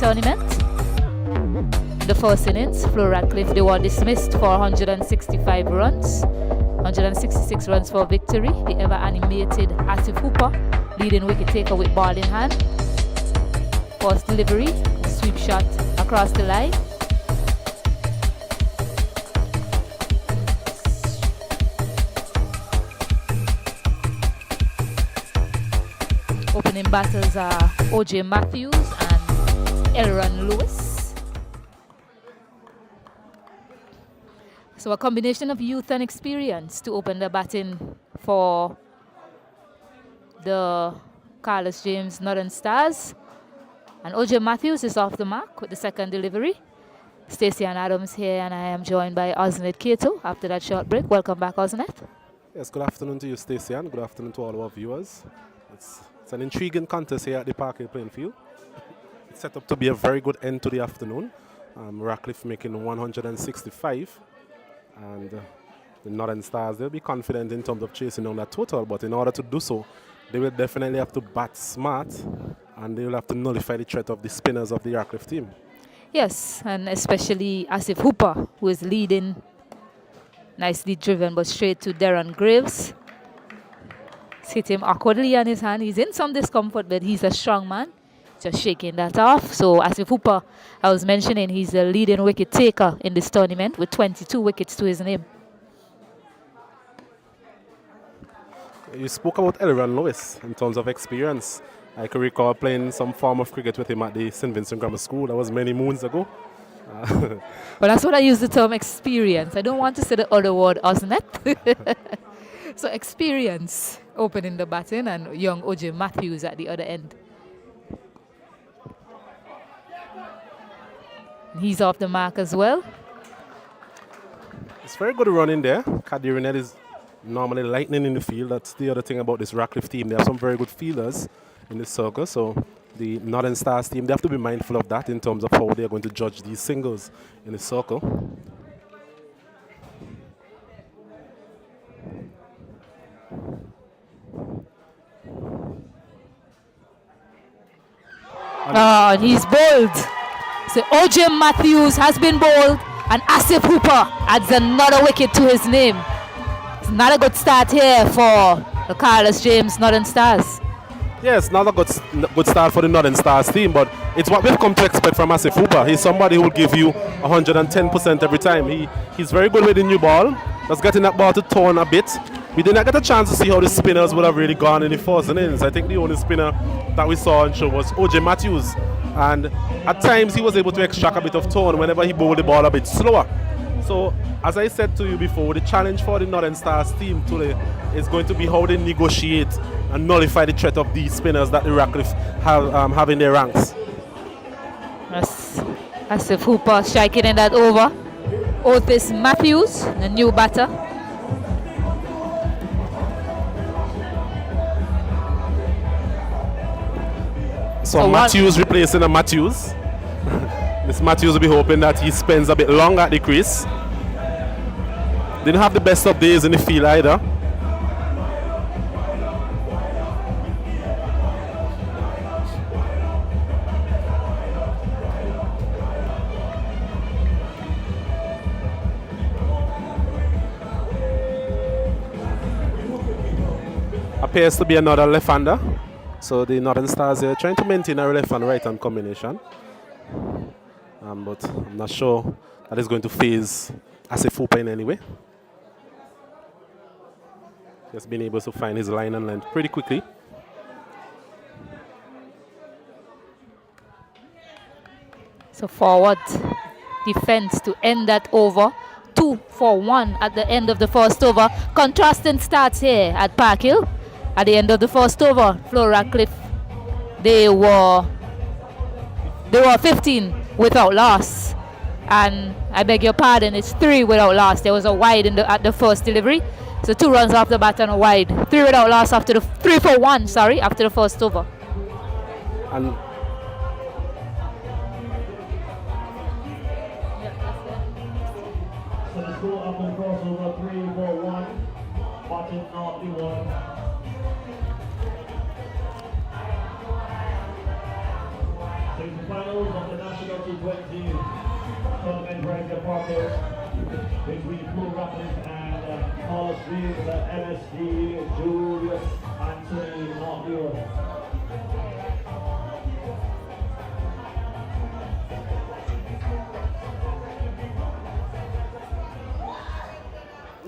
tournament. In the first innings, Flo Radcliffe, they were dismissed for 165 runs, 166 runs for victory. The ever animated Asif Hooper, leading wicket taker with ball in hand. First delivery, sweep shot across the line. Opening batters are OJ Matthews and Elron Lewis. So a combination of youth and experience to open the batting for the Carlos James Northern Stars. And OJ Matthews is off the mark with the second delivery. Stacey and Adams here, and I am joined by Osnet Kato after that short break. Welcome back, Osnet. Yes, good afternoon to you, Stacey, and good afternoon to all our viewers. It's an intriguing contest here at the Park Hill playing field. It's set up to be a very good end to the afternoon. Radcliffe making 165, and the Northern Stars, they'll be confident in terms of chasing down that total, but in order to do so, they will definitely have to bat smart, and they will have to nullify the threat of the spinners of the Radcliffe team. Yes, and especially Asif Hooper, who is leading, nicely driven, but straight to Darren Graves. It's hit him awkwardly on his hand. He's in some discomfort, but he's a strong man. Just shaking that off. So Asif Hooper, I was mentioning, he's the leading wicket taker in this tournament with 22 wickets to his name. You spoke about Elron Lewis in terms of experience. I can recall playing some form of cricket with him at the St. Vincent Grammar School. That was many moons ago. Well, that's what I use the term experience. I don't want to say the other word, Osnet. So experience opening the batting and young OJ Matthews at the other end. He's off the mark as well. It's very good running there. Kadiri is normally lightning in the field. That's the other thing about this Radcliffe team. They have some very good fielders in this circle. So the Northern Stars team, they have to be mindful of that in terms of how they're going to judge these singles in the circle. And he's bowled. So OJ Matthews has been bowled, and Asif Hooper adds another wicket to his name. It's not a good start here for the Carlos James Northern Stars. Yes, not a good start for the Northern Stars team, but it's what we've come to expect from Asif Hooper. He's somebody who will give you 110% every time. He's very good with the new ball. Just getting that ball to turn a bit. We did not get a chance to see how the spinners would have really gone in the first innings. I think the only spinner that we saw on show was OJ Matthews. And at times he was able to extract a bit of tone whenever he bowled the ball a bit slower. So, as I said to you before, the challenge for the Northern Stars team today is going to be how they negotiate and nullify the threat of these spinners that the Radcliffe have in their ranks. Yes. Asif Hooper striking in that over. Otis Matthews, the new batter. So Matthews replacing a Matthews. This Matthews will be hoping that he spends a bit longer at the crease. Didn't have the best of days in the field either. Appears to be another left-hander. So the Northern Stars are trying to maintain a left and right hand combination. But I'm not sure that is going to phase Asif Hooper in any way. Just been able to find his line and length pretty quickly. So forward defense to end that over. 2 for 1 at the end of the first over. Contrasting starts here at Park Hill. At the end of the first over, Flo Radcliffe, they were 15 without loss. And I beg your pardon, it's 3 without loss. There was a wide at the first delivery. So 2 runs off the bat and a wide. 3 without loss after the 3 for 1, sorry, after the first over. And So the score after the crossover 3-4-1. Watching Otney Lewis. So the final finals of the National T20 tournament break departed between Blue Radcliffe and Hollis Reeves at MSD, Julius Anthony Leeward.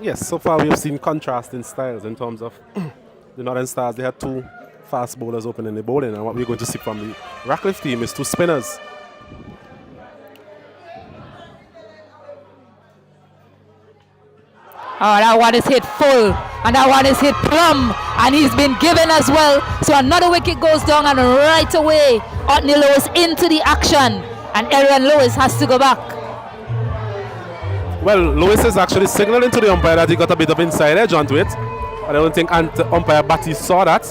Yes, so far we have seen contrasting styles in terms of the Northern Stars. They had two fast bowlers opening the bowling, and what we're going to see from the Radcliffe team is two spinners. Oh, that one is hit full, and that one is hit plumb, and he's been given as well. So another wicket goes down, and right away, Otney Lewis into the action, and Aaron Lewis has to go back. Well, Lewis is actually signaling to the umpire that he got a bit of inside edge onto it. I don't think umpire Batty saw that,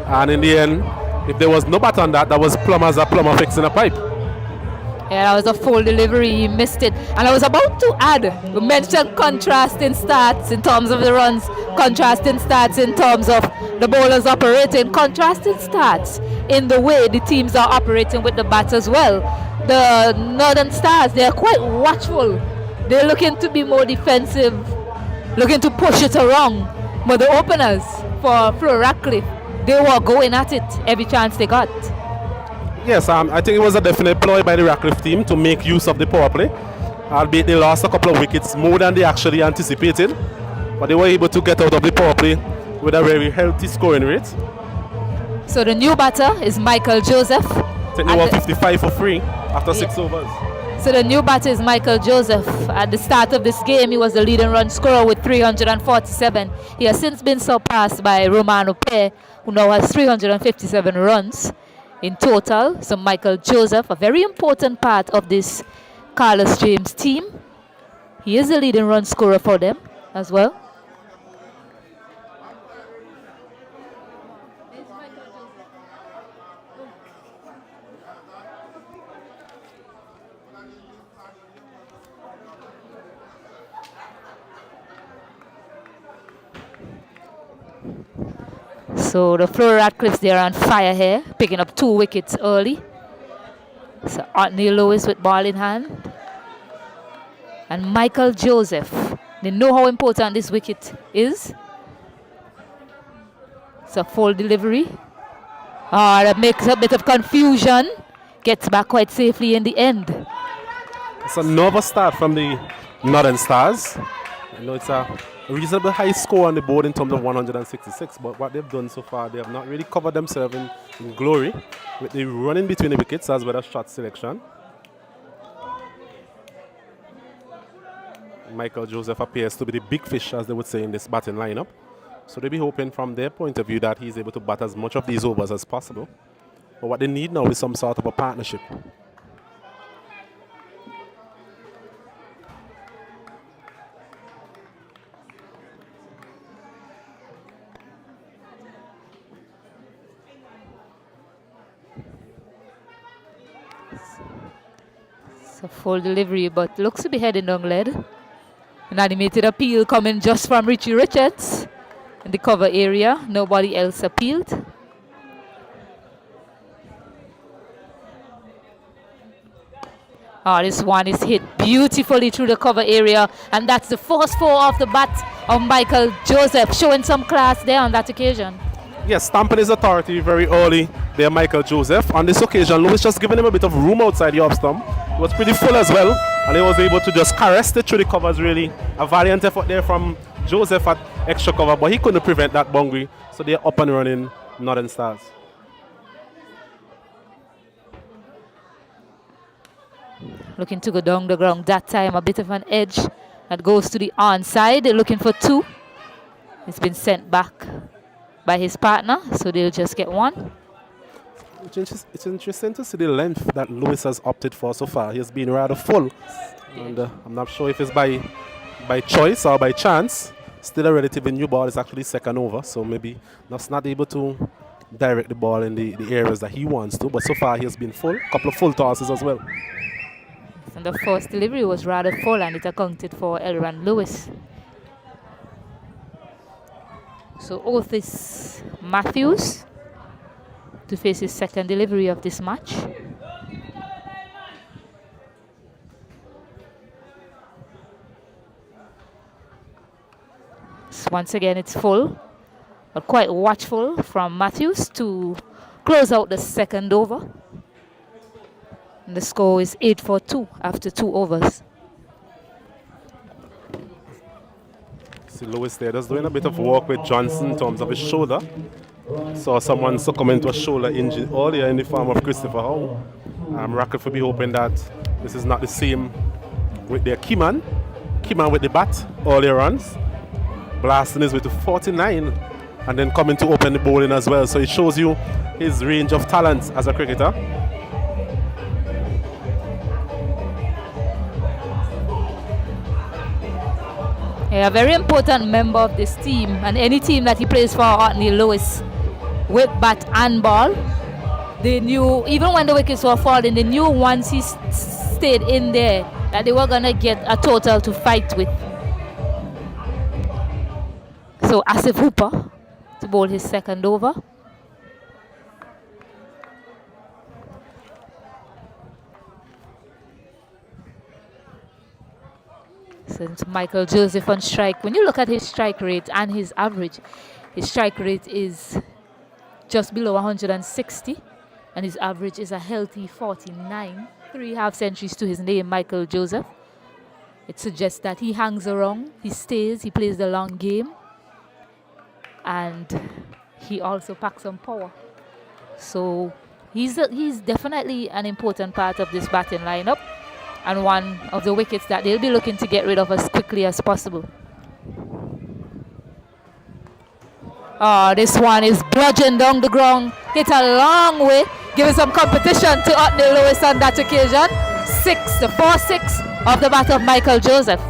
and in the end, if there was no bat on that, that was plumb as a plumber fixing a pipe. Yeah, that was a full delivery, he missed it. And I was about to add, we mentioned contrasting stats in terms of the runs, contrasting stats in terms of the bowlers operating, contrasting stats in the way the teams are operating with the bats as well. The Northern Stars, they're quite watchful. They're looking to be more defensive, looking to push it around. But the openers for Radcliffe, they were going at it every chance they got. Yes, I think it was a definite ploy by the Radcliffe team to make use of the power play. Albeit they lost a couple of wickets more than they actually anticipated, but they were able to get out of the power play with a very healthy scoring rate. So the new batter is Michael Joseph. I think they were 55 for 3 after 6 overs. So the new batter is Michael Joseph. At the start of this game, he was the leading run scorer with 347. He has since been surpassed by Romano Pe, who now has 357 runs in total. So Michael Joseph, a very important part of this Carlos James team. He is the leading run scorer for them as well. So the Florida Radcliffes, they're on fire here, picking up 2 wickets early. So Otney Lewis with ball in hand. And Michael Joseph. They know how important this wicket is. It's a full delivery. That makes a bit of confusion. Gets back quite safely in the end. It's a nervous start from the Northern Stars. I know it's a reasonable high score on the board in terms of 166, but what they've done so far, they have not really covered themselves in glory with the running between the wickets as well as shot selection. Michael Joseph appears to be the big fish, as they would say, in this batting lineup. So they'll be hoping from their point of view that he's able to bat as much of these overs as possible. But what they need now is some sort of a partnership. It's a full delivery, but looks to be heading down lead. An animated appeal coming just from Richie Richards in the cover area. Nobody else appealed. This one is hit beautifully through the cover area, and that's the first 4 off the bat of Michael Joseph, showing some class there on that occasion. Yes, stamping his authority very early there, Michael Joseph. On this occasion, Lewis just giving him a bit of room outside the off stump. It was pretty full as well, and he was able to just caress it through the covers, really. A valiant effort there from Joseph at extra cover, but he couldn't prevent that boundary, so they're up and running, Northern Stars. Looking to go down the ground that time, a bit of an edge that goes to the onside. They're looking for 2. It's been sent back by his partner, so they'll just get 1. It's interesting to see the length that Lewis has opted for so far. He has been rather full, and I'm not sure if it's by choice or by chance. Still a relatively new ball. It's actually second over, so maybe that's not able to direct the ball in the areas that he wants to. But so far he has been full. A couple of full tosses as well. And the first delivery was rather full, and it accounted for Aaron Lewis. So Otis Matthews to face his second delivery of this match. once again, it's full, but quite watchful from Matthews to close out the second over. And the score is 8-2 after 2 overs. See Lewis there just doing a bit of work with Johnson in terms of his shoulder. Saw someone succumb to a shoulder injury earlier in the form of Christopher Howe. Radcliffe will be hoping that this is not the same with their key man. Key man with the bat earlier runs. Blasting his way to 49 and then coming to open the bowling as well. So it shows you his range of talents as a cricketer. Yeah, a very important member of this team, and any team that he plays for, Otney Lewis, with bat and ball. They knew, even when the wickets were falling, they knew once he stayed in there that they were going to get a total to fight with. So Asif Hooper to bowl his second over. Since Michael Joseph on strike, when you look at his strike rate and his average, his strike rate is just below 160 and his average is a healthy 49. 3 half centuries to his name, Michael Joseph. It suggests that he hangs around, he stays, he plays the long game, and he also packs some power. So he's definitely an important part of this batting lineup, and one of the wickets that they'll be looking to get rid of as quickly as possible. Oh, this one is bludgeoned down the ground. Hit a long way, giving some competition to Otney Lewis on that occasion. The 4-6 of the bat of Michael Joseph.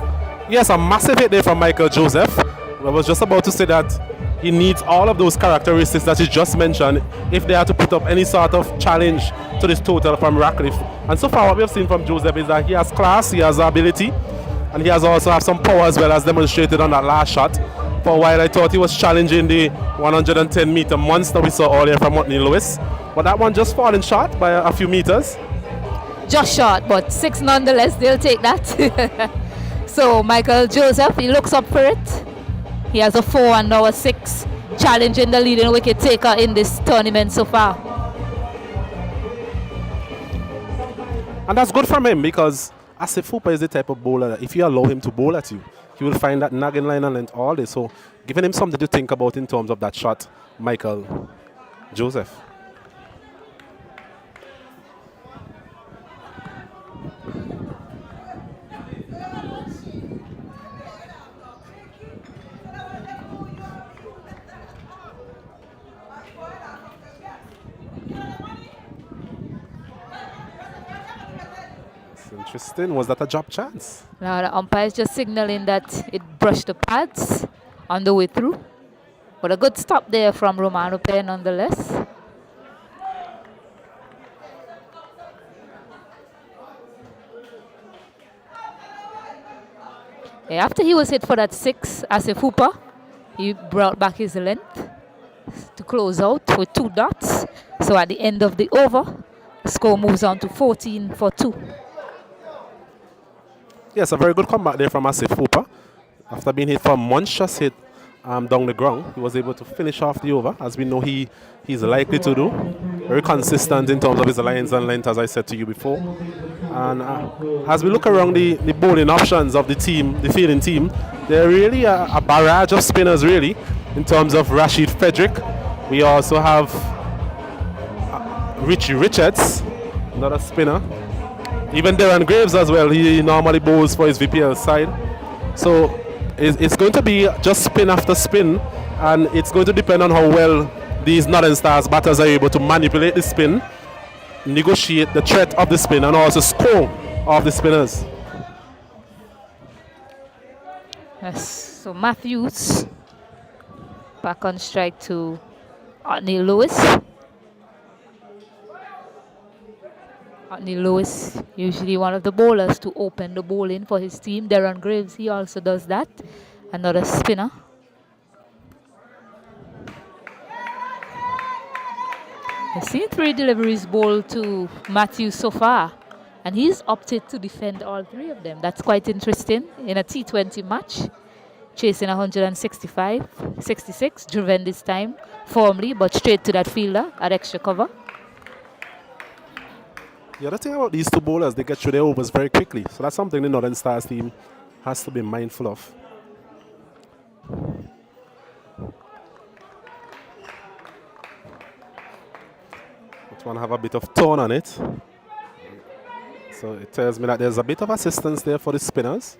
Yes, a massive hit there from Michael Joseph. I was just about to say that he needs all of those characteristics that you just mentioned if they are to put up any sort of challenge to this total from Radcliffe. And so far what we have seen from Joseph is that he has class, he has ability, and he has also have some power as well, as demonstrated on that last shot. For a while I thought he was challenging the 110-meter monster we saw earlier from Otney Lewis, but that one just falling short by a few meters. Just short, but 6 nonetheless, they'll take that. So Michael Joseph, he looks up for it. He has a 4 and now a 6, challenging the leading wicket taker in this tournament so far. And that's good from him, because Asif Hooper is the type of bowler that if you allow him to bowl at you, he will find that nagging line and length all day. So giving him something to think about in terms of that shot, Michael Joseph. Interesting. Was that a drop chance? Now the umpire is just signaling that it brushed the pads on the way through. But a good stop there from Romano Pair nonetheless. After he was hit for that 6, Asif Hooper, he brought back his length to close out with 2 dots. So at the end of the over, the score moves on to 14-2. Yes, a very good comeback there from Asif Hooper. After being hit for a monstrous hit down the ground, he was able to finish off the over, as we know he's likely to do. Very consistent in terms of his lines and length, as I said to you before. And as we look around the bowling options of the team, the fielding team, they're really a barrage of spinners, really, in terms of Rashid Frederick. We also have Richie Richards, another spinner. Even Darren Graves as well, he normally bowls for his VPL side. So it's going to be just spin after spin, and it's going to depend on how well these Northern Stars batters are able to manipulate the spin, negotiate the threat of the spin, and also score of the spinners. Yes, so Matthews back on strike to Otney Lewis. Otney Lewis, usually one of the bowlers to open the bowling for his team. Darren Graves, he also does that. Another spinner. I've seen 3 deliveries bowled to Matthews so far, and he's opted to defend all 3 of them. That's quite interesting in a T20 match. chasing 165, 66, driven this time firmly, but straight to that fielder at extra cover. The other thing about these two bowlers, they get through their overs very quickly. So that's something the Northern Stars team has to be mindful of. That one have a bit of tone on it. So it tells me that there's a bit of assistance there for the spinners.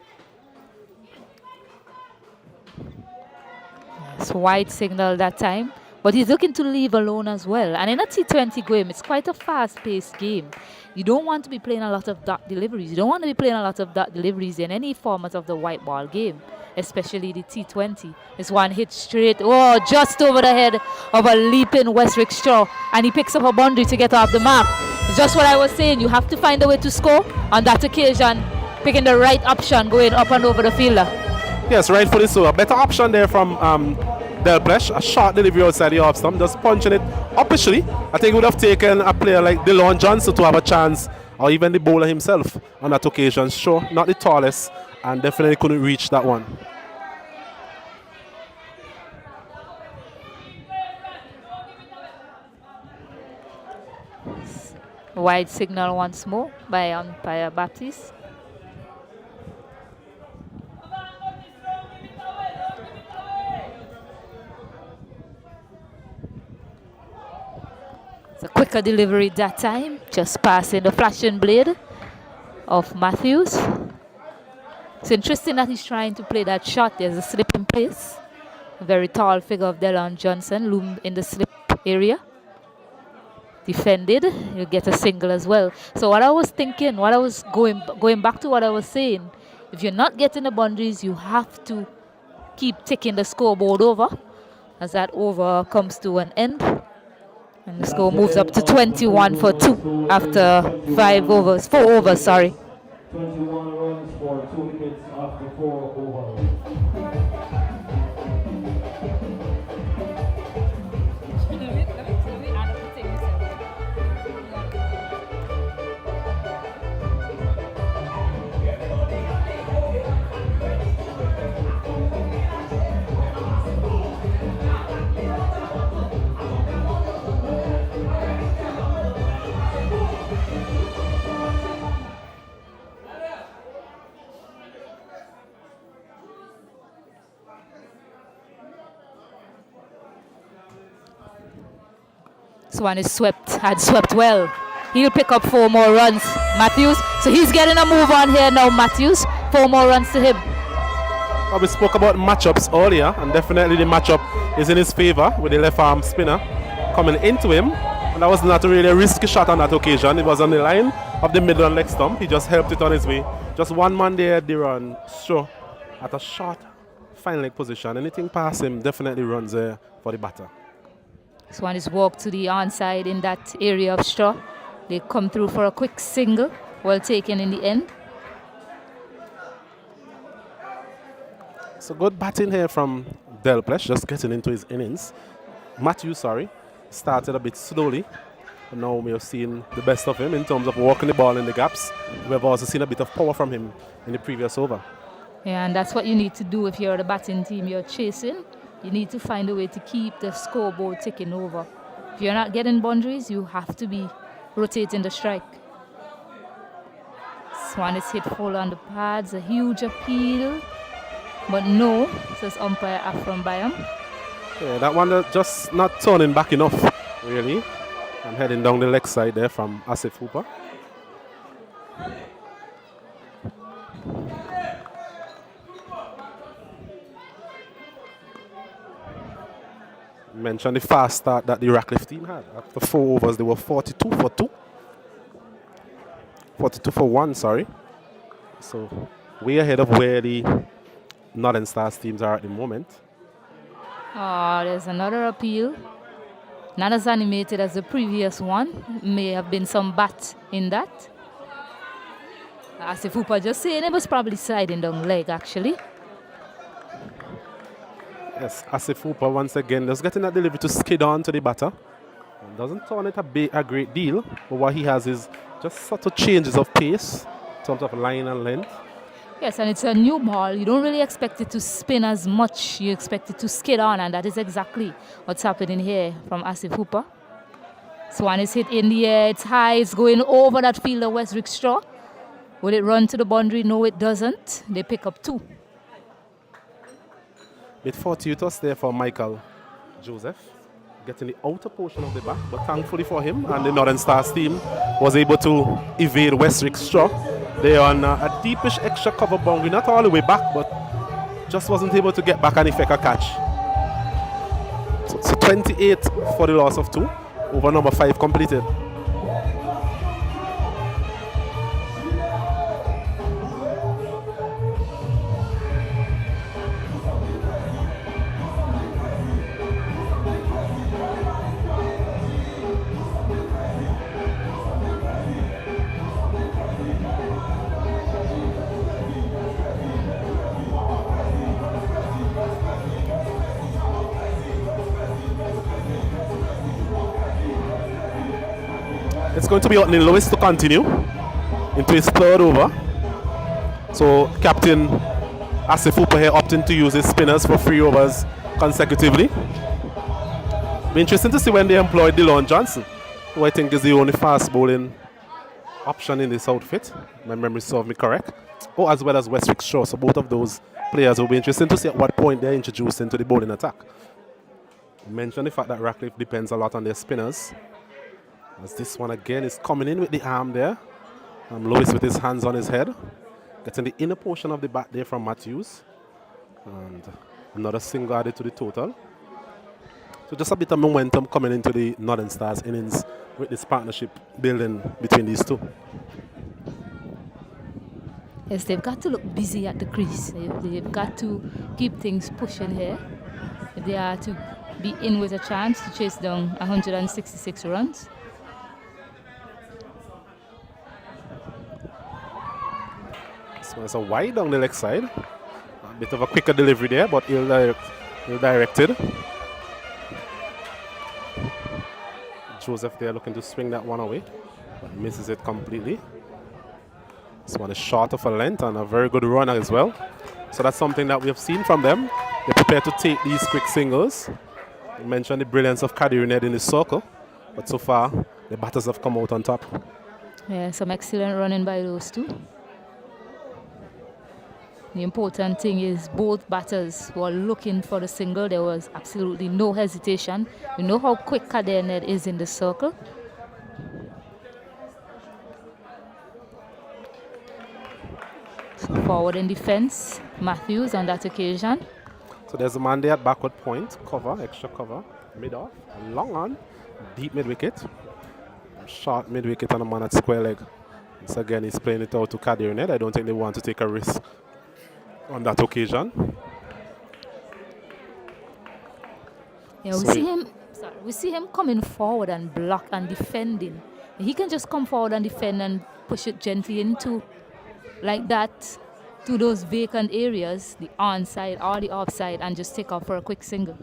It's wide signal that time, but he's looking to leave alone as well. And in a T20 game, it's quite a fast-paced game. You don't want to be playing a lot of dot deliveries. You don't want to be playing a lot of dot deliveries in any format of the white ball game, especially the T20. It's one hit straight, just over the head of a leaping Westwick Straw, and he picks up a boundary to get off the mark. It's just what I was saying. You have to find a way to score on that occasion, picking the right option, going up and over the fielder. Yes, rightfully so. A better option there from Delplesh, a short delivery outside the off stump, just punching it officially. I think it would have taken a player like DeLon Johnson to have a chance, or even the bowler himself on that occasion. Sure, not the tallest, and definitely couldn't reach that one. Wide signal once more by umpire Baptiste. It's a quicker delivery that time, just passing the flashing blade of Matthews. It's interesting that he's trying to play that shot. There's a slip in place. A very tall figure of Delon Johnson loomed in the slip area. Defended, you get a single as well. So what I was thinking, what I was going back to what I was saying, if you're not getting the boundaries, you have to keep ticking the scoreboard over as that over comes to an end. And the score moves up to 21 for 2 after 4 overs, sorry. 21 runs for 2 wickets after 4 overs. This one is had swept well. He'll pick up 4 more runs, Matthews. So he's getting a move on here now, Matthews. 4 more runs to him. Well, we spoke about matchups earlier, and definitely the matchup is in his favor with the left arm spinner coming into him. And that was not really a risky shot on that occasion. It was on the line of the middle and leg stump. He just helped it on his way. Just one man there, they run Straw at a short fine leg position. Anything past him definitely runs there for the batter. This one is walked to the onside in that area of Straw. They come through for a quick single, well taken in the end. So good batting here from Delplesh, just getting into his innings. Matthews, started a bit slowly. But now we have seen the best of him in terms of walking the ball in the gaps. We have also seen a bit of power from him in the previous over. Yeah, and that's what you need to do if you're the batting team you're chasing. You need to find a way to keep the scoreboard ticking over. If you're not getting boundaries, you have to be rotating the strike. This one is hit full on the pads, a huge appeal. But no, says umpire Afram Bayam. Yeah, that one just not turning back enough, really. I'm heading down the leg side there from Asif Hooper. Mentioned the fast start that the Radcliffe team had. After 4 overs, they were 42 for 2. 42 for 1, sorry. So way ahead of where the Northern Stars teams are at the moment. Oh, there's another appeal. Not as animated as the previous one. May have been some bat in that. As if Hooper just saying it was probably sliding down leg actually. Yes, Asif Hooper once again just getting that delivery to skid on to the batter. Doesn't turn it a great deal, but what he has is just subtle changes of pace in terms of line and length. Yes, and it's a new ball. You don't really expect it to spin as much. You expect it to skid on, and that is exactly what's happening here from Asif Hooper. This one is hit in the air. It's high. It's going over that fielder, West Rickshaw. Will it run to the boundary? No, it doesn't. They pick up 2. Bit fortuitous there for Michael Joseph, getting the outer portion of the bat, but thankfully for him and the Northern Stars team was able to evade West Rickshaw. They're on a deepish extra cover boundary, not all the way back, but just wasn't able to get back and effect a catch. So 28 for the loss of 2, over number 5 completed. It's going to be Otney Lewis to continue into his 3rd over. So Captain Asif Hooper here opting to use his spinners for 3 overs consecutively. Be interesting to see when they employ DeLon Johnson, who I think is the only fast bowling option in this outfit. My memory serves me correct. Oh, as well as West Rickshaw. So both of those players will be interesting to see at what point they're introduced into the bowling attack. I mentioned the fact that Radcliffe depends a lot on their spinners. As this one again is coming in with the arm there. Lewis with his hands on his head. Getting the inner portion of the bat there from Matthews. And another single added to the total. So just a bit of momentum coming into the Northern Stars innings with this partnership building between these two. Yes, they've got to look busy at the crease. They've got to keep things pushing here. If they are to be in with a chance to chase down 166 runs. So it's a wide down the leg side. A bit of a quicker delivery there, but ill-directed. Joseph there looking to swing that one away, but misses it completely. This one is short of a length and a very good runner as well. So that's something that we have seen from them. They're prepared to take these quick singles. You mentioned the brilliance of Kadir Ned in the circle, but so far the batters have come out on top. Yeah, some excellent running by those two. The important thing is both batters were looking for the single. There was absolutely no hesitation. You know how quick Kadir Ned is in the circle. So forward in defense, Matthews on that occasion. So there's a man there at backward point, cover, extra cover, mid-off, long on, deep mid-wicket, short mid-wicket and a man at square leg. Once again, he's playing it out to Kadir Ned. I don't think they want to take a risk on that occasion. Yeah, we see him coming forward and block and defending. He can just come forward and defend and push it gently into like that to those vacant areas, the onside or the offside, and just take off for a quick single.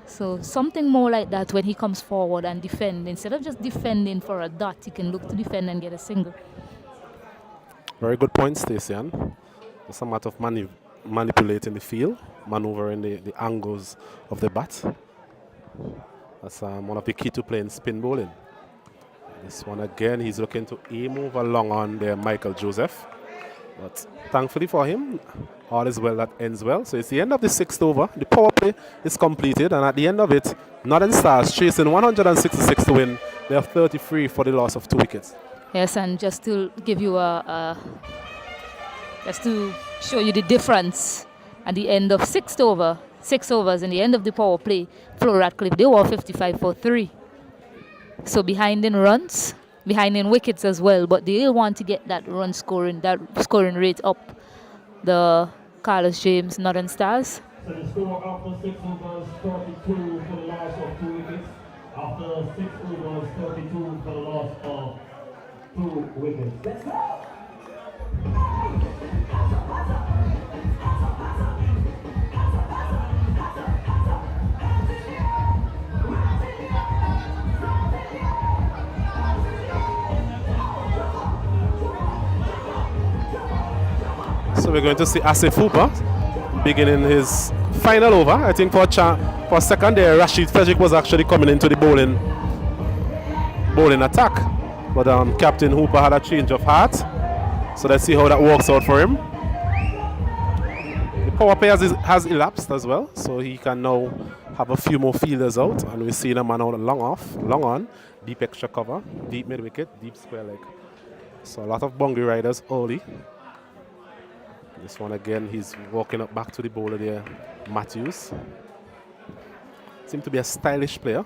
So something more like that when he comes forward and defend. Instead of just defending for a dot, he can look to defend and get a single. Very good point, Stacey-Ann. It's a matter of manipulating the field, maneuvering the angles of the bat. That's one of the key to playing spin bowling. This one again, he's looking to aim over long on there, Michael Joseph. But thankfully for him, all is well that ends well. So it's the end of the 6th over. The power play is completed, and at the end of it, Northern Stars chasing 166 to win. They have 33 for the loss of 2 wickets. Yes, and just to give you just to show you the difference at the end of 6th over, 6 overs in the end of the power play, Flo Radcliffe, they were 55 for 3. So behind in runs, behind in wickets as well, but they want to get that scoring rate up. The Carlos James Northern Stars. So the score after 6 overs, 32 for the loss of 2 wickets. After 6 overs, 32 for the loss of 2 wickets. Let's go! So we're going to see Asif Hooper beginning his final over. I think for a second there, Rashid Frederick was actually coming into the bowling attack. But Captain Hooper had a change of heart. So let's see how that works out for him. The power play has elapsed as well, so he can now have a few more fielders out. And we're seeing a man out long off, long on, deep extra cover, deep mid wicket, deep square leg. So a lot of boundary riders early. This one again, he's walking up back to the bowler there, Matthews. Seems to be a stylish player,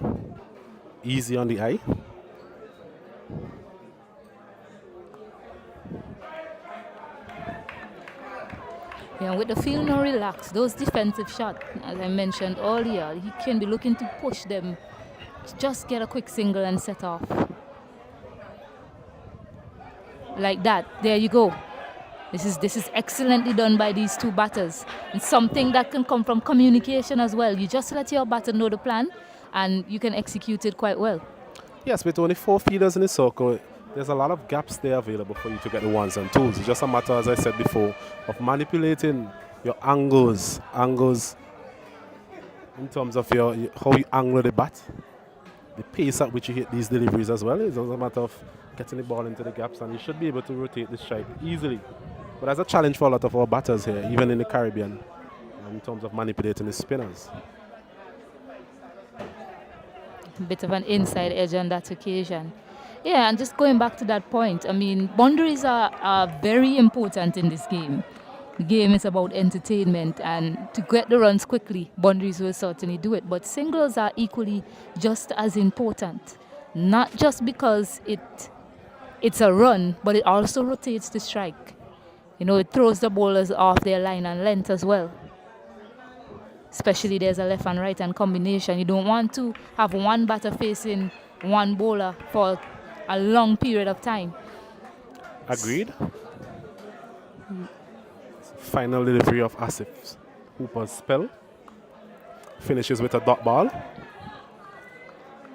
easy on the eye. Yeah, with the field now relaxed, those defensive shots, as I mentioned earlier, he can be looking to push them, just get a quick single and set off. Like that, there you go. This is excellently done by these two batters. It's something that can come from communication as well. You just let your batter know the plan and you can execute it quite well. Yes, with only 4 fielders in the circle, there's a lot of gaps there available for you to get the ones and twos. It's just a matter, as I said before, of manipulating your angles in terms of how you angle the bat, the pace at which you hit these deliveries as well. It's just a matter of getting the ball into the gaps, and you should be able to rotate the strike easily. But that's a challenge for a lot of our batters here, even in the Caribbean, in terms of manipulating the spinners. A bit of an inside edge on that occasion. Yeah, and just going back to that point, I mean, boundaries are very important in this game. The game is about entertainment, and to get the runs quickly, boundaries will certainly do it. But singles are equally just as important, not just because it's a run, but it also rotates the strike. You know, it throws the bowlers off their line and length as well. Especially there's a left and right hand combination. You don't want to have one batter facing one bowler for a long period of time. Agreed. Final delivery of Asif Hooper's spell. Finishes with a dot ball.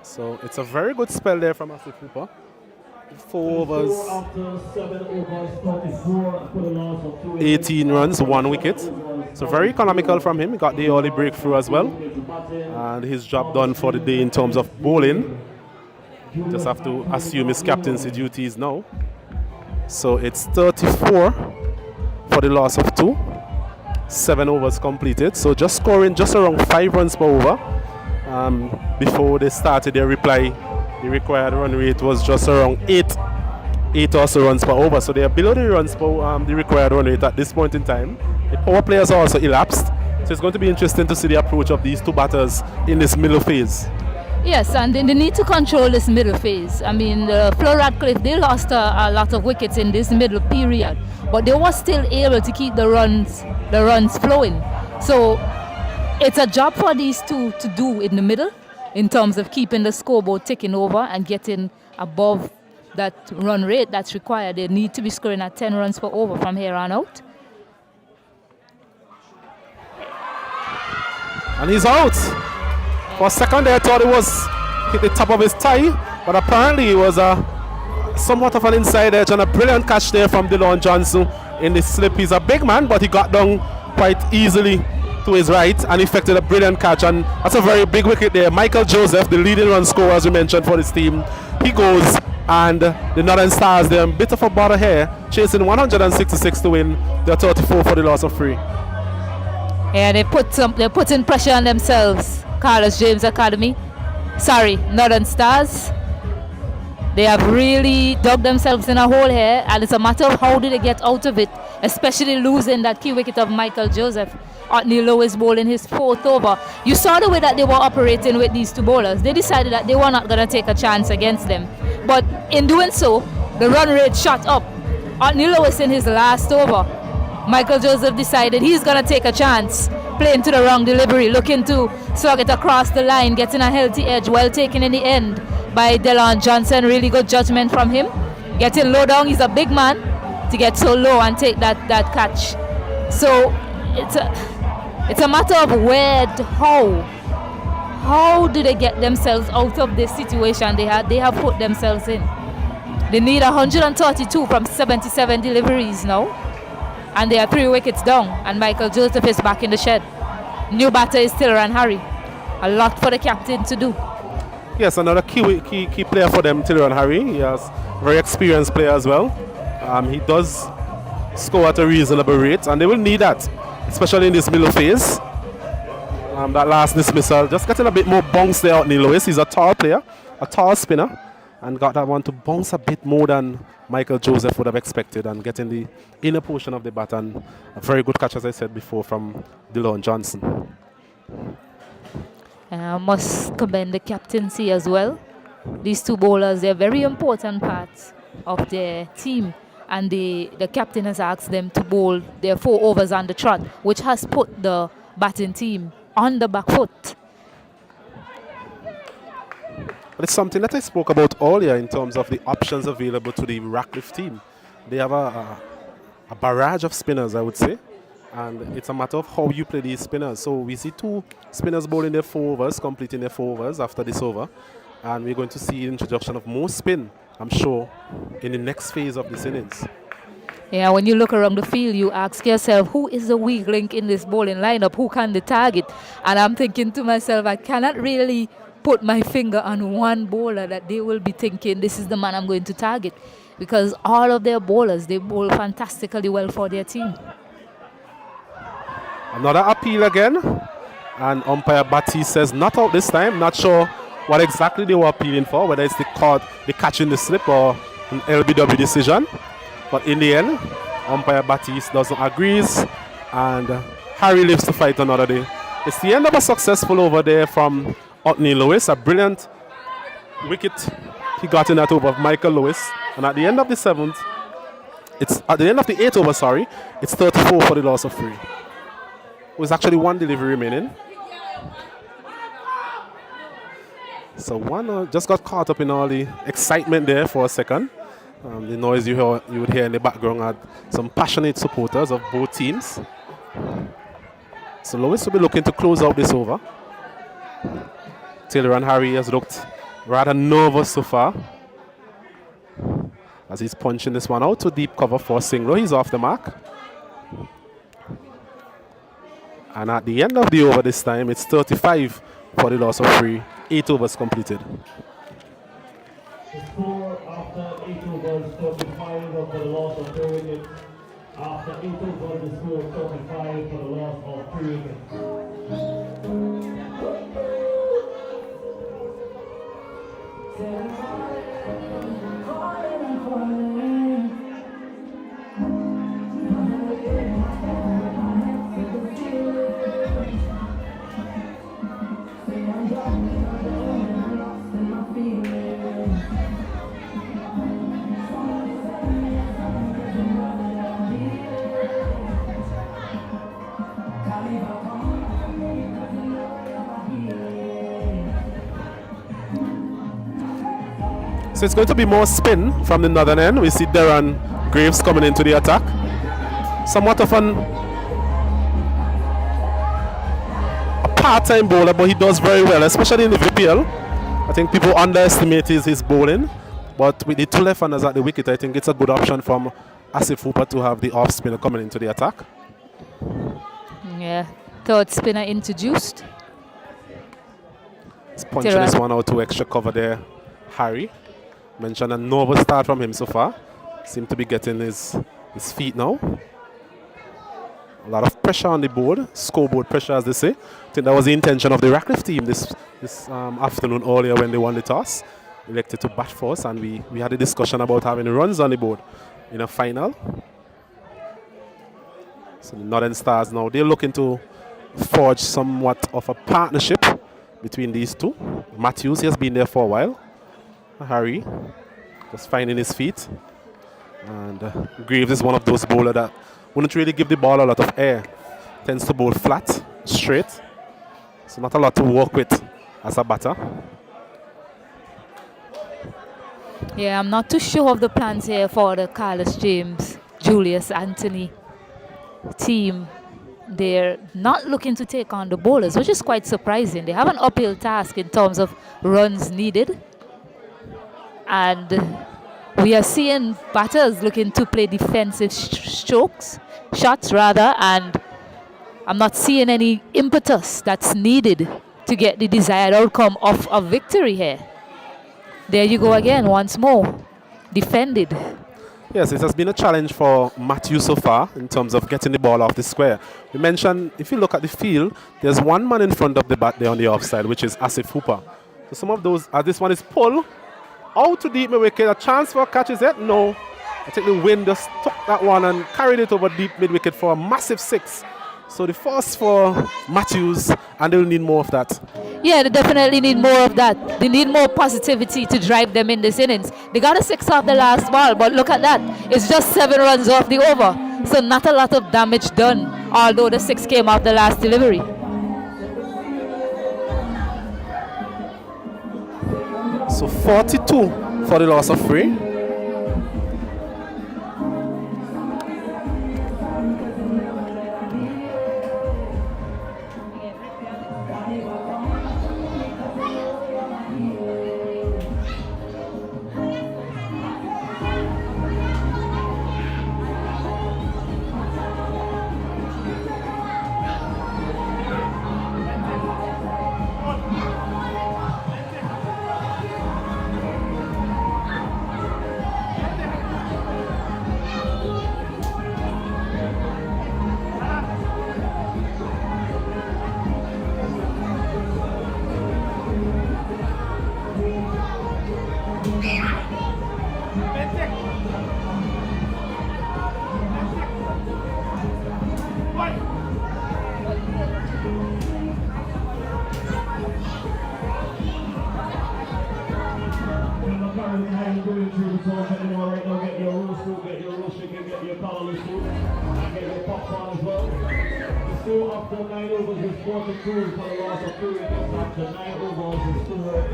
So it's a very good spell there from Asif Hooper. 4 overs, 18 runs, 1 wicket. So very economical from him. He got the early breakthrough as well. And his job done for the day in terms of bowling. Just have to assume his captaincy duties now. So it's 34 for the loss of 2. 7 overs completed. So just scoring just around 5 runs per over. Before they started their reply, the required run rate was just around 8 or so runs per over. So they are below the runs per the required run rate at this point in time. The power players are also elapsed. So it's going to be interesting to see the approach of these two batters in this middle phase. Yes, and they need to control this middle phase. I mean, Flo Radcliffe, they lost a lot of wickets in this middle period, but they were still able to keep the runs flowing. So it's a job for these two to do in the middle in terms of keeping the scoreboard ticking over and getting above that run rate that's required. They need to be scoring at 10 runs per over from here on out. And he's out. For a second there, I thought it was hit the top of his thigh, but apparently it was somewhat of an inside edge, and a brilliant catch there from DeLon Johnson in the slip. He's a big man, but he got down quite easily to his right and effected a brilliant catch, and that's a very big wicket there. Michael Joseph, the leading run scorer as we mentioned for this team, he goes, and the Northern Stars, they're a bit of a bother here, chasing 166 to win. They're 34 for the loss of 3. Yeah, they're putting pressure on themselves. Carlos James Academy, Northern Stars. They have really dug themselves in a hole here, and it's a matter of how do they get out of it, especially losing that key wicket of Michael Joseph. Otney Lewis bowling his 4th over. You saw the way that they were operating with these two bowlers. They decided that they were not going to take a chance against them. But in doing so, the run rate shot up. Otney Lewis in his last over, Michael Joseph decided he's going to take a chance, playing to the wrong delivery, looking to slug it across the line, getting a healthy edge, well taken in the end by DeLon Johnson. Really good judgment from him. Getting low down, he's a big man to get so low and take that catch. So it's a matter of how do they get themselves out of this situation they have put themselves in. They need 132 from 77 deliveries now. and they are 3 wickets down, and Michael Joseph is back in the shed. New batter is Tilran Harry. A lot for the captain to do. Yes, another key player for them, Tilran Harry. He has very experienced player as well. He does score at a reasonable rate, and they will need that, especially in this middle phase. That last dismissal, just getting a bit more bounce there, Otney Lewis. He's a tall player, a tall spinner, and got that one to bounce a bit more than Michael Joseph would have expected, and getting the inner portion of the bat, and a very good catch, as I said before, from DeLon Johnson. I must commend the captaincy as well. These two bowlers, they're very important parts of their team, and the captain has asked them to bowl their 4 overs on the trot, which has put the batting team on the back foot. But it's something that I spoke about earlier in terms of the options available to the Radcliffe team. They have a barrage of spinners, I would say, and it's a matter of how you play these spinners. So we see 2 spinners bowling their 4 overs, completing their 4 overs after this over, and we're going to see the introduction of more spin, I'm sure, in the next phase of this innings. Yeah, when you look around the field, you ask yourself, who is the weak link in this bowling lineup? Who can they target? And I'm thinking to myself, I cannot really put my finger on one bowler that they will be thinking, this is the man I'm going to target. Because all of their bowlers, they bowl fantastically well for their team. Another appeal again, and umpire Batty says not out this time. Not sure what exactly they were appealing for, whether it's the catch in the slip or an LBW decision. But in the end, umpire Batty doesn't agree, and Harry lives to fight another day. It's the end of a successful over there from Otney Lewis, a brilliant wicket he got in that over of Michael Lewis. And at the end of the 7th, it's at the end of the 8th over, sorry, it's 34 for the loss of 3. There's actually 1 delivery remaining. So one just got caught up in all the excitement there for a second. The noise you would hear in the background had some passionate supporters of both teams. So Lewis will be looking to close out this over. Taylor and Harry has looked rather nervous so far, as he's punching this one out to deep cover for Singlo. He's off the mark. And at the end of the over this time, it's 35 for the loss of 3. 8 overs completed. The score after 8 overs, 35 for the loss of 3 wickets. After 8 overs, the score 35 for the loss of 3 wickets. So it's going to be more spin from the northern end. We see Darren Graves coming into the attack. Somewhat of a part-time bowler, but he does very well, especially in the VPL. I think people underestimate his bowling, but with the 2 left-handers at the wicket, I think it's a good option from Asif Hooper to have the off-spinner coming into the attack. Yeah, 3rd spinner introduced. He's punching this one out to extra cover there. Harry. Mentioned a nervous start from him so far. Seemed to be getting his feet now. A lot of pressure on the board, scoreboard pressure as they say. I think that was the intention of the Radcliffe team this afternoon earlier when they won the toss. Elected to bat first, and we had a discussion about having runs on the board in a final. So the Northern Stars now, they're looking to forge somewhat of a partnership between these two. Matthews, he has been there for a while. Harry just finding his feet, and Graves is one of those bowlers that wouldn't really give the ball a lot of air. Tends to bowl flat, straight, so not a lot to work with as a batter. Yeah, I'm not too sure of the plans here for the Carlos James, Julius Anthony team. They're not looking to take on the bowlers, which is quite surprising. They have an uphill task in terms of runs needed. And We are seeing batters looking to play defensive shots rather, and I'm not seeing any impetus that's needed to get the desired outcome of a victory here. There you go again, once more. Defended. Yes, it has been a challenge for Matthew so far in terms of getting the ball off the square. We mentioned, if you look at the field, there's one man in front of the bat there on the offside, which is Asif Hooper. So some of those, this one is pulled out to deep mid-wicket. A chance for a catch, is it? No. I think the wind just took that one and carried it over deep mid-wicket for a massive 6. So the first for Matthews, and they'll need more of that. Yeah, they definitely need more of that. They need more positivity to drive them in this innings. They got a 6 off the last ball, but look at that. It's just 7 runs off the over. So not a lot of damage done, although the 6 came off the last delivery. So 42 for the loss of 3.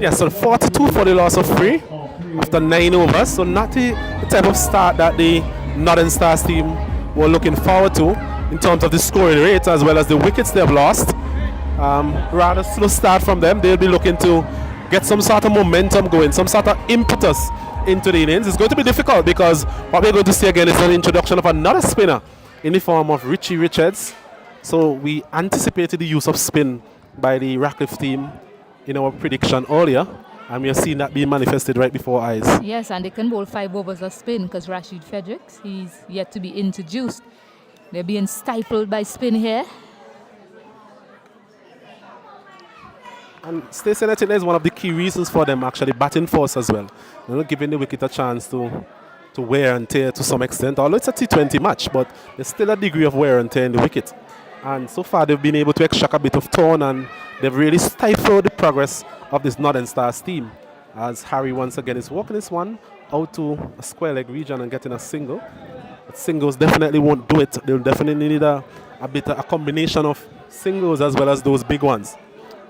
Yes, so 42 for the loss of 3 after 9 overs. So not the type of start that the Northern Stars team were looking forward to in terms of the scoring rate as well as the wickets they've lost. Rather slow start from them. They'll be looking to get some sort of momentum going, some sort of impetus into the innings. It's going to be difficult because what we're going to see again is an introduction of another spinner in the form of Richie Richards. So we anticipated the use of spin by the Radcliffe team in our prediction earlier, and we are seeing that being manifested right before our eyes. Yes, and they can bowl 5 overs of spin because Rashid Fredericks, he's yet to be introduced. They're being stifled by spin here. And Stacey, I think that is one of the key reasons for them actually batting first as well. Giving the wicket a chance to wear and tear to some extent. Although it's a T20 match, but there's still a degree of wear and tear in the wicket. And so far they've been able to extract a bit of tone, and they've really stifled the progress of this Northern Stars team. As Harry once again is walking this one out to a square leg region and getting a single. But singles definitely won't do it. They'll definitely need a combination of singles as well as those big ones.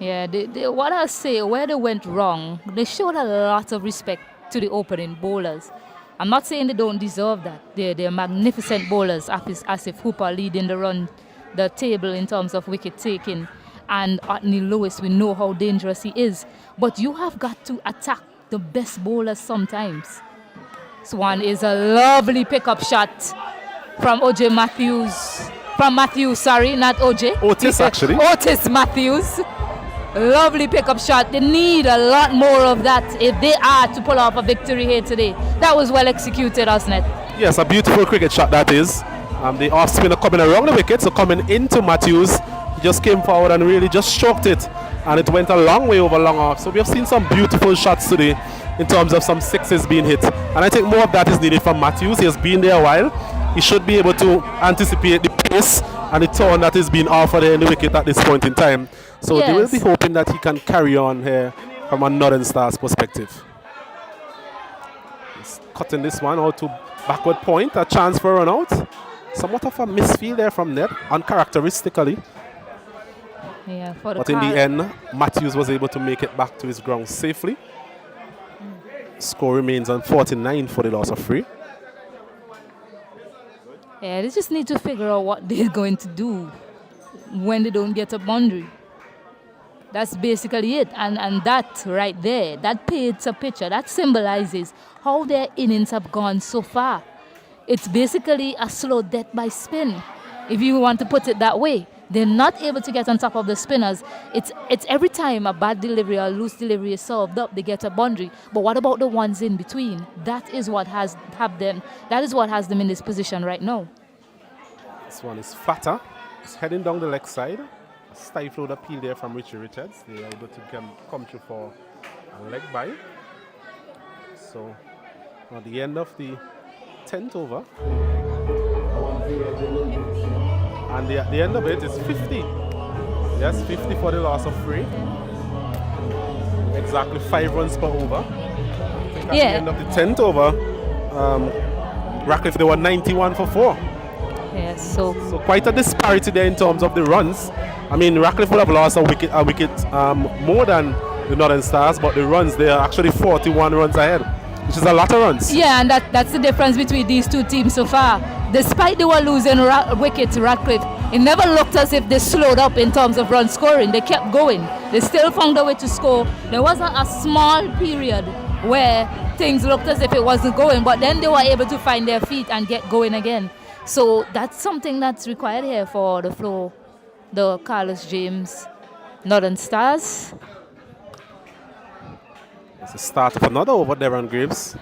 Yeah, what I say, where they went wrong, they showed a lot of respect to the opening bowlers. I'm not saying they don't deserve that. They're magnificent bowlers, Asif Hooper leading the table in terms of wicket taking, and Otney Lewis, we know how dangerous he is. But you have got to attack the best bowlers sometimes. This one is a lovely pickup shot from OJ Matthews. From Matthews, sorry, not OJ. Otis, actually. Otis Matthews. Lovely pickup shot. They need a lot more of that if they are to pull off a victory here today. That was well executed, Osnet. Yes, a beautiful cricket shot that is. The off spinner coming around the wicket, so coming into Matthews, he just came forward and really just stroked it, and it went a long way over long off. So we have seen some beautiful shots today in terms of some sixes being hit, and I think more of that is needed from Matthews. He has been there a while. He should be able to anticipate the pace and the turn that is being offered in the wicket at this point in time. So yes, they will be hoping that he can carry on here from a Northern Stars perspective. He's cutting this one out to backward point, a chance for a run out. Somewhat of a misfield there from Ned, uncharacteristically. Yeah, but in the end, Matthews was able to make it back to his ground safely. Score remains on 49 for the loss of 3. Yeah, they just need to figure out what they're going to do when they don't get a boundary. That's basically it. And that right there, that paints a picture, that symbolizes how their innings have gone so far. It's basically a slow death by spin, if you want to put it that way. They're not able to get on top of the spinners. It's every time a bad delivery or loose delivery is solved up, they get a boundary. But what about the ones in between? That is what has them in this position right now. This one is flatter. It's heading down the leg side. A stifled appeal there from Richie Richards. They are able to come through for a leg by. So at the end of the 10th over, and the end of it is 50. Yes, 50 for the loss of 3. Exactly 5 runs per over. I think at the end of the 10th over, Radcliffe, they were 91 for 4. Yes, So quite a disparity there in terms of the runs. I mean, Radcliffe would have lost a wicket more than the Northern Stars, but the runs, they are actually 41 runs ahead, which is a lot of runs. Yeah, and that's the difference between these two teams so far. Despite they were losing wickets, Radcliffe, it never looked as if they slowed up in terms of run scoring. They kept going. They still found a way to score. There wasn't a small period where things looked as if it wasn't going, but then they were able to find their feet and get going again. So that's something that's required here for the Carlos James Northern Stars. It's the start of another over there on Graves.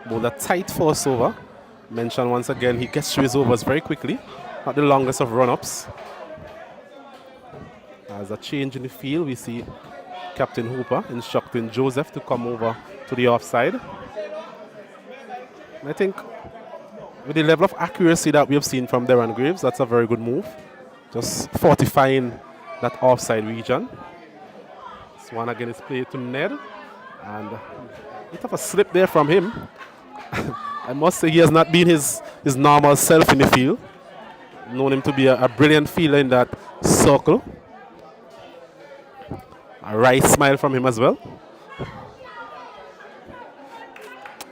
Bowled a tight first over. Mentioned once again, he gets through his overs very quickly. Not the longest of run-ups. As a change in the field, we see Captain Hooper instructing Joseph to come over to the offside. And I think with the level of accuracy that we have seen from Darren Graves, that's a very good move. Just fortifying that offside region. This one again is played to Ned. And a bit of a slip there from him. I must say he has not been his normal self in the field. Known him to be a brilliant fielder in that circle. A right smile from him as well.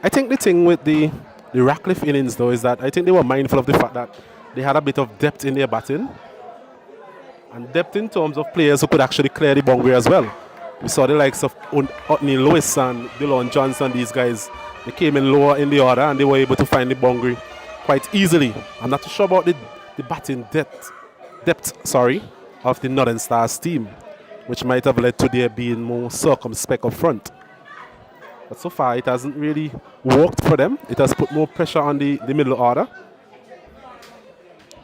I think the thing with the Radcliffe innings though is that I think they were mindful of the fact that they had a bit of depth in their batting. And depth in terms of players who could actually clear the boundary as well. We saw the likes of Otney Lewis and Dylan Johnson, these guys. They came in lower in the order and they were able to find the boundary quite easily. I'm not too sure about the batting depth of the Northern Stars team, which might have led to their being more circumspect up front. But so far it hasn't really worked for them. It has put more pressure on the middle order.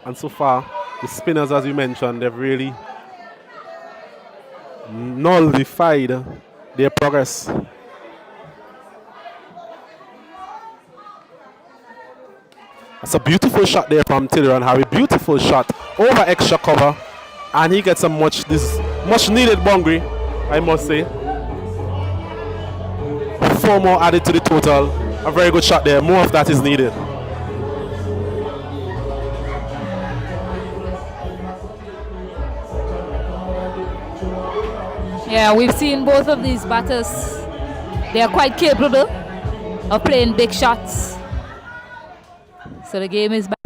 And so far, the spinners, as you mentioned, they've really nullified their progress. That's a beautiful shot there from Tilleron Harry. Beautiful shot over extra cover. And he gets a much needed boundary, I must say. 4 more added to the total. A very good shot there. More of that is needed. Yeah, we've seen both of these batters. They are quite capable of playing big shots. So the game is back.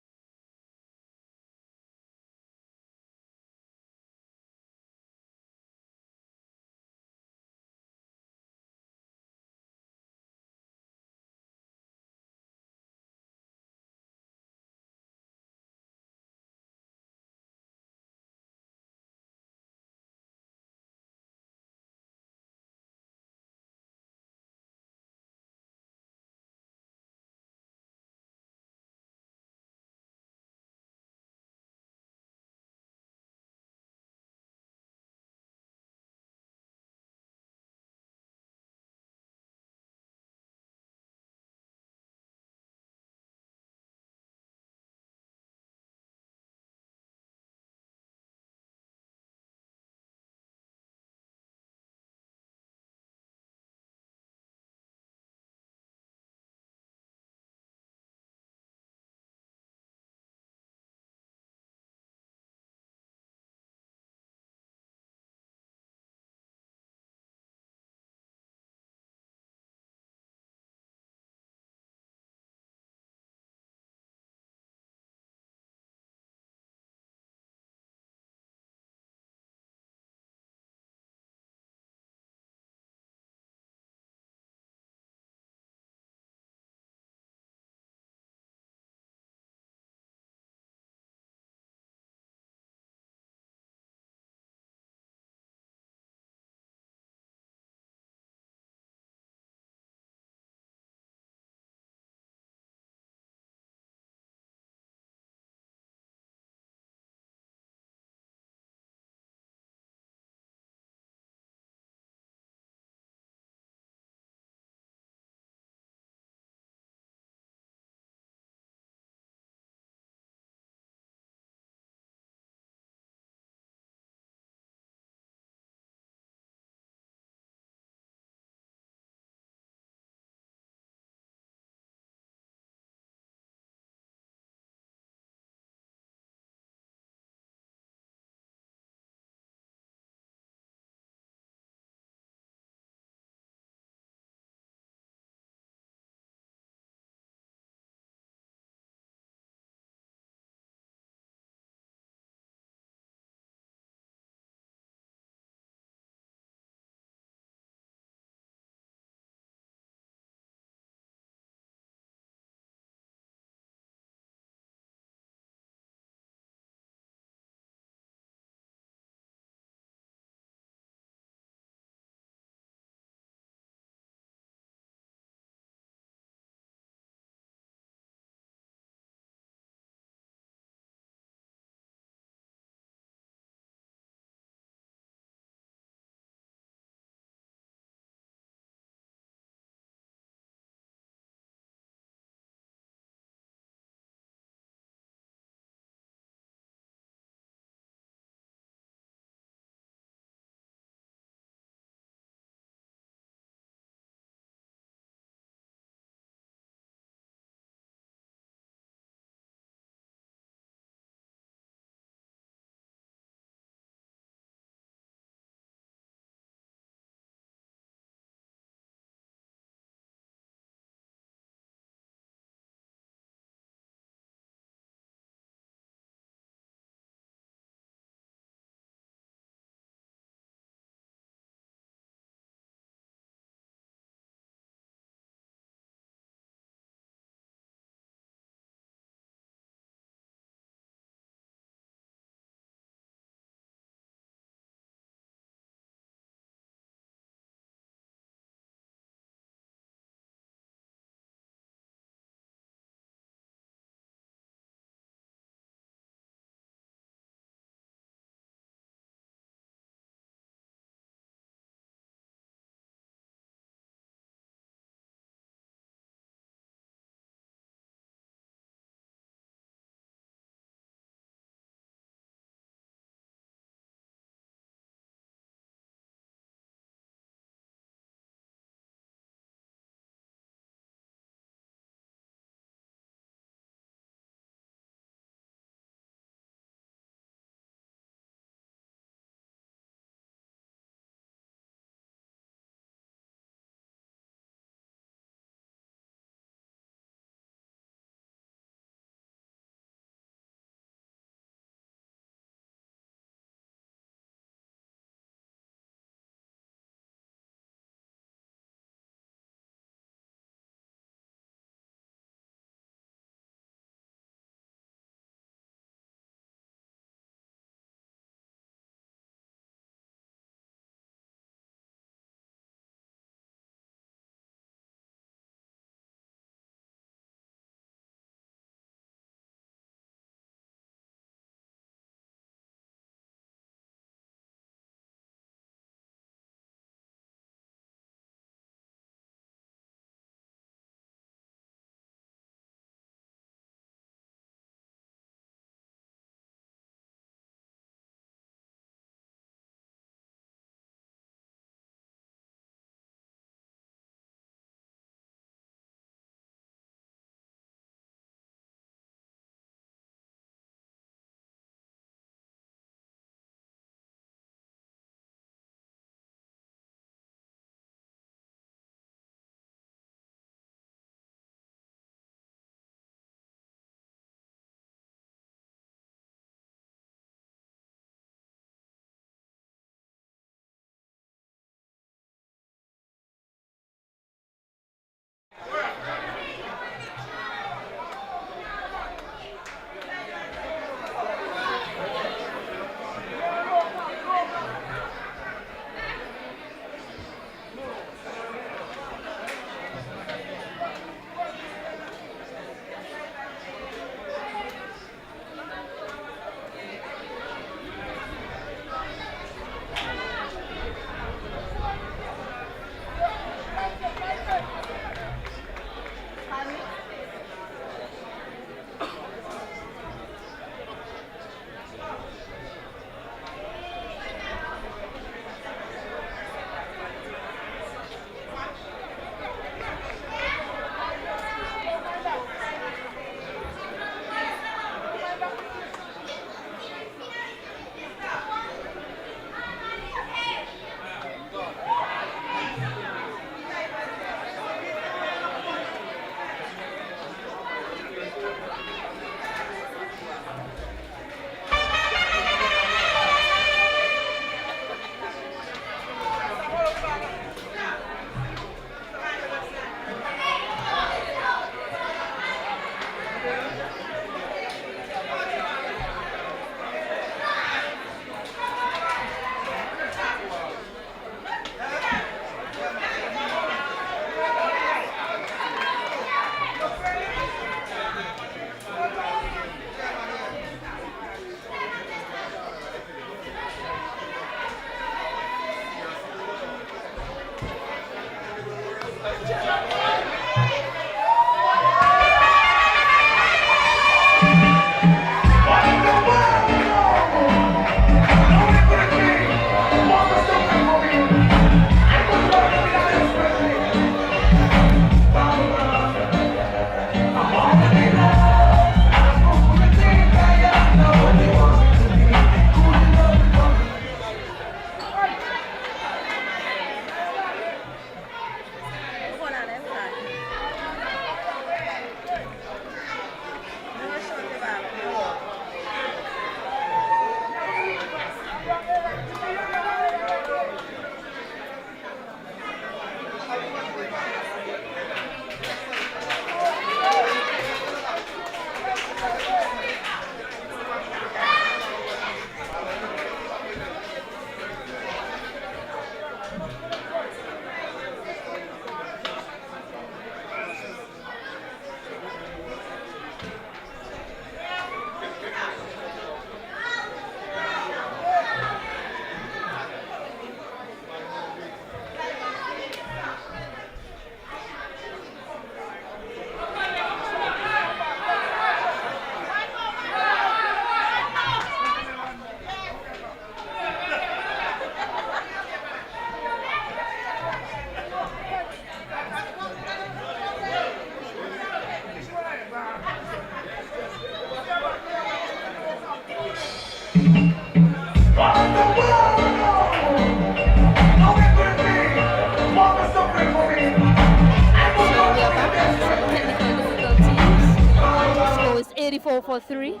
24 for 3.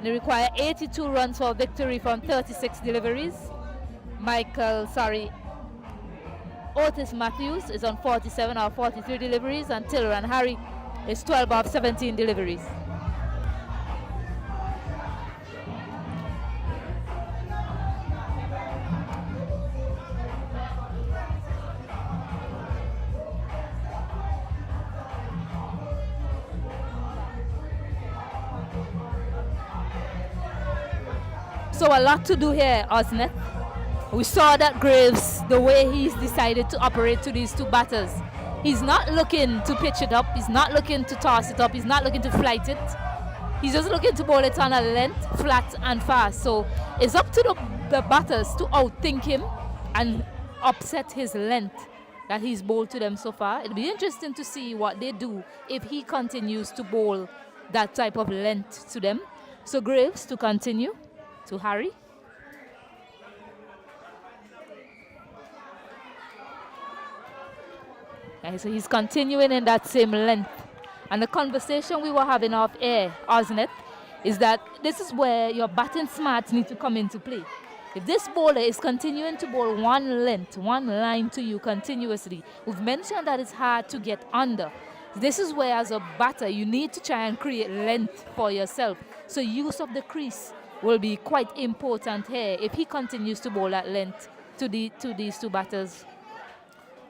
They require 82 runs for victory from 36 deliveries. Otis Matthews is on 47 or 43 deliveries, and Tiller and Harry is 12 of 17 deliveries. So a lot to do here, Otney. We saw that Graves, the way he's decided to operate to these two batters. He's not looking to pitch it up. He's not looking to toss it up. He's not looking to flight it. He's just looking to bowl it on a length, flat and fast. So it's up to the batters to outthink him and upset his length that he's bowled to them so far. It'll be interesting to see what they do if he continues to bowl that type of length to them. So Graves to continue to Harry. Okay, so he's continuing in that same length. And the conversation we were having off air, Otney, is that this is where your batting smarts need to come into play. If this bowler is continuing to bowl one length, one line to you continuously, we've mentioned that it's hard to get under. This is where, as a batter, you need to try and create length for yourself. So use of the crease will be quite important here if he continues to bowl at length to these two batters.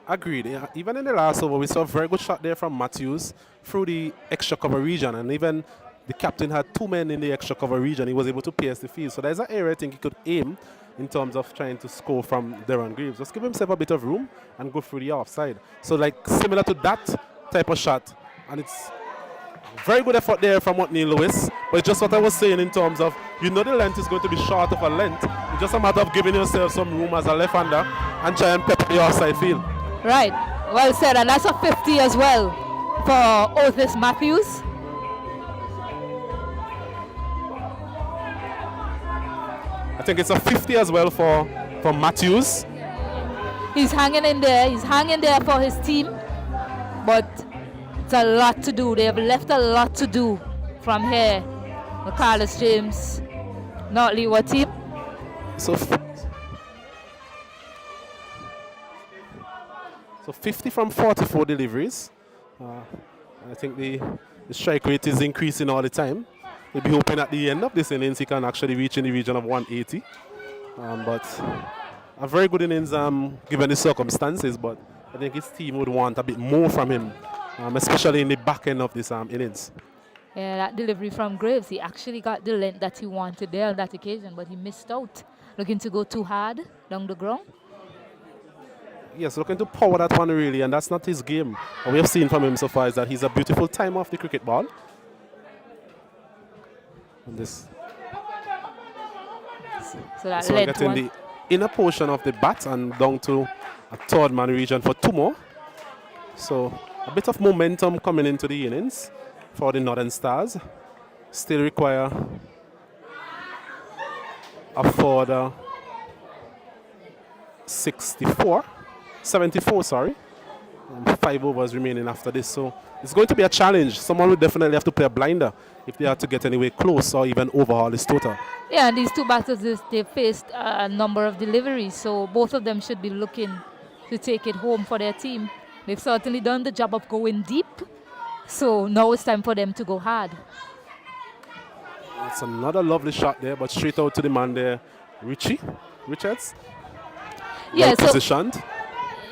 Agreed. Yeah. Even in the last over, we saw a very good shot there from Matthews through the extra cover region, and even the captain had two men in the extra cover region. He was able to pierce the field. So there's an area I think he could aim in terms of trying to score from Darren Graves. Just give himself a bit of room and go through the offside. So like similar to that type of shot, and it's very good effort there from Otney Lewis. But it's just what I was saying in terms of, you know, the length is going to be short of a length. It's just a matter of giving yourself some room as a left-hander and try and pepper the offside field. Right, well said, and that's a 50 as well for Otis Matthews. I think it's a 50 as well for Matthews. He's hanging in there for his team, but it's a lot to do. They have left a lot to do from here. The Carlos James, not Leeward team. So 50 from 44 deliveries. I think the strike rate is increasing all the time. We'll be hoping at the end of this innings he can actually reach in the region of 180. But a very good innings given the circumstances, but I think his team would want a bit more from him, especially in the back end of this innings. Yeah, that delivery from Graves, he actually got the length that he wanted there on that occasion, but he missed out. Looking to go too hard down the ground. Yes, looking to power that one really, and that's not his game. What we have seen from him so far is that he's a beautiful timer off the cricket ball. And this. So that so length getting the inner portion of the bat and down to a third man region for two more. So a bit of momentum coming into the innings for the Northern Stars. Still require a further 74, sorry. 5 overs remaining after this, so it's going to be a challenge. Someone will definitely have to play a blinder if they are to get anywhere close or even overhaul this total. Yeah, and these two batters, they faced a number of deliveries, so both of them should be looking to take it home for their team. They've certainly done the job of going deep, so now it's time for them to go hard. That's another lovely shot there, but straight out to the man there, Richards. Yeah, well so positioned.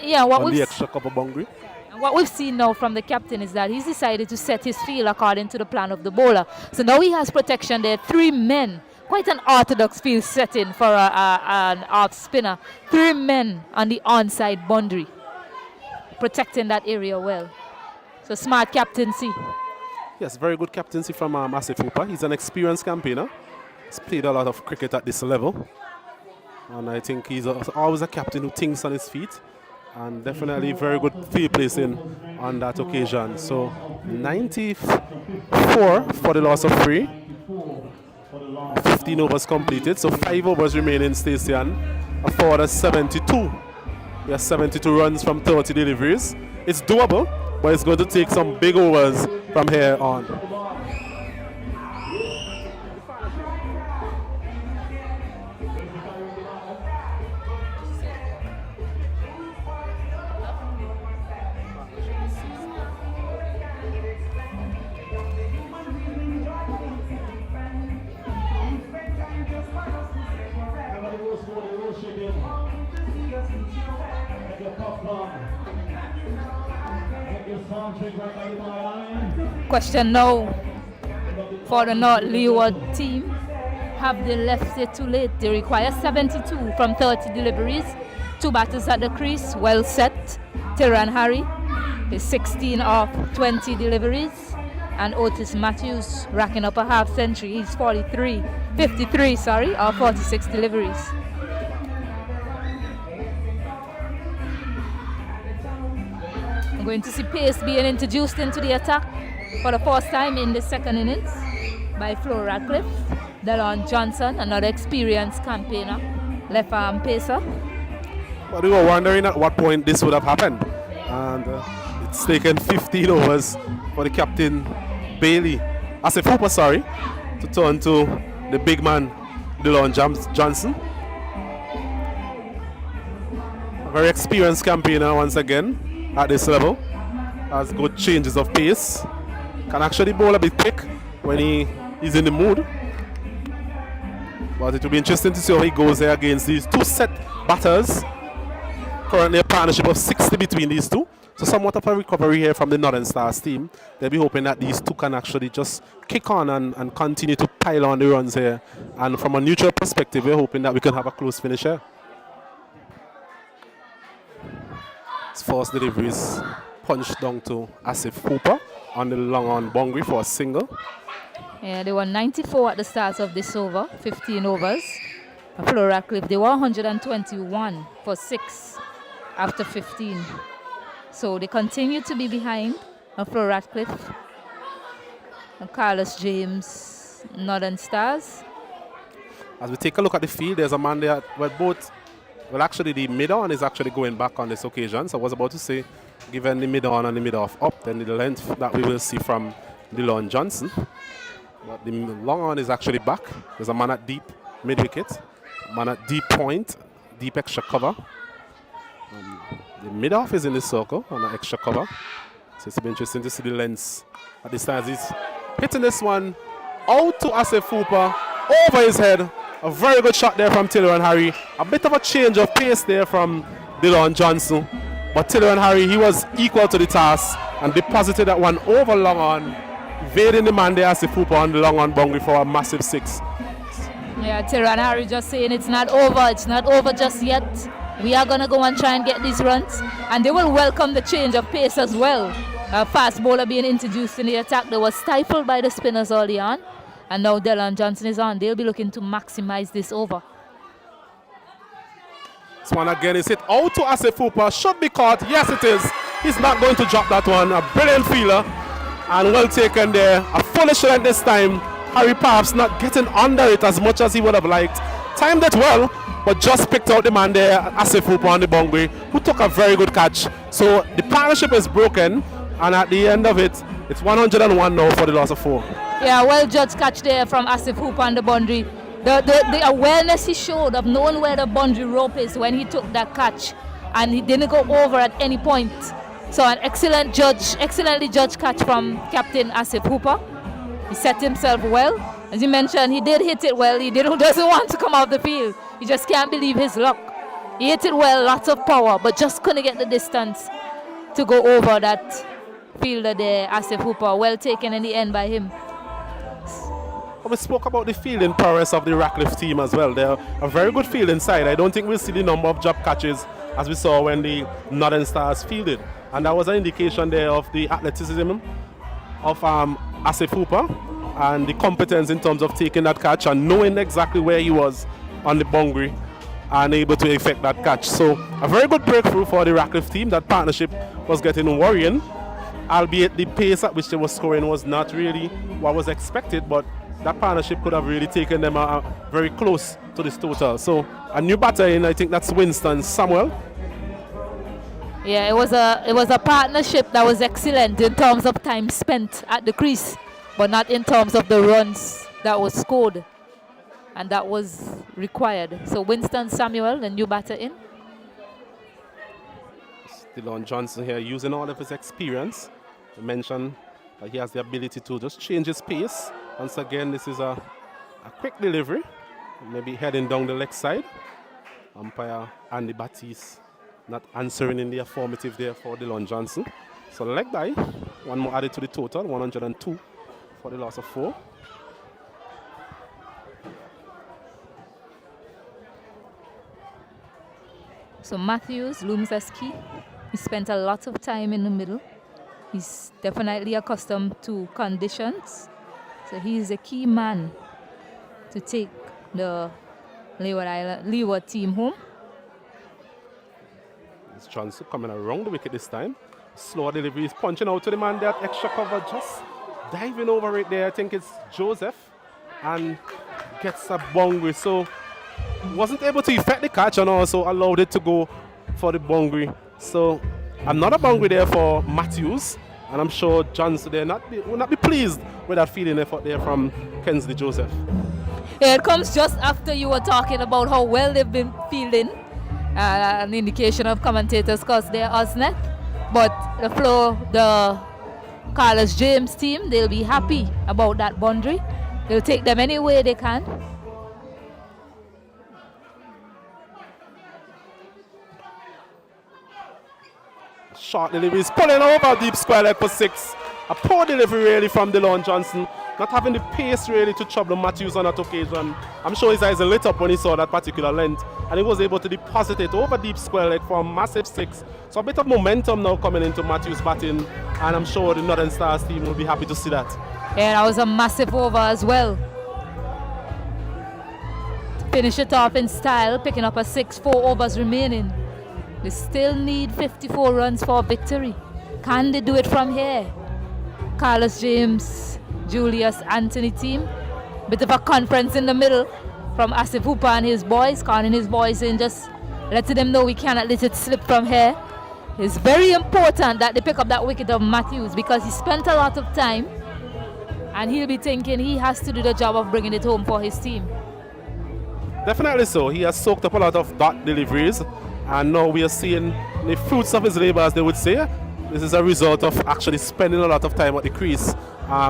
Yeah, on the extra cover boundary. What we've seen now from the captain is that he's decided to set his field according to the plan of the bowler. So now he has protection there. 3 men, quite an orthodox field setting for an off spinner. 3 men on the onside boundary, protecting that area well. So smart captaincy. Yes, very good captaincy from Asif Hooper. He's an experienced campaigner. He's played a lot of cricket at this level. And I think he's always a captain who thinks on his feet. And definitely very good field placing on that occasion. So 94 for the loss of 3. 15 overs completed. So 5 overs remaining, Stacey-Ann. A forward of 72. He has 72 runs from 30 deliveries. It's doable, but it's going to take some big overs from here on. Contract right by the byline. Question now for the North Leeward team. Have they left it too late? They require 72 from 30 deliveries. 2 batters at the crease, well set. Tyran Harry is 16 of 20 deliveries. And Otis Matthews racking up a half century. He's 53 of 46 deliveries. I'm going to see pace being introduced into the attack for the first time in the second innings by Flo Radcliffe. Delon Johnson, another experienced campaigner, left arm pacer. But we were wondering at what point this would have happened. And it's taken 15 overs for the captain, Bailey, Asif Hooper, to turn to the big man, Delon Johnson. A very experienced campaigner once again at this level. Has good changes of pace. Can actually bowl a bit quick when he's in the mood. But it will be interesting to see how he goes there against these 2 set batters. Currently a partnership of 60 between these 2. So somewhat of a recovery here from the Northern Stars team. They'll be hoping that these 2 can actually just kick on and continue to pile on the runs here. And from a neutral perspective, we're hoping that we can have a close finish here. His first delivery is punched down to Asif Hooper on the long on boundary for a single. Yeah, they were 94 at the start of this over, 15 overs. Flo Radcliffe, they were 121 for 6 after 15. So they continue to be behind Flo Radcliffe and Carlos James, Northern Stars. As we take a look at the field, there's a man there well, actually the mid-on is actually going back on this occasion. So I was about to say, given the mid-on and the mid-off up, then the length that we will see from Delon Johnson. But the long on is actually back. There's a man at deep mid-wicket, a man at deep point, deep extra cover. The mid-off is in the circle on an extra cover. So it's been interesting to see the lengths at this time. He's hitting this one out to Asif Hooper, over his head. A very good shot there from Tyran Harry. A bit of a change of pace there from Delon Johnson. But Tyran Harry, he was equal to the task and deposited that one over long on, evading the man there as the Hooper on the long on boundary for a massive 6. Yeah, Tyran Harry just saying it's not over just yet. We are going to go and try and get these runs, and they will welcome the change of pace as well. A fast bowler being introduced in the attack. They were stifled by the spinners early on, and now Delon Johnson is on. They'll be looking to maximize this over. This one again is hit out to Asif Hooper. Should be caught. Yes, it is. He's not going to drop that one. A brilliant feeler. And well taken there. A foolish length this time. Harry perhaps not getting under it as much as he would have liked. Timed it well, but just picked out the man there, Asif Hooper on the boundary, who took a very good catch. So the partnership is broken. And at the end of it, it's 101 now for the loss of 4. Yeah, well judged catch there from Asif Hooper on the boundary. The awareness he showed of knowing where the boundary rope is when he took that catch, and he didn't go over at any point. So an excellently judged catch from Captain Asif Hooper. He set himself well. As you mentioned, he did hit it well. He doesn't want to come out the field. He just can't believe his luck. He hit it well, lots of power, but just couldn't get the distance to go over that fielder there, Asif Hooper. Well taken in the end by him. We spoke about the fielding prowess of the Radcliffe team as well. They're a very good fielding side. I don't think we'll see the number of drop catches as we saw when the Northern Stars fielded. And that was an indication there of the athleticism of Asif Hooper and the competence in terms of taking that catch and knowing exactly where he was on the boundary and able to effect that catch. So a very good breakthrough for the Radcliffe team. That partnership was getting worrying, albeit the pace at which they were scoring was not really what was expected, but that partnership could have really taken them very close to this total. So a new batter in, I think that's Winston Samuel. Yeah, it was a partnership that was excellent in terms of time spent at the crease, but not in terms of the runs that was scored and that was required. So Winston Samuel, the new batter in. Delon Johnson here using all of his experience. I mentioned that he has the ability to just change his pace. Once again, this is a quick delivery, maybe heading down the leg side. Umpire Andy Batiste not answering in the affirmative there for Delon Johnson. So leg bye. One more added to the total, 102 for the loss of 4. So Matthews looms as key. He spent a lot of time in the middle. He's definitely accustomed to conditions. So he's a key man to take the Leeward team home. It's Johnson coming around the wicket this time. Slow delivery, he's punching out to the man there, extra cover, just diving over it there. I think it's Joseph, and gets a boundary. So wasn't able to effect the catch and also allowed it to go for the boundary. So another boundary there for Matthews, and I'm sure Johnson will not be pleased with that fielding effort there from Kensley Joseph. Yeah, it comes just after you were talking about how well they've been fielding. An indication of commentators because they're Osnet. But the Carlos James team, they'll be happy about that boundary. They'll take them any way they can. Short delivery, he's pulling over deep square leg for 6. A poor delivery really from DeLon Johnson. Not having the pace really to trouble Matthews on that occasion. I'm sure his eyes are lit up when he saw that particular length, and he was able to deposit it over deep square leg for a massive 6. So a bit of momentum now coming into Matthews' batting, and I'm sure the Northern Stars team will be happy to see that. Yeah, that was a massive over as well. To finish it off in style, picking up a 6, 4 overs remaining. They still need 54 runs for victory. Can they do it from here? Carlos James, Julius Anthony team. Bit of a conference in the middle from Asif Hooper and his boys, calling his boys in, just letting them know we cannot let it slip from here. It's very important that they pick up that wicket of Matthews because he spent a lot of time and he'll be thinking he has to do the job of bringing it home for his team. Definitely so. He has soaked up a lot of dot deliveries, and now we are seeing the fruits of his labor, as they would say. This is a result of actually spending a lot of time at the crease.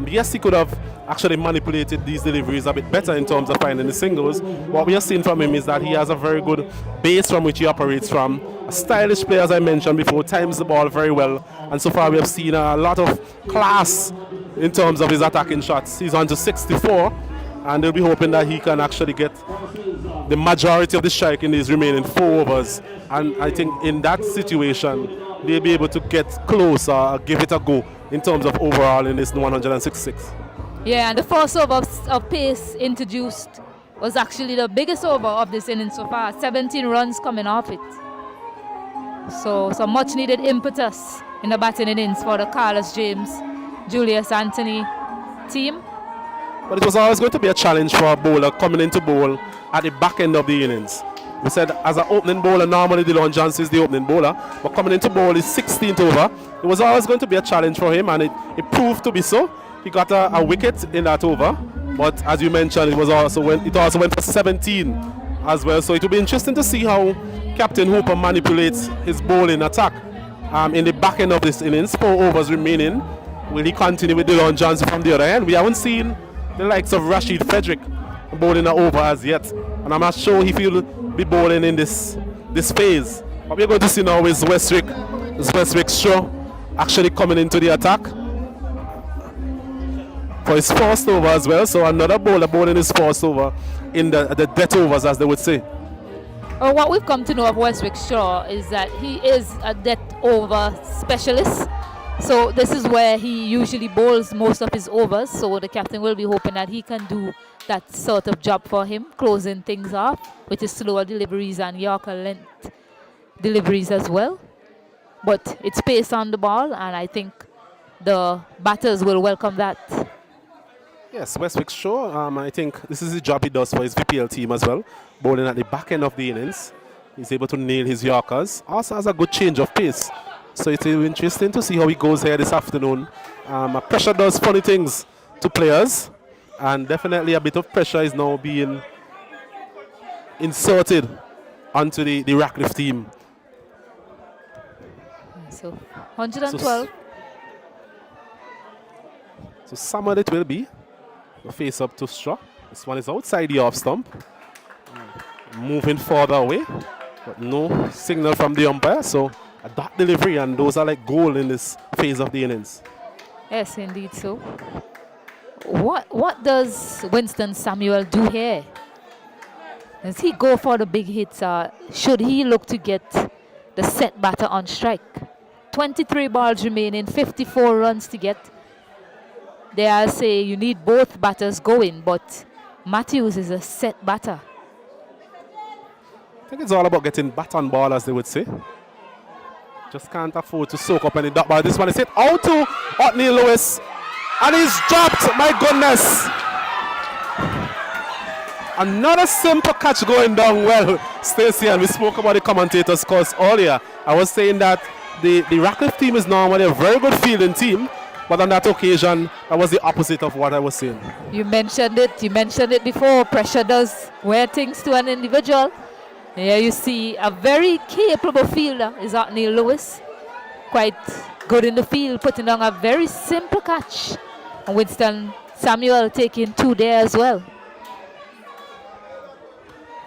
Yes, he could have actually manipulated these deliveries a bit better in terms of finding the singles. What we are seeing from him is that he has a very good base from which he operates from. A stylish player, as I mentioned before, times the ball very well. And so far we have seen a lot of class in terms of his attacking shots. He's on to 64, and they'll be hoping that he can actually get the majority of the strike in these remaining 4 overs. And I think in that situation, they'll be able to get close or give it a go in terms of overall in this 166. Yeah, and the first over of pace introduced was actually the biggest over of this inning so far. 17 runs coming off it. So some much needed impetus in the batting innings for the Carlos James, Julius Anthony team. But it was always going to be a challenge for a bowler coming into bowl at the back end of the innings. We said as an opening bowler, normally DeLon Johnson is the opening bowler, but coming into bowl is 16th over. It was always going to be a challenge for him, and it proved to be so. He got a wicket in that over, but as you mentioned, it also went for 17 as well. So it will be interesting to see how Captain Hooper manipulates his bowling attack in the back end of this innings. 4 overs remaining. Will he continue with DeLon Johnson from the other end? We haven't seen the likes of Rashid Frederick bowling an over as yet, and I'm not sure if he'll be bowling in this phase. What we're going to see now is Westwick Shaw actually coming into the attack for his first over as well. So another bowler bowling his first over in the death overs, as they would say. Well, what we've come to know of Westwick Shaw is that he is a death over specialist. So this is where he usually bowls most of his overs. So the captain will be hoping that he can do that sort of job for him, closing things off with his slower deliveries and Yorker length deliveries as well. But it's pace on the ball, and I think the batters will welcome that. Yes, Westwick Shaw, I think this is the job he does for his VPL team as well. Bowling at the back end of the innings. He's able to nail his Yorkers. Also has a good change of pace. So it's interesting to see how he goes here this afternoon. Pressure does funny things to players, and definitely a bit of pressure is now being inserted onto the Radcliffe team. So 112. So summoned it will be. The face up to Straw. This one is outside the off stump. Moving further away, but no signal from the umpire. So a dot delivery, and those are like gold in this phase of the innings. Yes, indeed so. What does Winston Samuel do here? Does he go for the big hits, or should he look to get the set batter on strike? 23 balls remaining, 54 runs to get. They are say you need both batters going, but Matthews is a set batter. I think it's all about getting bat on ball, as they would say. Just can't afford to soak up any dot ball. This one is hit out to Otney Lewis, and he's dropped. My goodness. Another simple catch going down well, Stacey, and we spoke about the commentators' course earlier. I was saying that the Radcliffe team is normally a very good fielding team, but on that occasion, that was the opposite of what I was saying. You mentioned it before. Pressure does wear things to an individual. Here you see a very capable fielder is Otney Lewis. Quite good in the field, putting down a very simple catch. And Winston Samuel taking 2 there as well.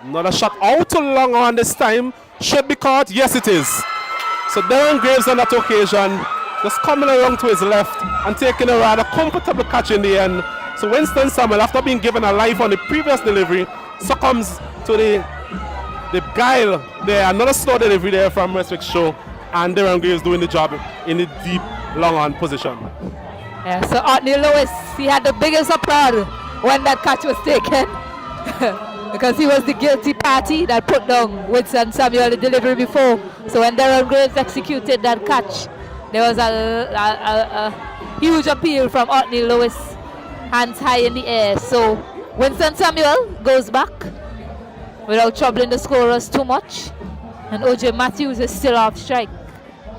Another shot out too long on this time. Should be caught. Yes, it is. So Darren Graves on that occasion just coming around to his left and taking a rather comfortable catch in the end. So Winston Samuel, after being given a life on the previous delivery, succumbs to the guile there. Another slow delivery there from Westwick Show, and Darren Graves doing the job in the deep long on position. Yeah, so Otney Lewis, he had the biggest applaud when that catch was taken. Because he was the guilty party that put down Winston Samuel the delivery before. So when Darren Graves executed that catch, there was a huge appeal from Otney Lewis, hands high in the air. So Winston Samuel goes back without troubling the scorers too much. And OJ Matthews is still off strike.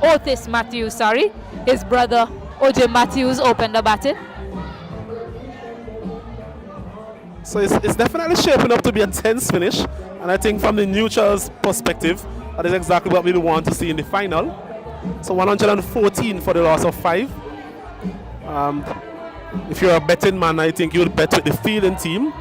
Otis Matthews, sorry. His brother OJ Matthews opened the batting. So it's definitely shaping up to be a tense finish, and I think from the neutrals' perspective, that is exactly what we want to see in the final. So 114 for the loss of 5. If you're a betting man, I think you would bet with the fielding team,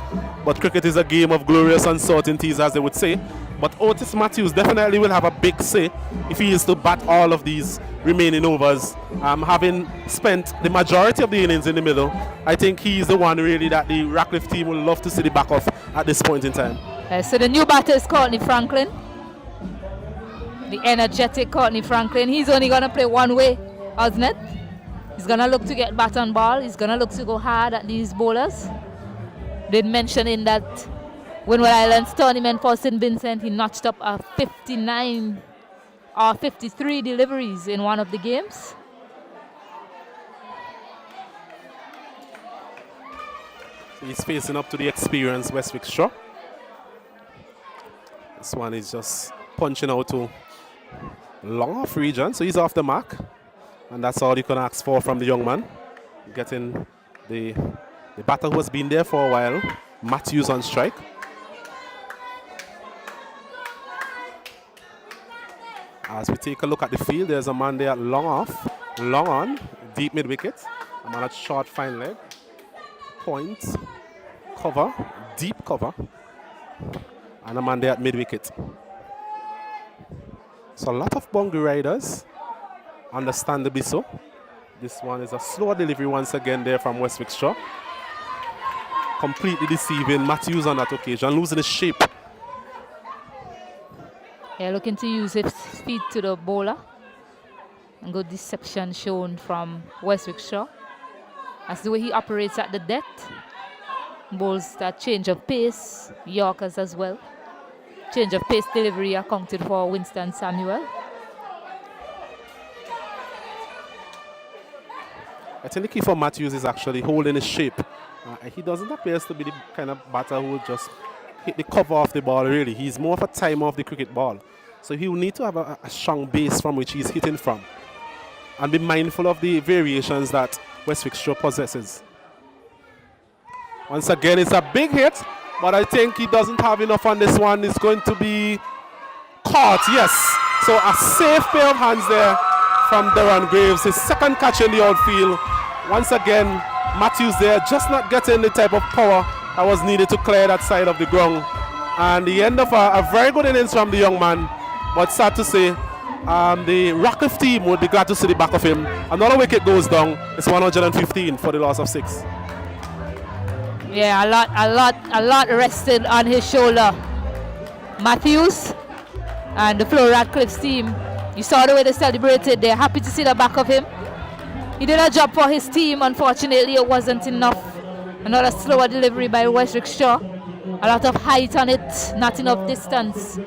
but cricket is a game of glorious uncertainties, as they would say. But Otis Matthews definitely will have a big say if he is to bat all of these remaining overs. Having spent the majority of the innings in the middle, I think he's the one really that the Radcliffe team will love to see the back of at this point in time. So the new batter is Courtney Franklin. The energetic Courtney Franklin. He's only going to play one way, isn't it? He's going to look to get bat on ball. He's going to look to go hard at these bowlers. Did mention in that Windward Islands tournament for St. Vincent, he notched up a 59 or 53 deliveries in one of the games. So he's facing up to the experienced Westwick Straw. This one is just punching out to long off region, so he's off the mark. And that's all you can ask for from the young man. Getting the batter who has been there for a while, Matthews on strike. As we take a look at the field, there's a man there long off, long on, deep mid wicket. A man at short fine leg, point, cover, deep cover, and a man there at mid wicket. So a lot of boundary riders, understandably so. This one is a slow delivery once again there from Westwick Straw. Completely deceiving Matthews on that occasion, losing his shape. Yeah, looking to use his feet to the bowler. And good deception shown from Westwick Straw. That's the way he operates at the death. Bowls that change of pace, Yorkers as well. Change of pace delivery accounted for Winston Samuel. I think the key for Matthews is actually holding his shape. He doesn't appear to be the kind of batter who will just hit the cover off the ball, really. He's more of a timer of the cricket ball. So he will need to have a strong base from which he's hitting from. And be mindful of the variations that Westwick Straw possesses. Once again, it's a big hit, but I think he doesn't have enough on this one. It's going to be caught, yes. So a safe pair of hands there from Darren Graves. His second catch in the outfield. Once again, Matthews there just not getting the type of power that was needed to clear that side of the ground. And the end of a very good innings from the young man. But sad to say, The Radcliffe team would be glad to see the back of him. Another wicket goes down. It's 115 for the loss of 6. Yeah, a lot rested on his shoulder. Matthews and the Flo Radcliffe's team. You saw the way they celebrated. They're happy to see the back of him. He did a job for his team. Unfortunately, it wasn't enough. Another slower delivery by Westwick Shaw. A lot of height on it, not enough distance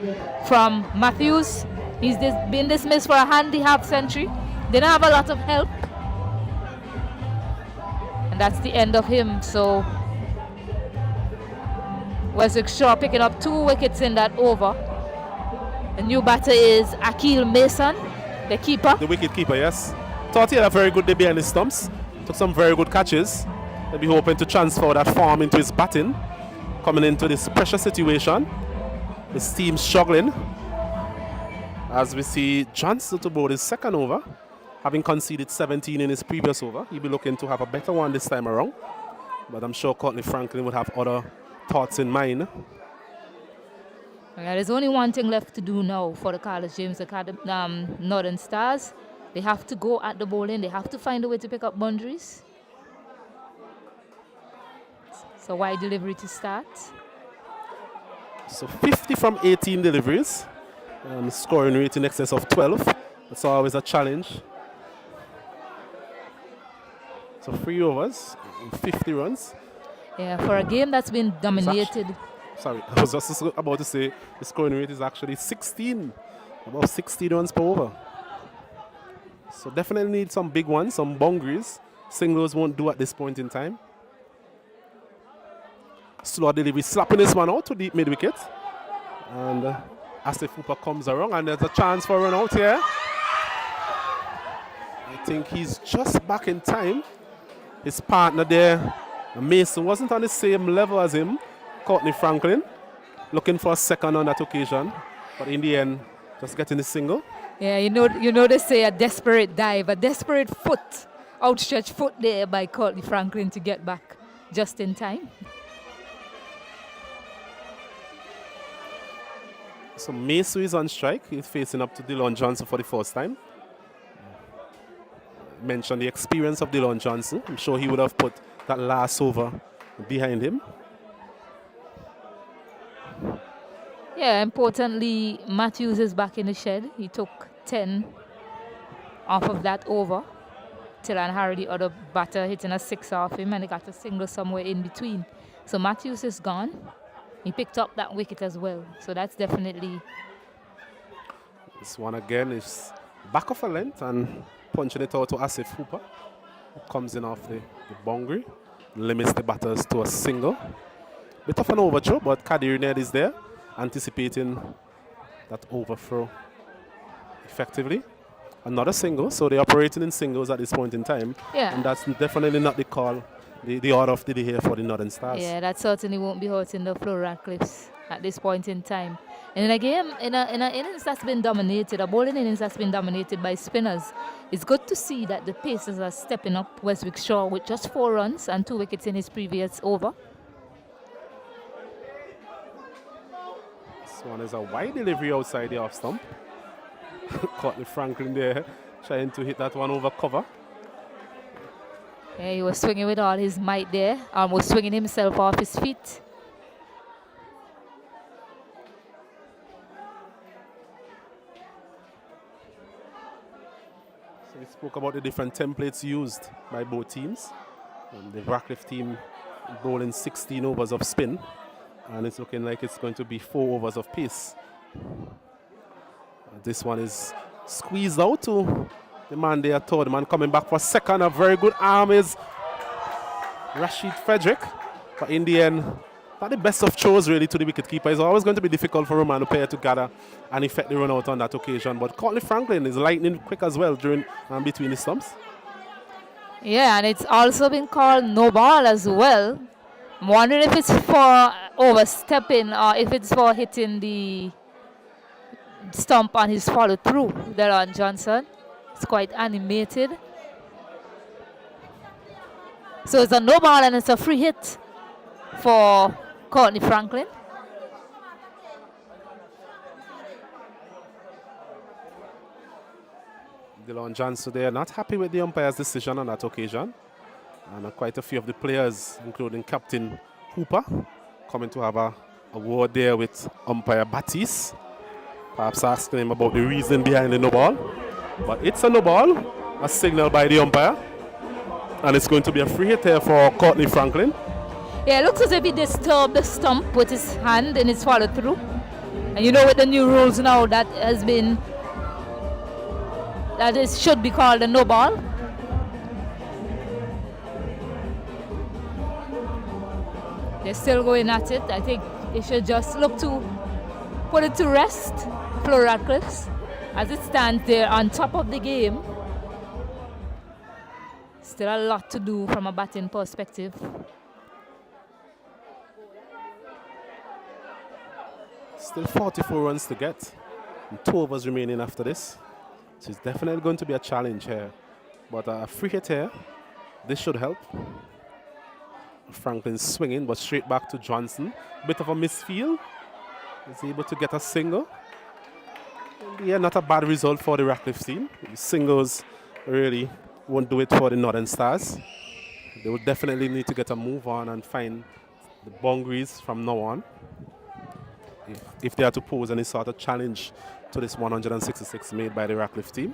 from Matthews. He's been dismissed for a handy half century. Didn't have a lot of help. And that's the end of him. So Westwick Shaw picking up 2 wickets in that over. The new batter is Akil Mason, the keeper. The wicket keeper, yes. Thought he had a very good day behind the stumps. Took some very good catches. They'll be hoping to transfer that form into his batting. Coming into this pressure situation. His team struggling. As we see Johnson to bowl his second over. Having conceded 17 in his previous over. He'll be looking to have a better one this time around. But I'm sure Courtney Franklin would have other thoughts in mind. Yeah, there's only one thing left to do now for the Carlos James Academy, Northern Stars. They have to go at the bowling. They have to find a way to pick up boundaries. So wide delivery to start. So 50 from 18 deliveries. Scoring rate in excess of 12. That's always a challenge. So 3 overs, 50 runs. Yeah, for a game that's been dominated. Sorry, I was just about to say the scoring rate is actually 16. About 16 runs per over. So definitely need some big ones, some boundaries. Singles won't do at this point in time. Slow delivery, slapping this one out to deep mid wicket. And Asif Hooper comes around and there's a chance for a run out here. I think he's just back in time. His partner there, Mason, wasn't on the same level as him. Courtney Franklin, looking for a second on that occasion. But in the end, just getting the single. Yeah, you know they say a desperate dive, a desperate foot, outstretched foot there by Courtney Franklin to get back just in time. So Mason is on strike. He's facing up to Dillon Johnson for the first time. Mentioned the experience of Dillon Johnson. I'm sure he would have put that last over behind him. Yeah, importantly, Matthews is back in the shed. He took 10 off of that over. Tilan Harry, the other batter, hitting a 6 off him, and he got a single somewhere in between. So Matthews is gone. He picked up that wicket as well. So that's definitely... This one again is back of a length and punching it out to Asif Hooper. Comes in off the boundary. Limits the batters to a single. Bit of an overthrow, but Kadir Ned is there, anticipating that overthrow effectively. Another single, so they're operating in singles at this point in time. Yeah. And that's definitely not the call, the order of the day here for the Northern Stars. Yeah, that certainly won't be hurting the Flo Radcliffes at this point in time. And in a game, in an innings that's been dominated, a bowling innings that's been dominated by spinners, it's good to see that the pacers are stepping up. Westwick Shaw with just 4 runs and 2 wickets in his previous over. This one is a wide delivery outside the off stump. Courtney Franklin there trying to hit that one over cover. Yeah, he was swinging with all his might there, almost swinging himself off his feet. So we spoke about the different templates used by both teams. The Radcliffe team bowling 16 overs of spin, and it's looking like it's going to be 4 overs of pace. This one is squeezed out to the man there, third man coming back for second. A very good arm is Rashid Frederick. But in the end, not the best of throws really to the wicketkeeper. It's always going to be difficult for Roman Pair to gather and effect the run out on that occasion. But Courtney Franklin is lightning quick as well during between the stumps. Yeah, and it's also been called no ball as well. I'm wondering if it's for overstepping or if it's for hitting the stump on his follow through there on Johnson. It's quite animated. So it's a no ball and it's a free hit for Courtney Franklin. Dylan Johnson, they are not happy with the umpire's decision on that occasion. And quite a few of the players, including Captain Hooper, coming to have a word there with umpire Batiste. Perhaps asking him about the reason behind the no ball. But it's a no ball, a signal by the umpire. And it's going to be a free hit here for Courtney Franklin. Yeah, it looks as if he disturbed the stump with his hand in his follow through. And you know, with the new rules now, that should be called a no ball. They're still going at it. I think they should just look to put it to rest. Flo Radcliffe, as it stands there on top of the game. Still a lot to do from a batting perspective. Still 44 runs to get. And 2 overs remaining after this. So it's definitely going to be a challenge here. But a free hit here. This should help. Franklin swinging, but straight back to Johnson. Bit of a misfield. Is able to get a single. Yeah, not a bad result for the Radcliffe team. The singles really won't do it for the Northern Stars. They will definitely need to get a move on and find the boundaries from now on if they are to pose any sort of challenge to this 166 made by the Radcliffe team.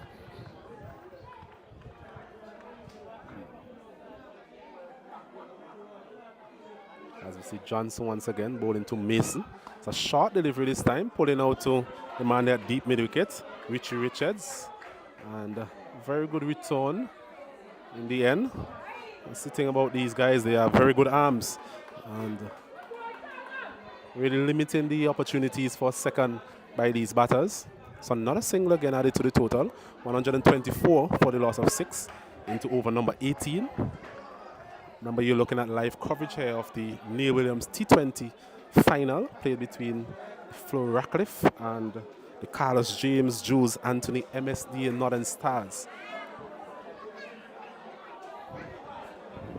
As we see Johnson once again bowling to Mason. It's a short delivery this time, pulling out to the man at deep mid wicket, Richie Richards. And very good return in the end. That's the thing about these guys, they have very good arms. And really limiting the opportunities for second by these batters. So another single again added to the total. 124 for the loss of 6 into over number 18. Remember, you're looking at live coverage here of the Neil Williams T20 final played between Flo Radcliffe and the Carlos James Jules Anthony MSD and Northern Stars.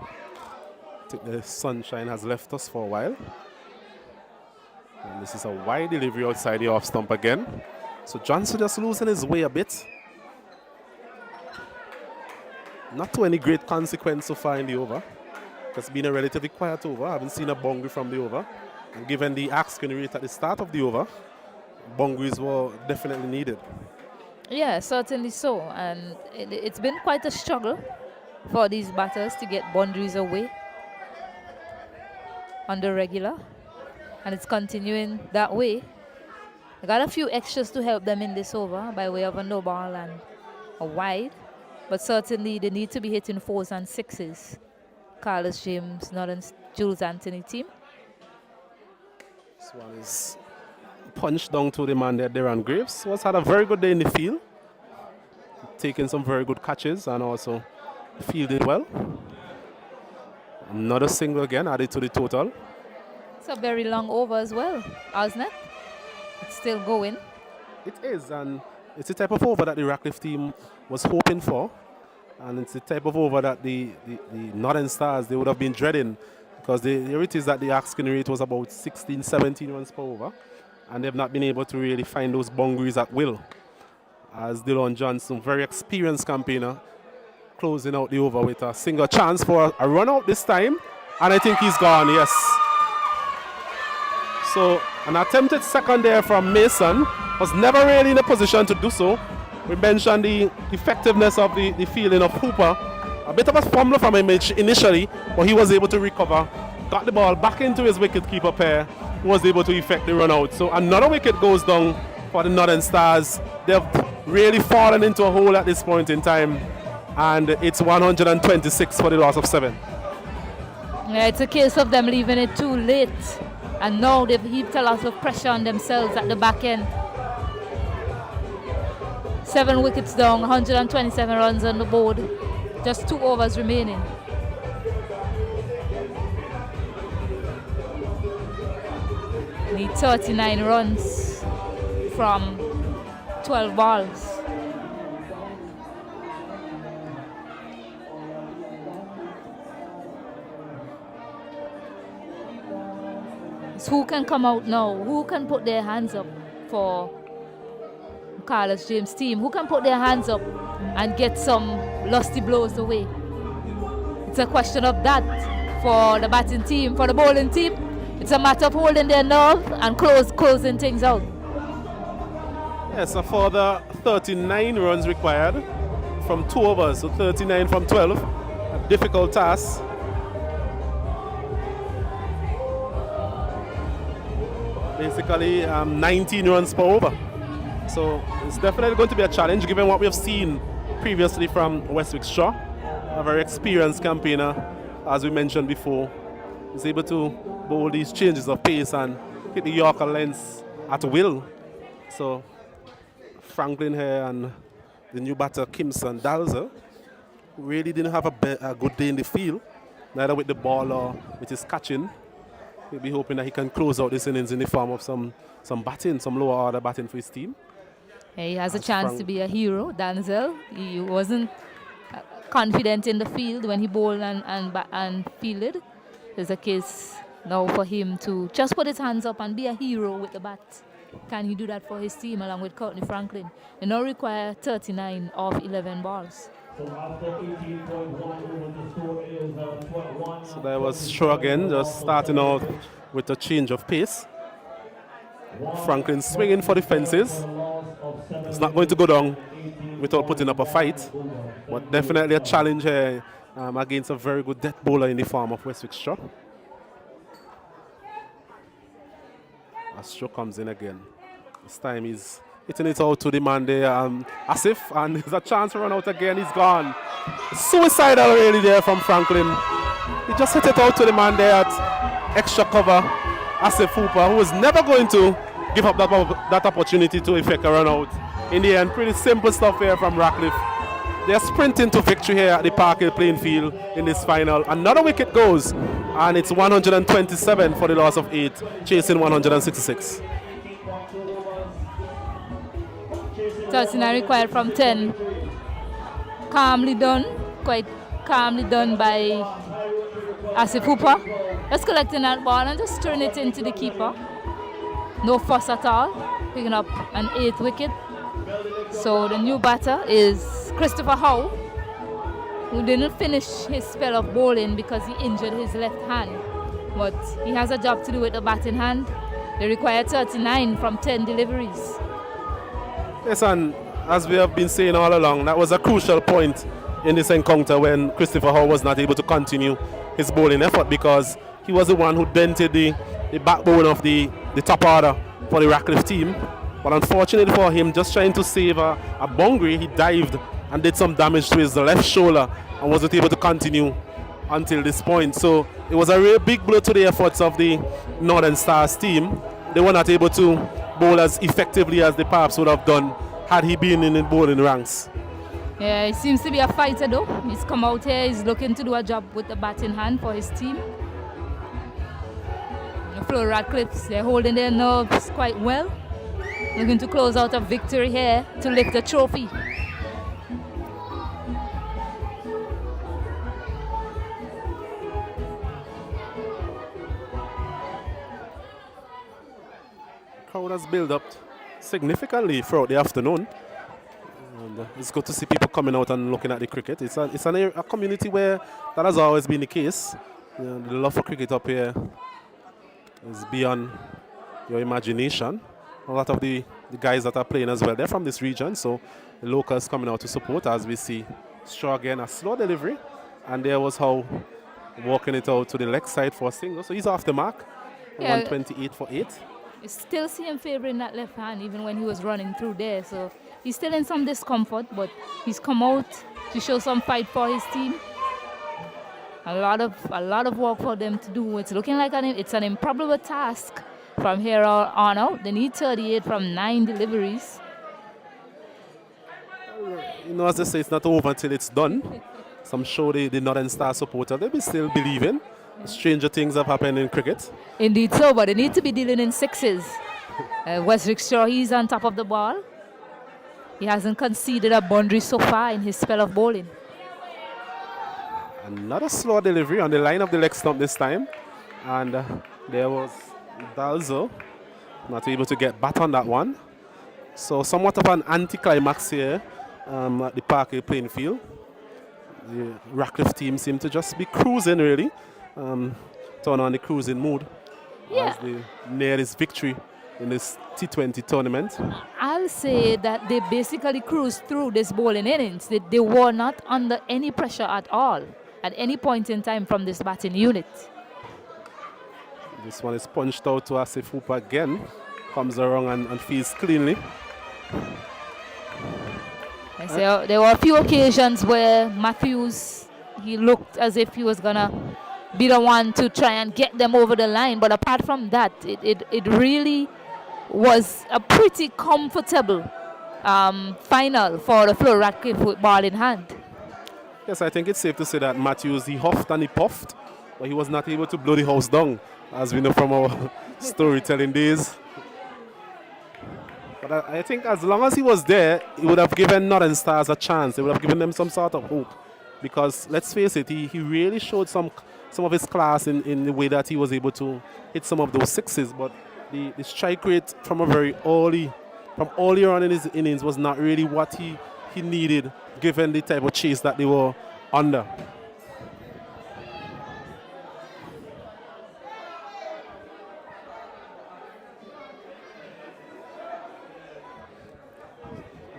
I think the sunshine has left us for a while. And this is a wide delivery outside the off stump again. So Johnson just losing his way a bit. Not to any great consequence so far in the over. It's been a relatively quiet over. I haven't seen a boundary from the over. And given the asking rate at the start of the over, boundaries were definitely needed. Yeah, certainly so. And it's been quite a struggle for these batters to get boundaries away on the regular. And it's continuing that way. I got a few extras to help them in this over by way of a no ball and a wide. But certainly they need to be hitting 4s and 6s. Carlos James, Northern Jules Anthony team. This one is punched down to the man there, Darren Graves. Was had a very good day in the field. Taking some very good catches and also fielded well. Another single again added to the total. It's a very long over as well, hasn't it? It's still going. It is, and it's the type of over that the Radcliffe team was hoping for. And it's the type of over that the Northern Stars, they would have been dreading, because here it is that the asking rate was about 16, 17 runs per over, and they've not been able to really find those boundaries at will. As Dylan Johnson, very experienced campaigner, closing out the over with a single chance for a run out this time, and I think he's gone, yes. So an attempted second there from Mason, was never really in a position to do so. We mentioned the effectiveness of the fielding of Hooper. A bit of a fumble from him initially, but he was able to recover. Got the ball back into his wicket-keeper pair, who was able to effect the run out. So another wicket goes down for the Northern Stars. They've really fallen into a hole at this point in time. And it's 126 for the loss of 7. Yeah, it's a case of them leaving it too late. And now they've heaped a lot of pressure on themselves at the back end. 7 wickets down, 127 runs on the board. Just 2 overs remaining. Need 39 runs from 12 balls. So who can come out now? Who can put their hands up for Carlos James' team? Who can put their hands up and get some lusty blows away. It's a question of that for the batting team. For the bowling team, it's a matter of holding their nerve and closing things out. Yeah, so for the 39 runs required from 2 overs, so 39 from 12, a difficult task. Basically 19 runs per over. So it's definitely going to be a challenge given what we have seen previously from Westwick Shaw. A very experienced campaigner, as we mentioned before, is able to bowl these changes of pace and hit the Yorker lengths at will. So Franklin here and the new batter Kimson Dalzer really didn't have a good day in the field, neither with the ball or with his catching. He'll be hoping that he can close out this innings in the form of some batting, some lower order batting for his team. Yeah, he has a chance to be a hero, Danzel. He wasn't confident in the field when he bowled and fielded. There's a case now for him to just put his hands up and be a hero with the bat. Can he do that for his team along with Courtney Franklin? They now require 39 off 11 balls. So after 18.1 over, the score is 21. So there was Shaw again, just starting out with a change of pace. Franklin swinging for the fences. It's not going to go down without putting up a fight, but definitely a challenge here against a very good death bowler in the form of Westwick Shaw. As Shaw comes in again. This time he's hitting it out to the man there, Asif, and there's a chance to run out again. He's gone. Suicidal really there from Franklin. He just hit it out to the man there at extra cover, Asif Hooper, who was never going to give up that opportunity to effect a run out. In the end, pretty simple stuff here from Radcliffe. They're sprinting to victory here at the Park Hill playing field in this final. Another wicket goes, and it's 127 for the loss of 8, chasing 166. 39 required from 10. Calmly done, quite calmly done by Asif Hooper. Just collecting that ball and just turn it into the keeper. No fuss at all, picking up an 8th wicket. So the new batter is Christopher Howe, who didn't finish his spell of bowling because he injured his left hand. But he has a job to do with the batting hand. They require 39 from 10 deliveries. Yes, and as we have been saying all along, that was a crucial point in this encounter when Christopher Howe was not able to continue his bowling effort because he was the one who dented the backbone of the top order for the Radcliffe team. But unfortunately for him, just trying to save a boundary, he dived and did some damage to his left shoulder and wasn't able to continue until this point. So it was a real big blow to the efforts of the Northern Stars team. They were not able to bowl as effectively as they perhaps would have done had he been in the bowling ranks. Yeah, he seems to be a fighter though. He's come out here, he's looking to do a job with the batting hand for his team. Flo Radcliffe, they're holding their nerves quite well. Looking to close out a victory here to lift the trophy. Crowd has built up significantly throughout the afternoon. And it's good to see people coming out and looking at the cricket. It's a community where that has always been the case. You know, the love for cricket up here is beyond your imagination. A lot of the guys that are playing as well, they're from this region, so the locals coming out to support as we see Straw again, a slow delivery, and there was Howe walking it out to the leg side for a single, so he's off the mark. Yeah. 128 for 8. You still see him favouring that left hand even when he was running through there, so he's still in some discomfort, but he's come out to show some fight for his team. A lot of work for them to do. It's looking like it's an improbable task from here on out. They need 38 from 9 deliveries. You know, as they say, it's not over until it's done. Some show the Northern Star supporter, they'll be still believing. Stranger things have happened in cricket. Indeed so, but they need to be dealing in sixes. Westwick Shaw, he's on top of the ball. He hasn't conceded a boundary so far in his spell of bowling. Another slow delivery on the line of the leg stump this time. And there was Dalzo, not able to get bat on that one. So somewhat of an anticlimax here at the Parkway playing field. The Radcliffe team seem to just be cruising, really. Turn on the cruising mood as they near this victory in this T20 tournament. I'll say that they basically cruised through this bowling innings. They were not under any pressure at all at any point in time from this batting unit. This one is punched out to Asif Hooper again. Comes around and feels cleanly. So there were a few occasions where Matthews, he looked as if he was going to be the one to try and get them over the line. But apart from that, it really was a pretty comfortable final for the Flo Radcliffe with ball in hand. Yes, I think it's safe to say that Matthews, he huffed and he puffed, but he was not able to blow the house down, as we know from our storytelling days. But I think as long as he was there, he would have given Northern Stars a chance. He would have given them some sort of hope. Because let's face it, he really showed some of his class in the way that he was able to hit some of those sixes. But the strike rate from early on in his innings was not really what he needed, given the type of chase that they were under.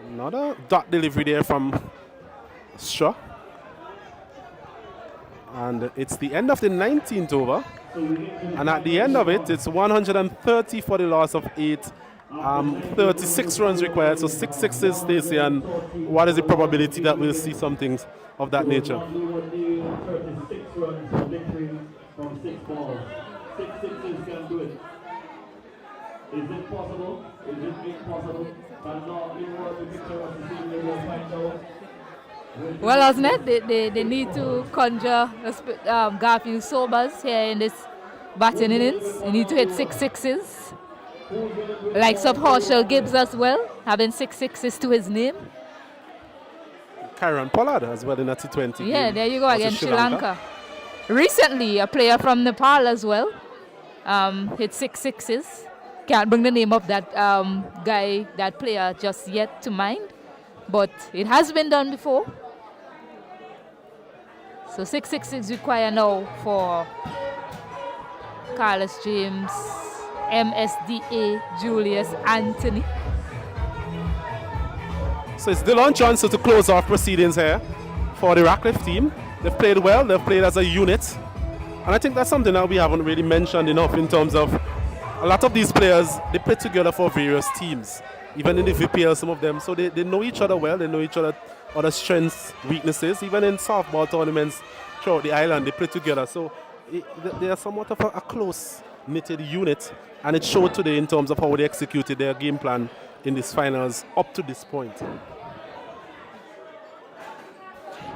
Another dot delivery there from Straw. And it's the end of the 19th over. And at the end of it, it's 130 for the loss of 8. 36 runs required, so 6 sixes, Stacey. And what is the probability that we'll see something of that nature? 36 runs for victory from 6 balls. 6 sixes can do it. Is it possible? Is it impossible? But not Leeward, the picture of the team, they will find out. Well, isn't it? They need to conjure Garfield Sobers here in this batting innings. They need to hit 6 sixes. Likes of Horschel Gibbs as well, having 6 sixes to his name. Kyron Pollard as well in a T20 Yeah, game there you go against Sri Lanka. Recently, a player from Nepal as well hit 6 sixes. Can't bring the name of that that player just yet to mind, but it has been done before. So 6 sixes required now for Carlos James, MSDA, Julius Anthony. So it's Dylan Johnson to close off proceedings here for the Radcliffe team. They've played well, they've played as a unit. And I think that's something that we haven't really mentioned enough in terms of a lot of these players, they play together for various teams. Even in the VPL, some of them. So they know each other well, they know each other's strengths, weaknesses. Even in softball tournaments throughout the island, they play together. So they are somewhat of a close-knitted unit. And it showed today in terms of how they executed their game plan in these finals up to this point.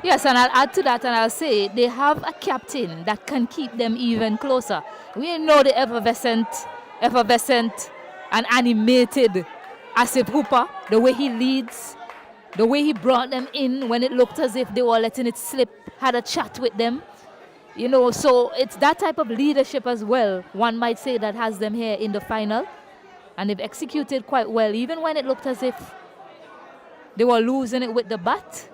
Yes, and I'll add to that and I'll say they have a captain that can keep them even closer. We know the effervescent and animated Asif Hooper, the way he leads, the way he brought them in when it looked as if they were letting it slip, had a chat with them. You know, so it's that type of leadership as well, one might say, that has them here in the final. And they've executed quite well, even when it looked as if they were losing it with the bat.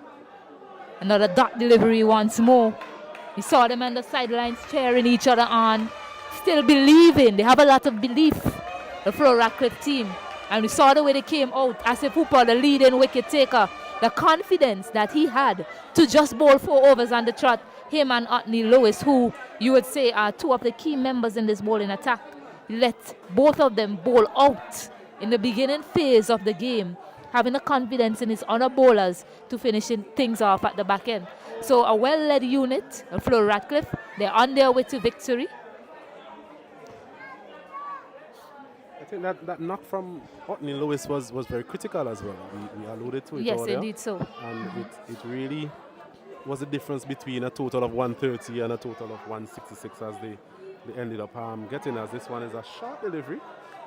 Another dot delivery once more. You saw them on the sidelines cheering each other on, still believing. They have a lot of belief, the Flo Radcliffe team. And we saw the way they came out. Asif Hooper, the leading wicket taker, the confidence that he had to just bowl 4 overs on the trot. Him and Otney Lewis, who you would say are 2 of the key members in this bowling attack, let both of them bowl out in the beginning phase of the game, having the confidence in his other bowlers to finishing things off at the back end. So a well-led unit, Flo Radcliffe, they're on their way to victory. I think that knock from Otney Lewis was very critical as well. We alluded to it Yes, earlier. indeed so. And it really was the difference between a total of 130 and a total of 166 as they ended up getting, as this one is a short delivery.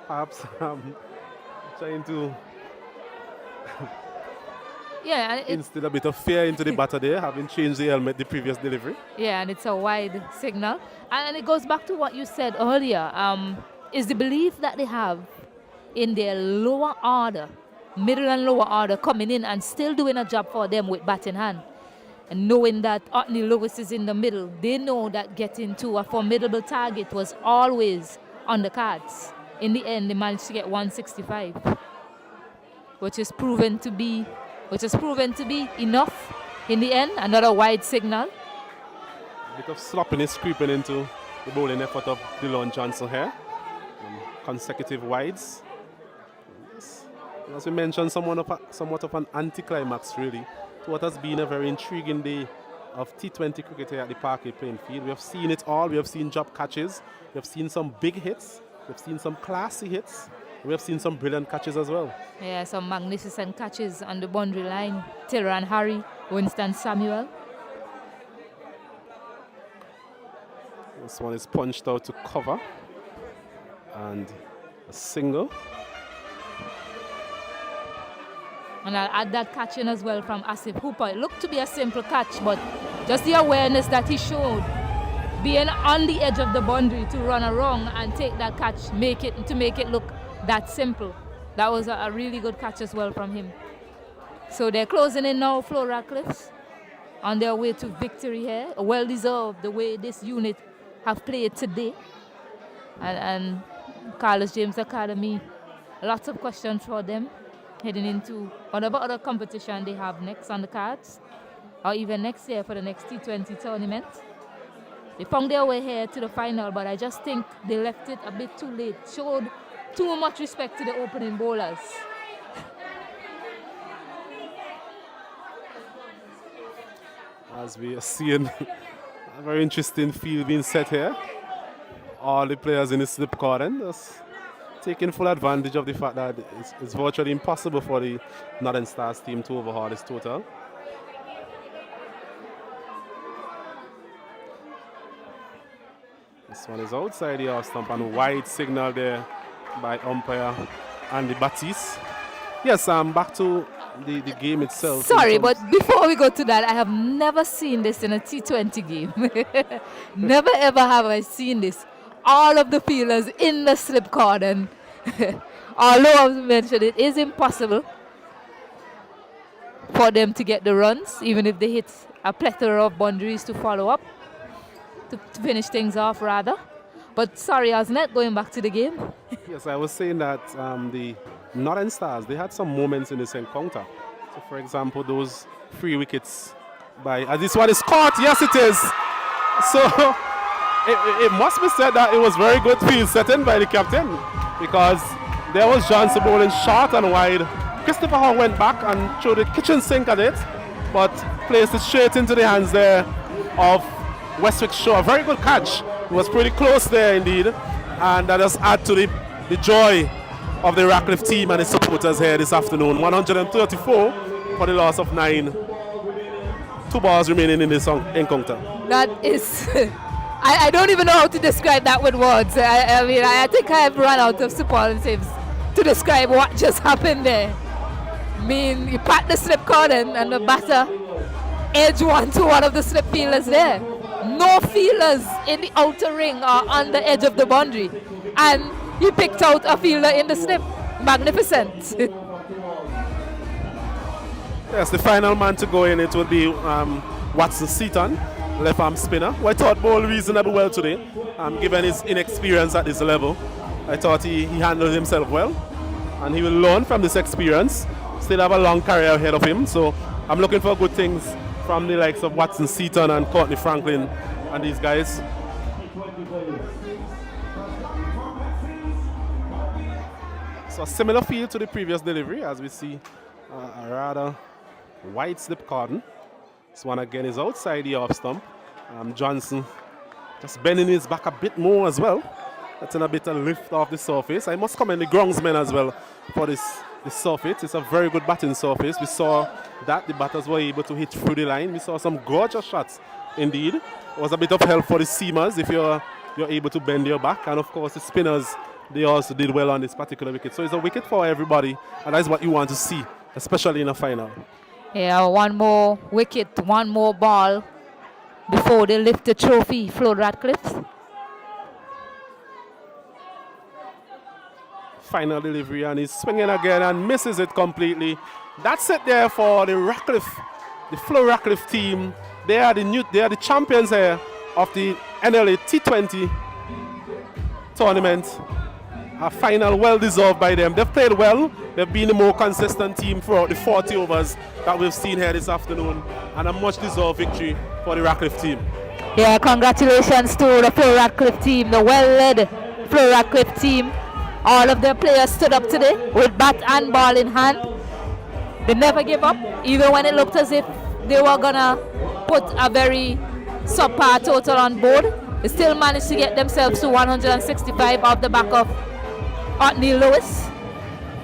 Perhaps trying to instill a bit of fear into the batter there, having changed the helmet the previous delivery. Yeah, and it's a wide signal. And it goes back to what you said earlier, is the belief that they have in their lower order middle and lower order coming in and still doing a job for them with bat in hand. And knowing that Otney Lewis is in the middle, they know that getting to a formidable target was always on the cards. In the end, they managed to get 165, which is proven to be enough. In the end, another wide signal. A bit of sloppiness creeping into the bowling effort of Dylan Johnson here. Consecutive wides. As we mentioned, somewhat of an anticlimax, really, to what has been a very intriguing day of T20 cricket here at the Parkway playing field. We have seen it all. We have seen drop catches. We have seen some big hits. We have seen some classy hits. We have seen some brilliant catches as well. Yeah, some magnificent catches on the boundary line. Tyran Harry, Winston Samuel. This one is punched out to cover. And a single. And I'll add that catch in as well from Asif Hooper. It looked to be a simple catch, but just the awareness that he showed, being on the edge of the boundary to run around and take that catch, to make it look that simple. That was a really good catch as well from him. So they're closing in now, Flo Radcliffe, on their way to victory here. Well deserved the way this unit have played today. And Carlos James Academy, lots of questions for them heading into whatever other competition they have next on the cards, or even next year for the next T20 tournament. They found their way here to the final, but I just think they left it a bit too late. Showed too much respect to the opening bowlers. As we are seeing a very interesting field being set here. All the players in the slip cordon just taking full advantage of the fact that it's virtually impossible for the Northern Stars team to overhaul this total. This one is outside the off stump and a wide signal there by umpire Andy Batiste. Yes, back to the game itself. Sorry, but before we go to that, I have never seen this in a T20 game. Never ever have I seen this. All of the fielders in the slip cordon. Although I mentioned it is impossible for them to get the runs, even if they hit a plethora of boundaries to follow up, to finish things off rather. But sorry, I was not going back to the game. Yes, I was saying that the Northern Stars, they had some moments in this encounter. So, for example, those 3 wickets by... this one is caught. Yes, it is. So, it must be said that it was very good field setting by the captain, because there was Johnson bowling short and wide. Christopher Hall went back and threw the kitchen sink at it, but placed it straight into the hands there of Westwick Shaw. Very good catch. It was pretty close there indeed, and that just add to the joy of the Radcliffe team and its supporters here this afternoon. 134 for the loss of 9. 2 balls remaining in this encounter. That is... I don't even know how to describe that with words. I mean, I think I have run out of superlatives to describe what just happened there. I mean, you pat the slip cordon and the batter edge one to one of the slip fielders there. No fielders in the outer ring or on the edge of the boundary. And he picked out a fielder in the slip. Magnificent. Yes, the final man to go in, it would be Watson Seaton, left arm spinner, who I thought bowled reasonably well today, given his inexperience at this level. I thought he handled himself well, and he will learn from this experience. Still have a long career ahead of him, so I'm looking for good things from the likes of Watson Seaton and Courtney Franklin and these guys. So a similar feel to the previous delivery, as we see a rather wide slip cordon. This one again is outside the off stump. Johnson just bending his back a bit more as well. Letting a bit of lift off the surface. I must commend the groundsmen as well for this surface. It's a very good batting surface. We saw that the batters were able to hit through the line. We saw some gorgeous shots indeed. It was a bit of help for the seamers if you're able to bend your back. And of course the spinners, they also did well on this particular wicket. So it's a wicket for everybody, and that's what you want to see, especially in a final. Yeah, one more wicket, one more ball before they lift the trophy, Flo Radcliffe. final delivery, and he's swinging again and misses it completely. That's it there for the Flo Radcliffe team. They are the champions here of the NLA T20 tournament. A final well deserved by them. They've played well. They've been the more consistent team throughout the 40 overs that we've seen here this afternoon, and a much deserved victory for the Radcliffe team. Yeah, congratulations to the Flo Radcliffe team, the well-led Flo Radcliffe team. All of their players stood up today with bat and ball in hand. They never gave up, even when it looked as if they were gonna put a very subpar total on board. They still managed to get themselves to 165 off the back of Otney Lewis.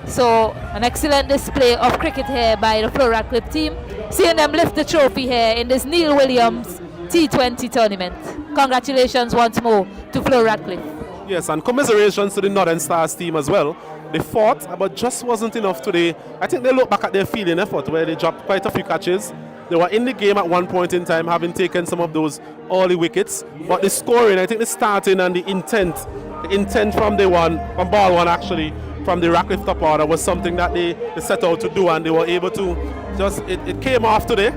So an excellent display of cricket here by the Flo Radcliffe team. Seeing them lift the trophy here in this Neil Williams T20 tournament. Congratulations once more to Flo Radcliffe. Yes, and commiserations to the Northern Stars team as well. They fought, but just wasn't enough today. I think they look back at their fielding effort where they dropped quite a few catches. They were in the game at one point in time, having taken some of those early wickets. But the scoring, I think the starting and the intent from ball one actually, from the Radcliffe top order was something that they set out to do, and they were able to it came off today,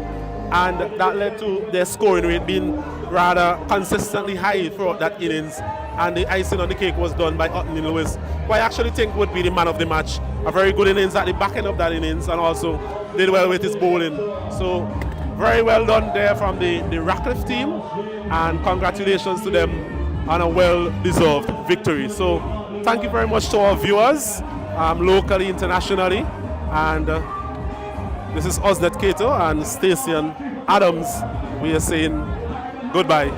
and that led to their scoring rate being rather consistently high throughout that innings. And the icing on the cake was done by Otney Lewis, who I actually think would be the man of the match. A very good innings at the back end of that innings, and also did well with his bowling. So very well done there from the Radcliffe team, and congratulations to them on a well-deserved victory. So thank you very much to our viewers, locally, internationally, and this is Osnet Cato and Stacey and Adams. We are saying goodbye.